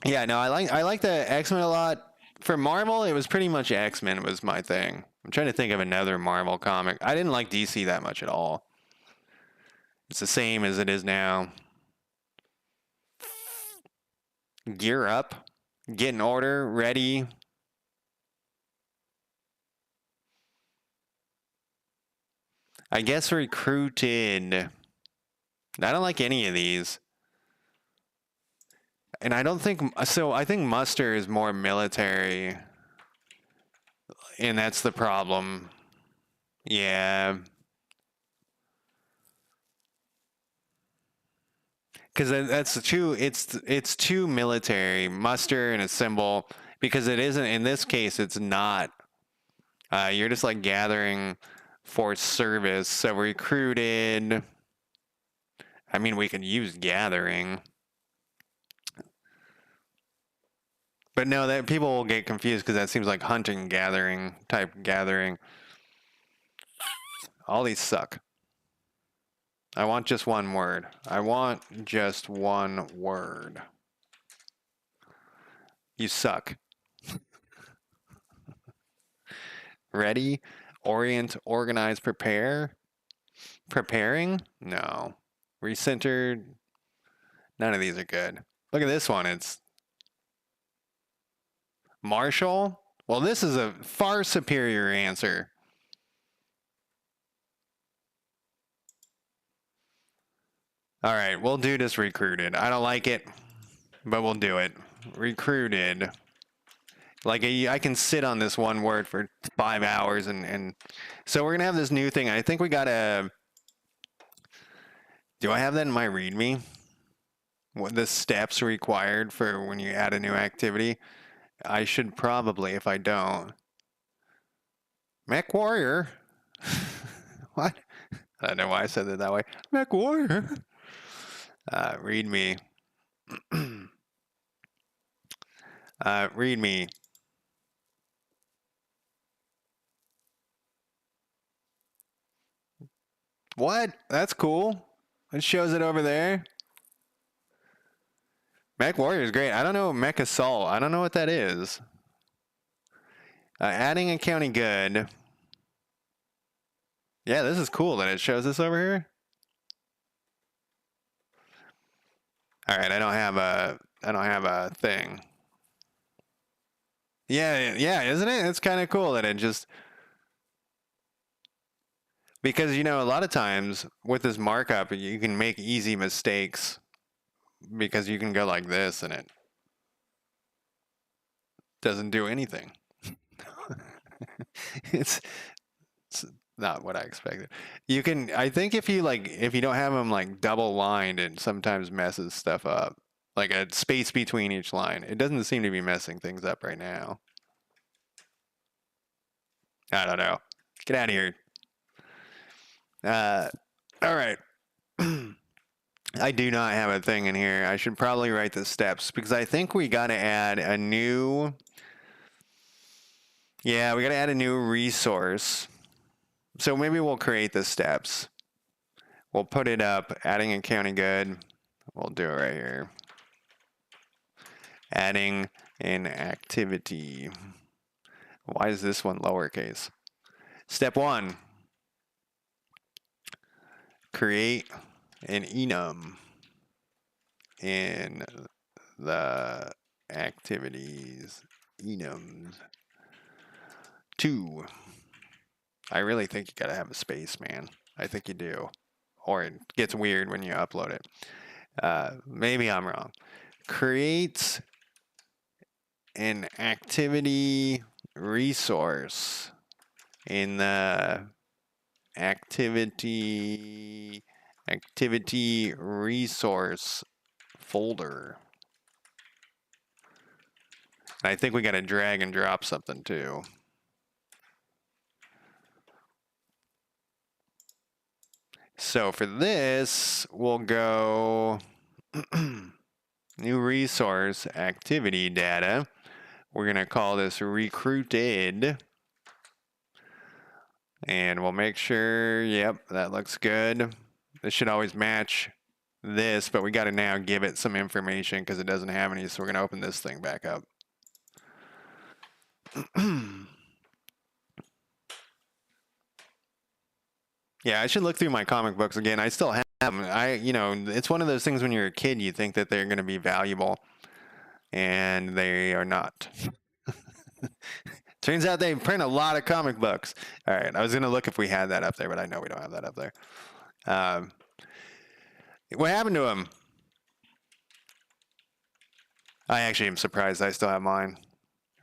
Yeah, no, I like the X-Men a lot. For Marvel, it was pretty much X-Men was my thing. I'm trying to think of another Marvel comic. I didn't like DC that much at all. It's the same as it is now. Gear up. Get in order. Ready. I guess recruited. I don't like any of these. And I don't think so. I think Muster is more military, and that's the problem. Yeah, because that's too. It's too military. Muster and a symbol because it isn't. In this case, it's not. You're just like gathering for service. So recruited. I mean, we can use gathering. But no, that people will get confused because that seems like hunting gathering type gathering. All these suck. I want just one word. I want just one word. You suck. Ready? Orient, organize, prepare. Preparing? No. Recentered? None of these are good. Look at this one. It's Marshall. Well, this is a far superior answer. All right, we'll do this recruited. I don't like it, but we'll do it. Recruited. Like I can sit on this one word for 5 hours and so we're gonna have this new thing. I think we gotta. Do I have that in my README? What the steps required for when you add a new activity? I should probably, if I don't. Mech Warrior. What? I don't know why I said it that way. Mech Warrior. README. README. What? That's cool. It shows it over there. Mech Warrior is great. I don't know Mech Assault. I don't know what that is. Adding and counting good. Yeah, this is cool that it shows this over here. All right, I don't have a thing. Yeah, isn't it? It's kind of cool that it just because you know a lot of times with this markup you can make easy mistakes because you can go like this and it doesn't do anything. it's not what I expected. You can I think if you don't have them like double lined it sometimes messes stuff up. Like a space between each line. It doesn't seem to be messing things up right now. I don't know. Get out of here. All right. I do not have a thing in here. I should probably write the steps because I think we got to add a new. Yeah, we got to add a new resource. So maybe we'll create the steps. We'll put it up, adding and counting good. We'll do it right here. Adding an activity. Why is this one lowercase? Step 1. Create an enum in the activities enums. 2. I really think you gotta have a space, man. I think you do. Or it gets weird when you upload it. Maybe I'm wrong. Create an activity resource in the activity resource folder. And I think we got to drag and drop something too. So for this, we'll go New resource activity data. We're going to call this recruited. And we'll make sure, yep, that looks good. This should always match this, but we got to now give it some information because it doesn't have any. So we're going to open this thing back up. Yeah, I should look through my comic books again. I still have them. It's one of those things when you're a kid, you think that they're going to be valuable, and they are not. Turns out they print a lot of comic books. All right, I was going to look if we had that up there, but I know we don't have that up there. What happened to them? I actually am surprised I still have mine.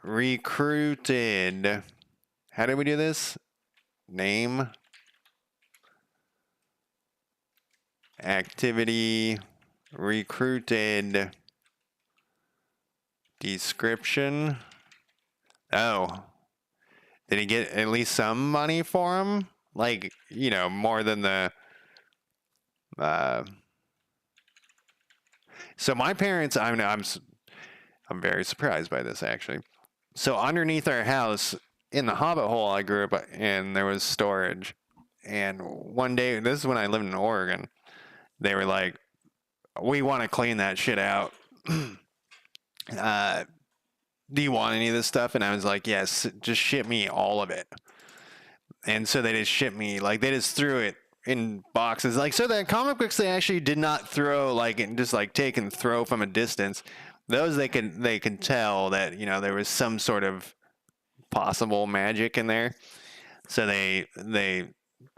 Recruited. How did we do this? Name. Activity. Recruited. Description. Oh. Did he get at least some money for him? Like, more than the... So my parents, I'm very surprised by this, actually. So underneath our house, in the Hobbit hole I grew up in, there was storage. And one day, this is when I lived in Oregon, they were like, we want to clean that shit out. Do you want any of this stuff? And I was like, yes, just ship me all of it. And so they just shipped me, like, they just threw it in boxes. Like, so the comic books they actually did not throw, like, and just like take and throw from a distance. Those they could tell that, there was some sort of possible magic in there. So they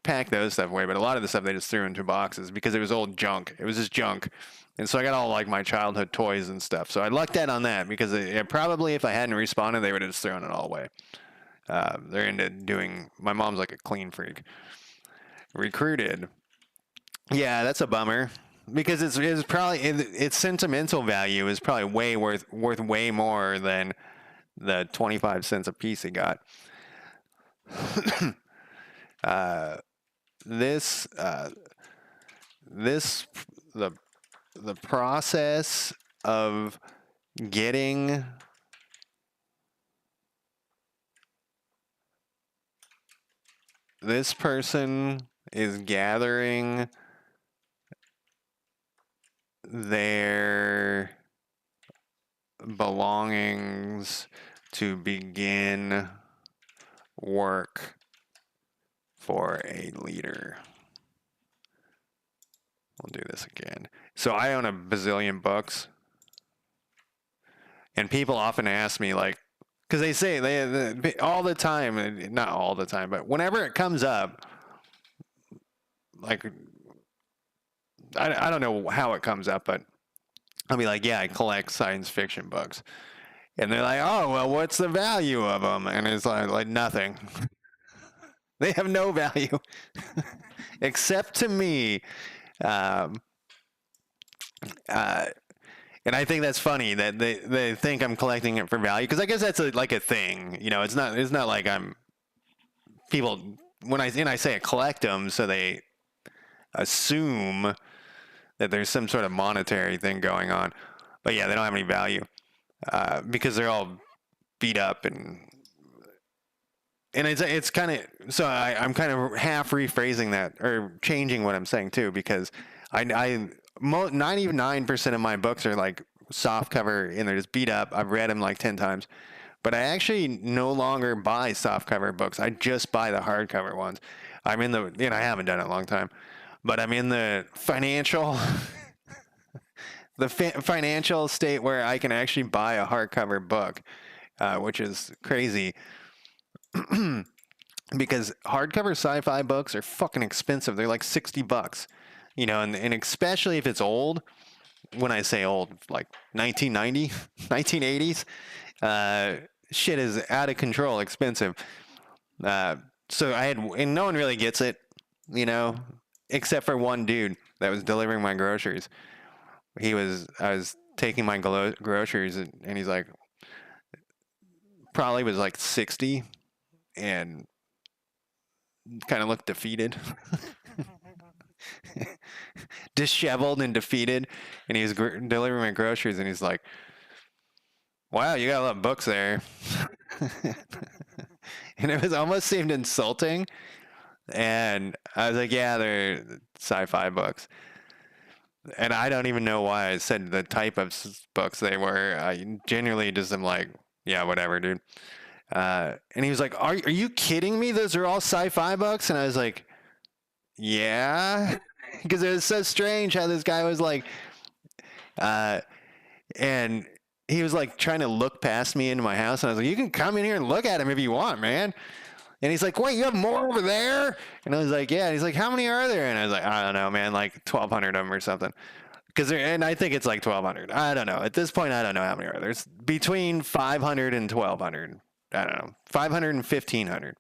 packed those stuff away, but a lot of the stuff they just threw into boxes because it was old junk. It was just junk. And so I got all like my childhood toys and stuff. So I lucked out on that because probably if I hadn't responded, they would have just thrown it all away. They're into doing, my mom's like a clean freak. Recruited. Yeah, that's a bummer because it's probably its sentimental value is probably way worth way more than the 25 cents a piece he got. This the process of getting this person is gathering their belongings to begin work for a leader. We'll do this again. So I own a bazillion books, and people often ask me, like, because they say they all the time, not all the time, but whenever it comes up, like, I don't know how it comes up, but I'll be like, yeah, I collect science fiction books. And they're like, oh, well, what's the value of them? And it's like nothing. They have no value except to me. And I think that's funny that they think I'm collecting it for value, because I guess that's like a thing. It's not like I'm people when I say I collect them, so they assume that there's some sort of monetary thing going on. But yeah, they don't have any value because they're all beat up and it's kind of, so I'm kind of half rephrasing that or changing what I'm saying too, because 99% of my books are like soft cover and they're just beat up. I've read them like 10 times, but I actually no longer buy soft cover books. I just buy the hardcover ones. I'm in the, I haven't done it in a long time, but I'm in the financial, financial state where I can actually buy a hardcover book, which is crazy. Because hardcover sci-fi books are fucking expensive. They're like $60, and especially if it's old. When I say old, like 1990, 1980s, shit is out of control expensive. So and no one really gets it, except for one dude that was delivering my groceries. I was taking my groceries and he's like, probably was like 60 and kind of looked defeated. disheveled and defeated, and he's delivering my groceries, and he's like, "Wow, you got a lot of books there," and it was almost seemed insulting. And I was like, "Yeah, they're sci-fi books," and I don't even know why I said the type of books they were. I genuinely just am like, "Yeah, whatever, dude." And he was like, "Are you kidding me? Those are all sci-fi books?" And I was like, "Yeah," because it was so strange how this guy was like, uh, and he was like trying to look past me into my house, and I was like, "You can come in here and look at him if you want, man." And he's like, "Wait, you have more over there?" And I was like, "Yeah." And he's like, "How many are there?" And I was like, "I don't know, man, like 1,200 of them or something." And I think it's like 1,200. I don't know. At this point, I don't know how many are there. It's between 500 and 1,200. I don't know, 500 and 1,500.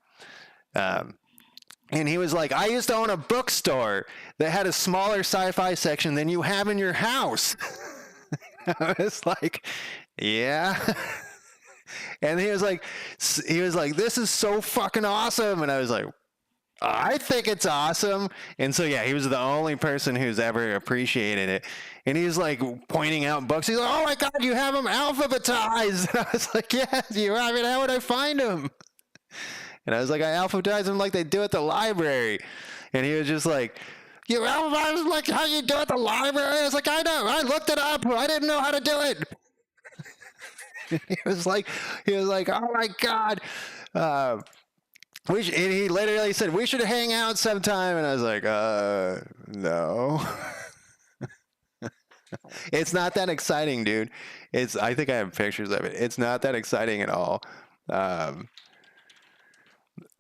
And he was like, "I used to own a bookstore that had a smaller sci-fi section than you have in your house." I was like, "Yeah." And he was like, "This is so fucking awesome." And I was like, "I think it's awesome." And so, yeah, he was the only person who's ever appreciated it. And he was like pointing out books. He's like, "Oh my God, you have them alphabetized." And I was like, "Yes, you have it. How would I find them?" And I was like, "I alphabetize them like they do at the library." And he was just like, "You alphabetize them like how you do at the library?" I was like, "I know. I looked it up. I didn't know how to do it." he was like, "Oh my God." Uh, and he literally said, "We should hang out sometime." And I was like, no. It's not that exciting, dude. I think I have pictures of it. It's not that exciting at all. Um,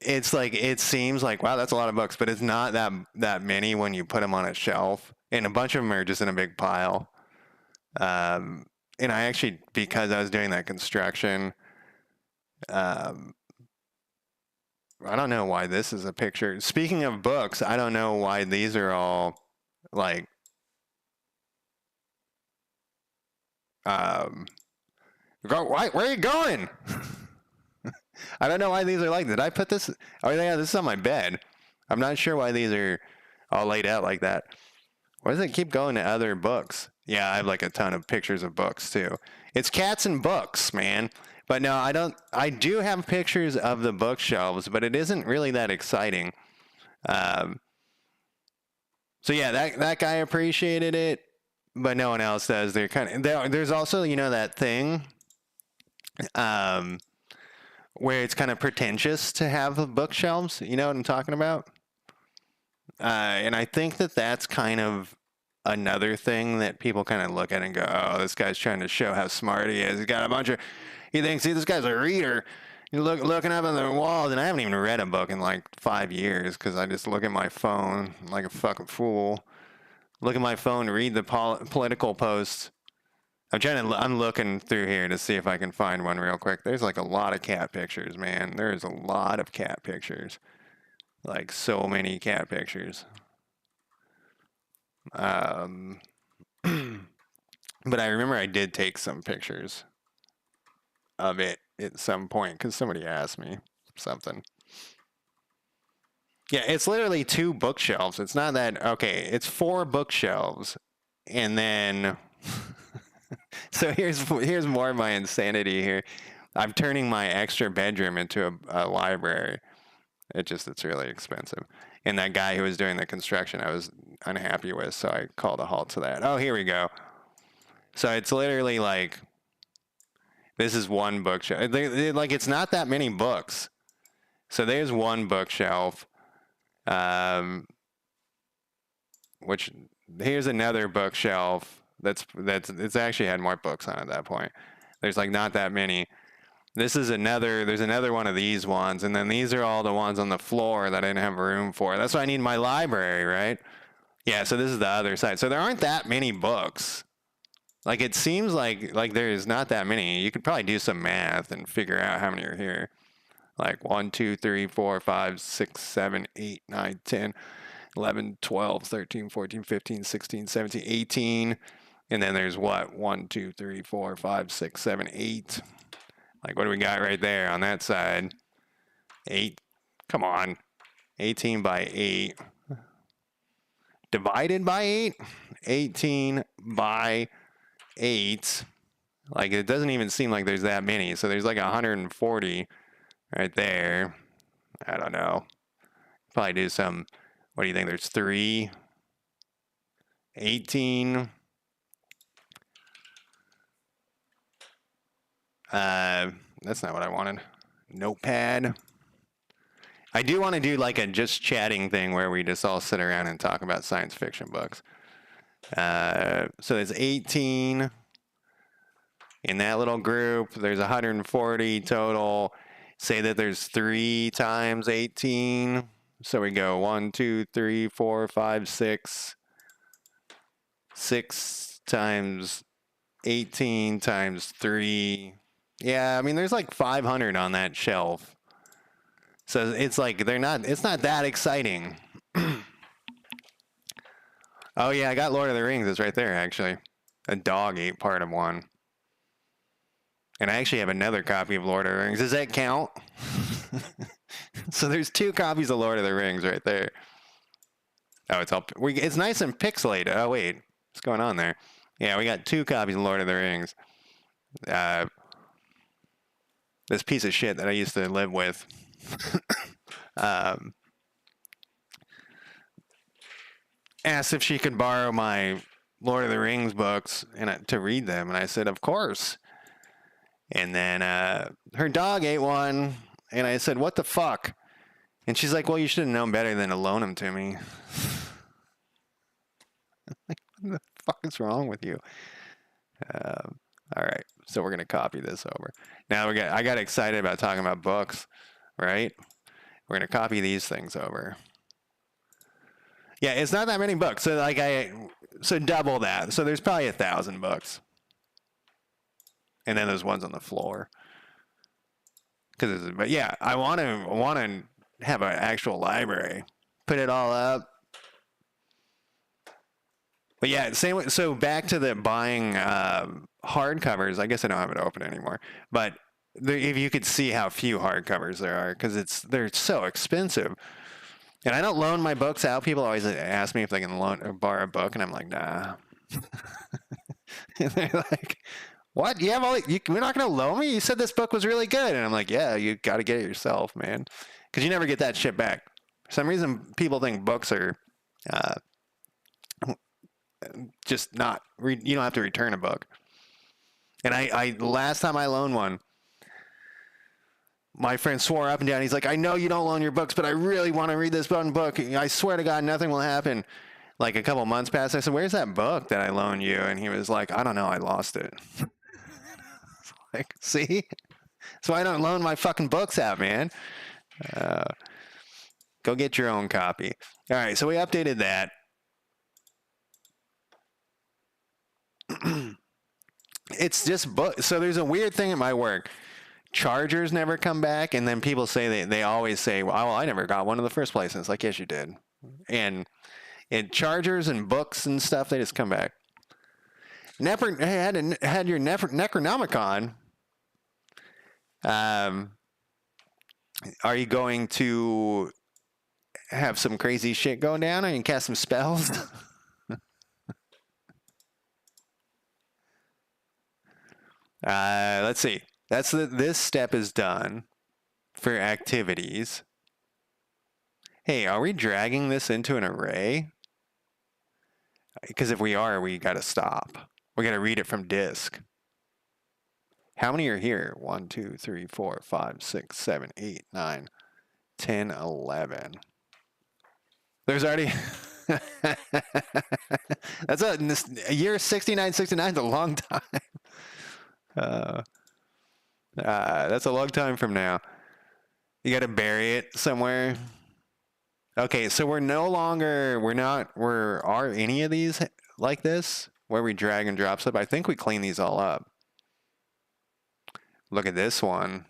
it's like, it seems like, wow, that's a lot of books, but it's not that many when you put them on a shelf. And a bunch of them are just in a big pile. Um, and I actually, because I was doing that construction, um, I don't know why this is a picture. Speaking of books, I don't know why these are all like, um, where are you going? I don't know why these are like. Did I put this? Oh yeah, this is on my bed. I'm not sure why these are all laid out like that. Why does it keep going to other books? Yeah, I have like a ton of pictures of books too. It's cats and books, man. But no, I don't. I do have pictures of the bookshelves, but it isn't really that exciting. Um, so yeah, that guy appreciated it, but no one else does. There's also, that thing, um, where it's kind of pretentious to have bookshelves. You know what I'm talking about? And I think that that's kind of another thing that people kind of look at and go, "Oh, this guy's trying to show how smart he is. He's got a bunch of." You think, "See, this guy's a reader." You looking up on the walls, and I haven't even read a book in like 5 years because I just look at my phone like a fucking fool. Look at my phone, read the political posts. I'm looking through here to see if I can find one real quick. There's like a lot of cat pictures, man. There's a lot of cat pictures. Like so many cat pictures. Um, but I remember I did take some pictures of it at some point because somebody asked me something. Yeah, it's literally 2 bookshelves. It's not that, okay, it's 4 bookshelves. And then, so here's more of my insanity here. I'm turning my extra bedroom into a library. It's really expensive. And that guy who was doing the construction, I was unhappy with, so I called a halt to that. Oh, here we go. So it's literally like, this is one bookshelf. Like, it's not that many books. So there's one bookshelf. Which here's another bookshelf it's actually had more books on at that point. There's like not that many. There's another one of these ones, and then these are all the ones on the floor that I didn't have room for. That's why I need my library, right? Yeah, so this is the other side. So there aren't that many books. Like, it seems like there's not that many. You could probably do some math and figure out how many are here. Like 1, 2, 3, 4, 5, 6, 7, 8, 9, 10, 11, 12, 13, 14, 15, 16, 17, 18. And then there's what? 1, 2, 3, 4, 5, 6, 7, 8. Like, what do we got right there on that side? 8. Come on. 18 by 8. divided by 8, 18 by 8. Like, it doesn't even seem like there's that many. So there's like 140 right there. I don't know. Probably do some, what do you think? There's 3, 18. That's not what I wanted. Notepad. I do want to do like a just chatting thing where we just all sit around and talk about science fiction books. So there's 18 in that little group. There's 140 total. Say that there's 3 times 18. So we go 1, 2, 3, 4, 5, 6. 6 times 18 times 3. Yeah, I mean, there's like 500 on that shelf. So it's like it's not that exciting. Oh, yeah, I got Lord of the Rings. It's right there, actually. A dog ate part of one. And I actually have another copy of Lord of the Rings. Does that count? So there's 2 copies of Lord of the Rings right there. Oh, it's nice and pixelated. Oh, wait. What's going on there? Yeah, we got 2 copies of Lord of the Rings. This piece of shit that I used to live with. Asked if she could borrow my Lord of the Rings books to read them, and I said, of course. And then her dog ate one, and I said, what the fuck? And she's like, well, you should have known better than to loan them to me. Like, what the fuck is wrong with you? All right, so we're going to copy this over. Now I got excited about talking about books, right? We're going to copy these things over. Yeah, it's not that many books. So so double that. So there's probably 1,000 books. And then there's ones on the floor. But yeah, I want to have an actual library. Put it all up. But yeah, same. So back to the buying hardcovers. I guess I don't have it open anymore. But if you could see how few hardcovers there are, because they're so expensive. And I don't loan my books out. People always ask me if they can loan or borrow a book, and I'm like, nah. And they're like, what? You have we're not going to loan me? You said this book was really good. And I'm like, yeah, you got to get it yourself, man. Because you never get that shit back. For some reason, people think books are just not, you don't have to return a book. And I last time I loaned one, my friend swore up and down. He's like, I know you don't loan your books, but I really want to read this one book. I swear to God, nothing will happen. Like a couple months passed. I said, where's that book that I loaned you? And he was like, I don't know. I lost it. Like, see? So I don't loan my fucking books out, man. Go get your own copy. All right. So we updated that. It's just book. So there's a weird thing at my work. Chargers never come back, and then people say they always say, well, I never got one in the first place. And it's like, yes, you did. And chargers and books and stuff, they just come back. Had your Necronomicon. Are you going to have some crazy shit going down? Are you going to cast some spells? Let's see. This step is done for activities. Hey, are we dragging this into an array? Because if we are, we got to stop. We got to read it from disk. How many are here? 1, 2, 3, 4, 5, 6, 7, 8, 9, 10, 11. There's already... That's a year 69 is a long time. That's a long time from now. You got to bury it somewhere. Okay, so are any of these like this where we drag and drop stuff? I think we clean these all up. Look at this one.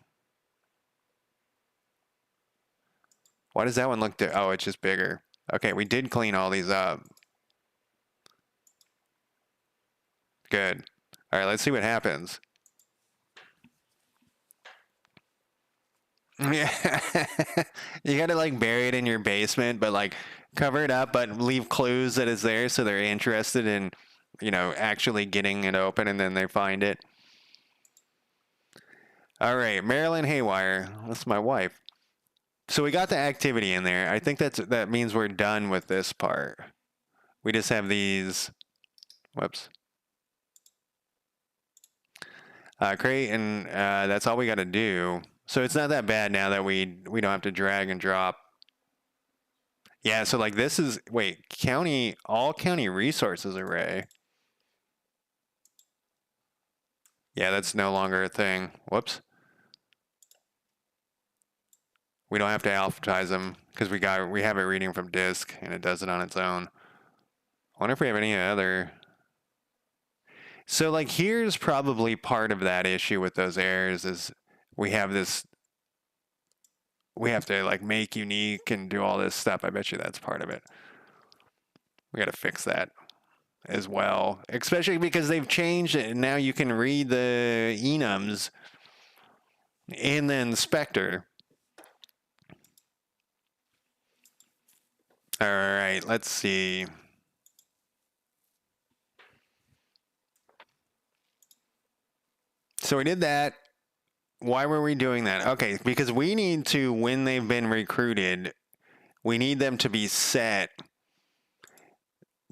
Why does that one look oh, it's just bigger. Okay, we did clean all these up. Good. All right, let's see what happens. Yeah. You gotta like bury it in your basement, but like cover it up, but leave clues that it's there so they're interested in, actually getting it open and then they find it. All right, Marilyn Haywire. That's my wife. So we got the activity in there. I think that means we're done with this part. We just have these. Whoops. Create, and that's all we got to do. So it's not that bad now that we don't have to drag and drop. Yeah, so like this is, wait, all county resources array. Yeah, that's no longer a thing. Whoops. We don't have to alphabetize them because we have it reading from disk and it does it on its own. I wonder if we have any other. So like here's probably part of that issue with those errors is we have to like make unique and do all this stuff. I bet you that's part of it. We got to fix that as well, especially because they've changed it and now you can read the enums in the inspector. All right, let's see. So we did that. Why were we doing that? Okay, because we need to, when they've been recruited, we need them to be set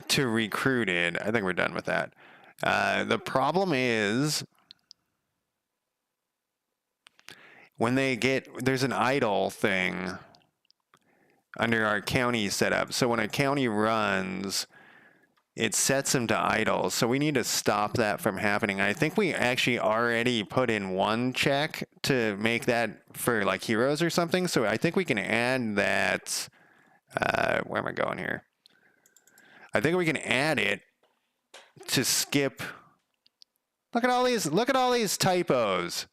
to recruited. I think we're done with that. The problem is when there's an idle thing under our county setup. So when a county runs, it sets them to idle. So we need to stop that from happening. I think we actually already put in one check to make that for like heroes or something. So I think we can add that. Where am I going here? I think we can add it to skip. Look at all these typos.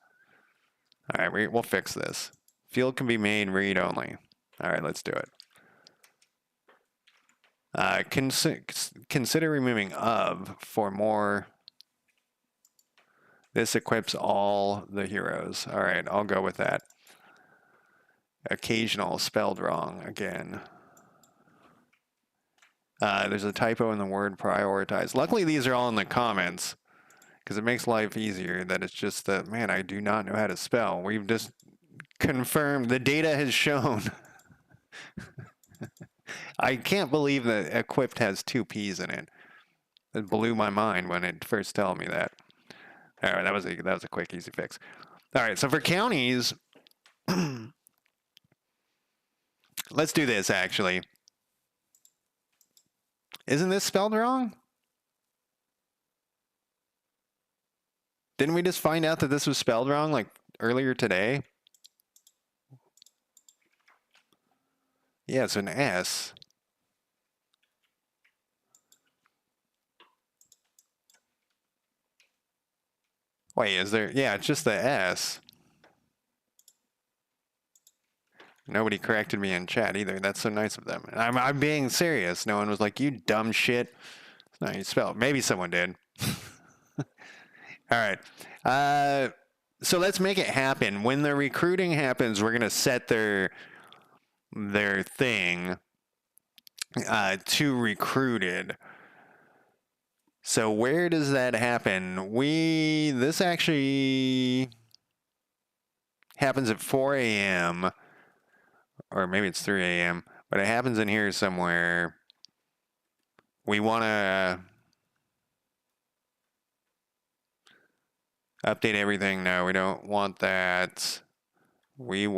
All right, we'll fix this. Field can be made read only. All right, let's do it. Consider removing of for more. This equips all the heroes. All right, I'll go with that. Occasional spelled wrong again. There's a typo in the word prioritize. Luckily, these are all in the comments because it makes life easier that it's just that, man, I do not know how to spell. We've just confirmed, the data has shown. I can't believe that equipped has 2 P's in it. It blew my mind when it first told me that. All right, that was a quick, easy fix. All right, so for counties, let's do this actually. Isn't this spelled wrong? Didn't we just find out that this was spelled wrong like earlier today? Yeah, it's an S. Wait, is there? Yeah, it's just the S. Nobody corrected me in chat either. That's so nice of them. I'm being serious. No one was like, you dumb shit. It's not how you spell it. Maybe someone did. All right. So let's make it happen. When the recruiting happens, we're going to set their thing to recruited. So where does that happen? This actually happens at 4 a.m. or maybe it's 3 a.m., but it happens in here somewhere. We want to update everything. No, we don't want that. We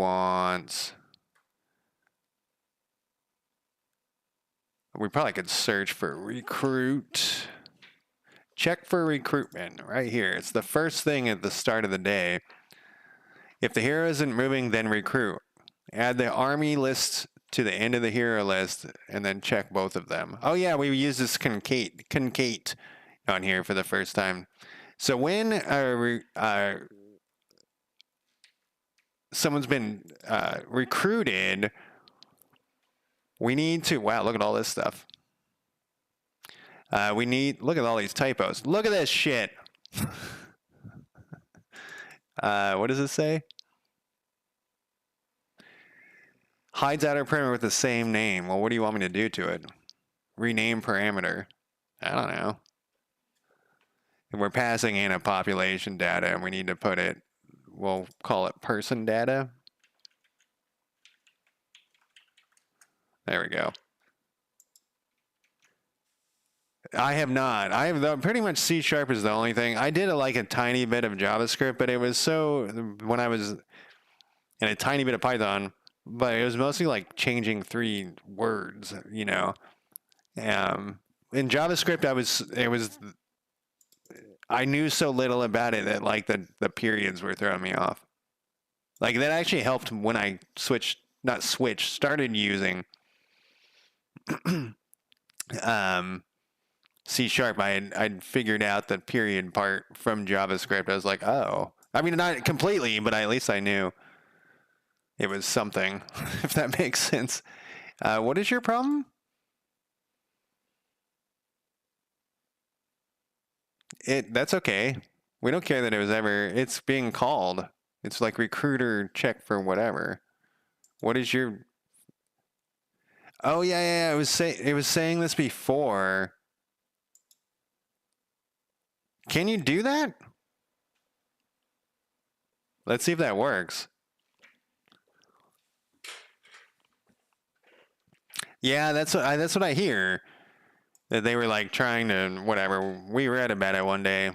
probably could search for recruit. Check for recruitment right here. It's the first thing at the start of the day. If the hero isn't moving, then recruit. Add the army list to the end of the hero list and then check both of them. Oh yeah, we use this concate on here for the first time. So when someone's been recruited, we need to, wow, look at all this stuff. Look at all these typos. Look at this shit. What does it say? Hides outer parameter with the same name. Well, what do you want me to do to it? Rename parameter. I don't know. And we're passing in a population data, and we need to put it, we'll call it person data. There we go. I have not. I have pretty much C# is the only thing. I did like a tiny bit of JavaScript, but it was so when I was in a tiny bit of Python, but it was mostly like changing 3 words, you know. In JavaScript, I knew so little about it that like the periods were throwing me off. Like that actually helped when I started using C#. I'd figured out the period part from JavaScript. I was like, oh, I mean, not completely, but at least I knew it was something, if that makes sense. What is your problem? That's okay. We don't care that it was ever, it's being called. It's like recruiter check for whatever. What is your, oh yeah, it was saying this before. Can you do that? Let's see if that works. Yeah, that's what I hear. That they were like trying to whatever. We read about it one day.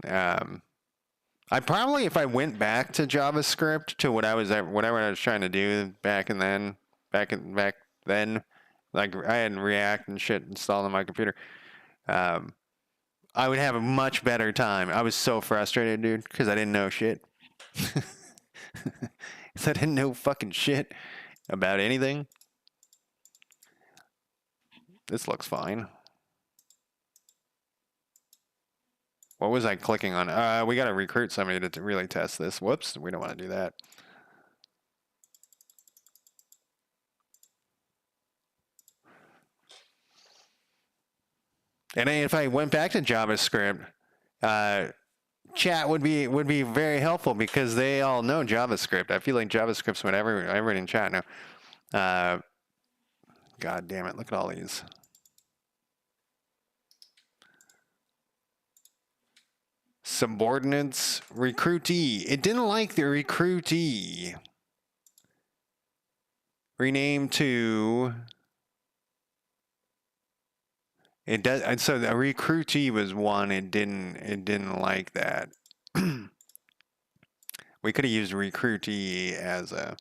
I probably, if I went back to JavaScript to whatever I was trying to do back then, like I had React and shit installed on my computer. I would have a much better time. I was so frustrated, dude, because I didn't know shit. I didn't know fucking shit about anything. This looks fine. What was I clicking on? We got to recruit somebody to really test this. Whoops, we don't want to do that. And if I went back to JavaScript, chat would be very helpful because they all know JavaScript. I feel like JavaScript's what everyone in chat know. God damn it! Look at all these. Subordinates, recruitee. It didn't like the recruitee. Rename to. It does. And so the recruitee was one. It didn't like that. We could have used recruitee as a.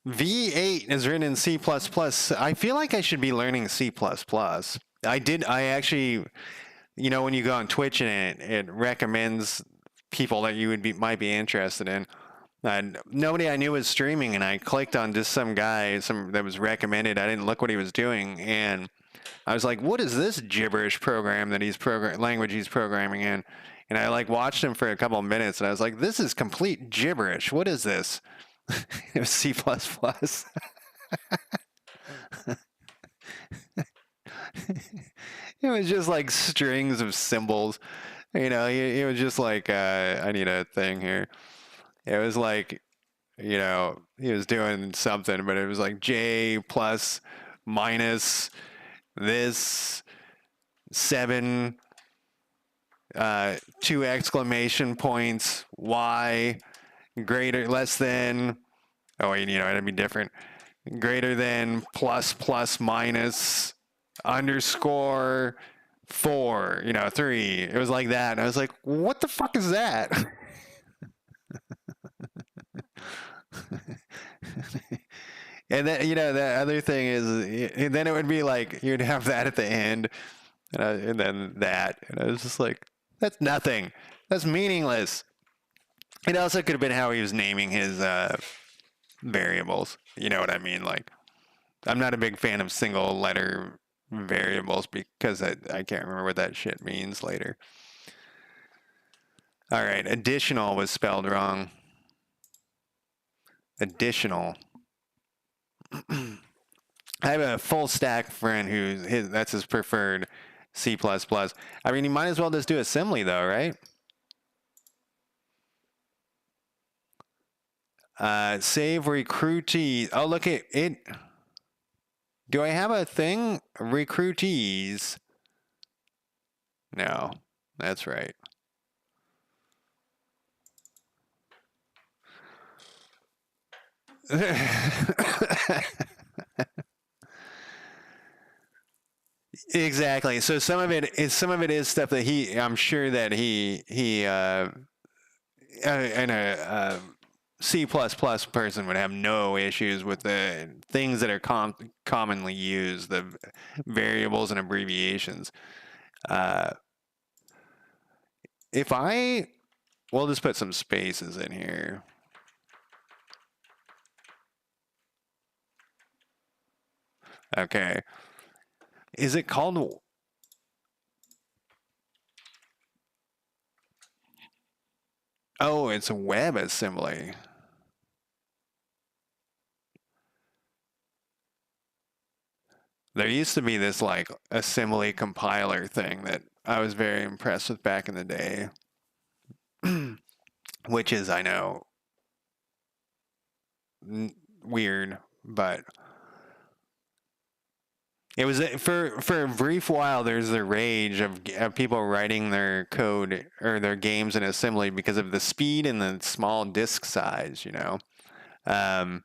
V8 is written in C++. I feel like I should be learning C++. I actually, you know, when you go on Twitch and it recommends people that you might be interested in. Nobody I knew was streaming, and I clicked on just some guy that was recommended. I didn't look what he was doing, and I was like, "What is this gibberish program that language he's programming in?" And I like watched him for a couple of minutes, and I was like, "This is complete gibberish. What is this?" It was C++. It was just like strings of symbols. You know, it was just like, I need a thing here. It was like, you know, he was doing something, but it was like J plus minus this 7, 2 exclamation points, Y greater, less than, oh, wait, you know, it'd be different. Greater than plus minus underscore 4, you know, 3. It was like that. And I was like, what the fuck is that? And then, you know, the other thing is, and then it would be like, you'd have that at the end, and then that. And I was just like, that's nothing. That's meaningless. It also could have been how he was naming his variables. You know what I mean? Like, I'm not a big fan of single letter variables because I can't remember what that shit means later. All right, additional was spelled wrong. Additional. I have a full stack friend that's his preferred C++. I mean, you might as well just do assembly though, right? Save recruitee. Oh, look at it. Do I have a thing? Recruitees. No, that's right. Exactly. So some of it is stuff that I'm sure that and a C++ person would have no issues with the things that are commonly used, the variables and abbreviations. Uh, if I, we'll just put some spaces in here. Okay. Is it called? Oh, it's a web assembly. There used to be this like assembly compiler thing that I was very impressed with back in the day, which is, I know, weird, but it was for a brief while. There's the rage of people writing their code or their games in assembly because of the speed and the small disk size. Um,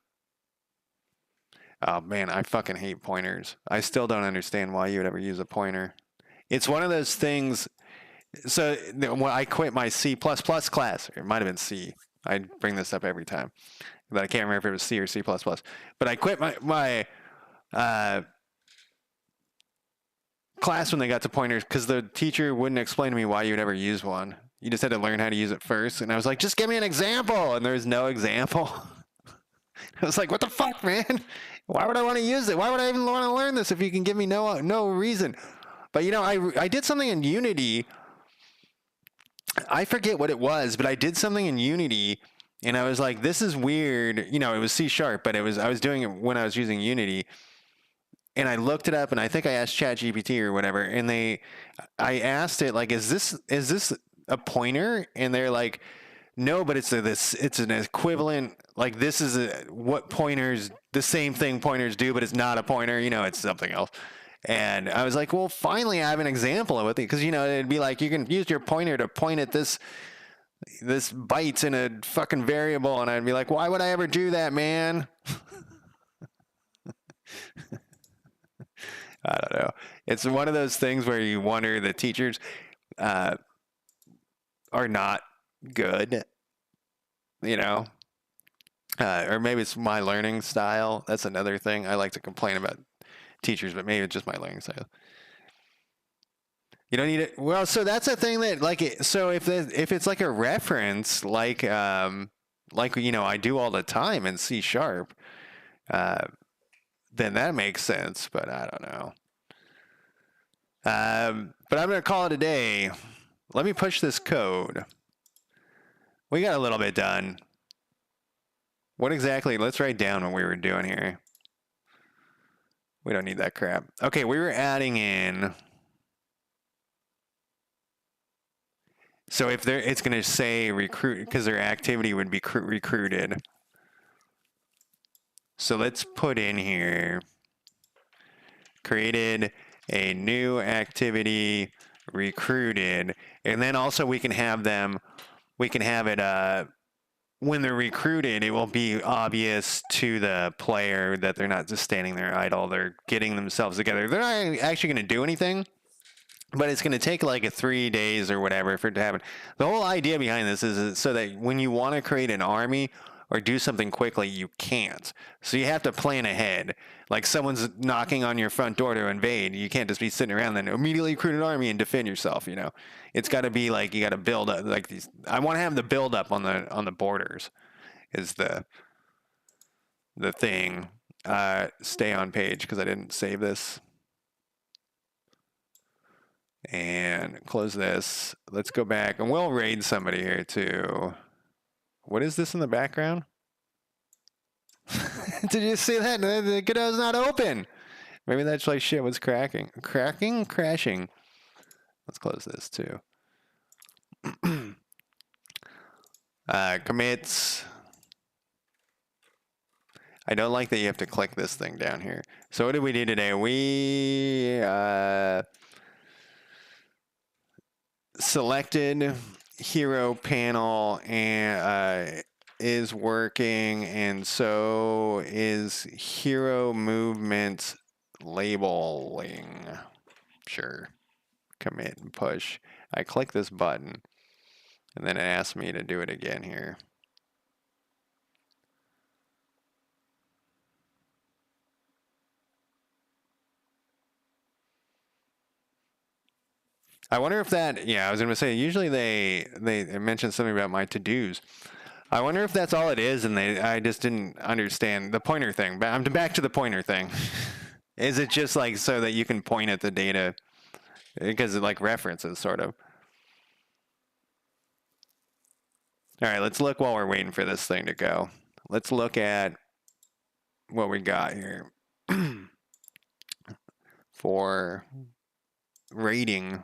oh man, I fucking hate pointers. I still don't understand why you would ever use a pointer. It's one of those things. So when I quit my C++ class, it might have been C. I bring this up every time, but I can't remember if it was C or C++. But I quit my uh, class when they got to pointers because the teacher wouldn't explain to me why you would ever use one. You just had to learn how to use it first. And I was like, just give me an example. And there's no example. I was like, what the fuck, man? Why would I want to use it? Why would I even want to learn this if you can give me no reason? But I did something in Unity. I forget what it was, but I did something in Unity and I was like, this is weird. It was C#, but I was doing it when I was using Unity. And I looked it up and I think I asked ChatGPT or whatever. And I asked it like, is this a pointer? And they're like, no, but it's an equivalent. Like this is what pointers, the same thing pointers do, but it's not a pointer. It's something else. And I was like, well, finally I have an example of it because it'd be like you can use your pointer to point at this bytes in a fucking variable, and I'd be like, why would I ever do that, man? I don't know. It's one of those things where you wonder the teachers uh, are not good, or maybe it's my learning style. That's another thing. I like to complain about teachers, but maybe it's just my learning style. You don't need it. Well, so that's a thing that so if it's like a reference, I do all the time in C#, uh, then that makes sense. But I don't know. But I'm gonna call it a day. Let me push this code. We got a little bit done. What exactly? Let's write down what we were doing here. We don't need that crap. Okay, we were adding in. So if it's going to say recruit because their activity would be recruited. So let's put in here, created a new activity, recruited, and then also we can have it, when they're recruited, it will be obvious to the player that they're not just standing there idle, they're getting themselves together. They're not actually going to do anything. But it's going to take like 3 days or whatever for it to happen. The whole idea behind this is so that when you want to create an army or do something quickly, you can't. So you have to plan ahead. Like someone's knocking on your front door to invade. You can't just be sitting around and immediately recruit an army and defend yourself. It's got to be like you got to build up like these. I want to have the build up on the borders. Is the thing. Stay on page because I didn't save this. And close this. Let's go back and we'll raid somebody here too. What is this in the background? Did you see that? The Godot's not open. Maybe that's like shit was crashing. Let's close this too. Commits. I don't like that you have to click this thing down here. So what did we do today? We selected hero panel and is working, and so is hero movement labeling. Sure. Commit and push. I click this button, and then it asks me to do it again here. I wonder if that, yeah, I was going to say, usually they mention something about my to-dos. I wonder if that's all it is, and I just didn't understand the pointer thing. But I'm back to the pointer thing. Is it just like so that you can point at the data because it like references sort of? All right, let's look while we're waiting for this thing to go. Let's look at what we got here for rating.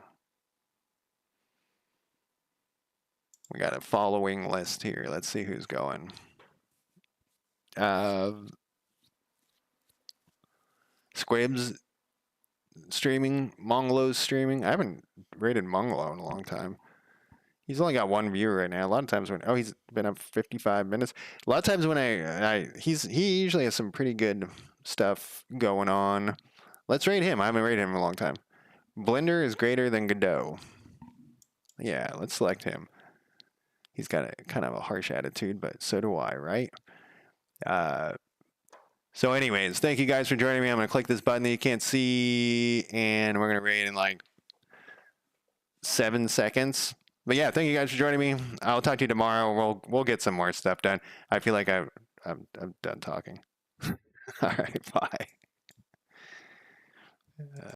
We got a following list here. Let's see who's going. Squibs streaming, Mongolo's streaming. I haven't rated Mongolo in a long time. He's only got one viewer right now. A lot of times when he's been up 55 minutes. A lot of times when he usually has some pretty good stuff going on. Let's rate him. I haven't rated him in a long time. Blender is greater than Godot. Yeah, let's select him. He's got a kind of a harsh attitude, but so do I, right? So anyways, thank you guys for joining me. I'm going to click this button that you can't see, and we're going to rate in like 7 seconds. But yeah, thank you guys for joining me. I'll talk to you tomorrow. We'll get some more stuff done. I feel like I'm done talking. All right, bye.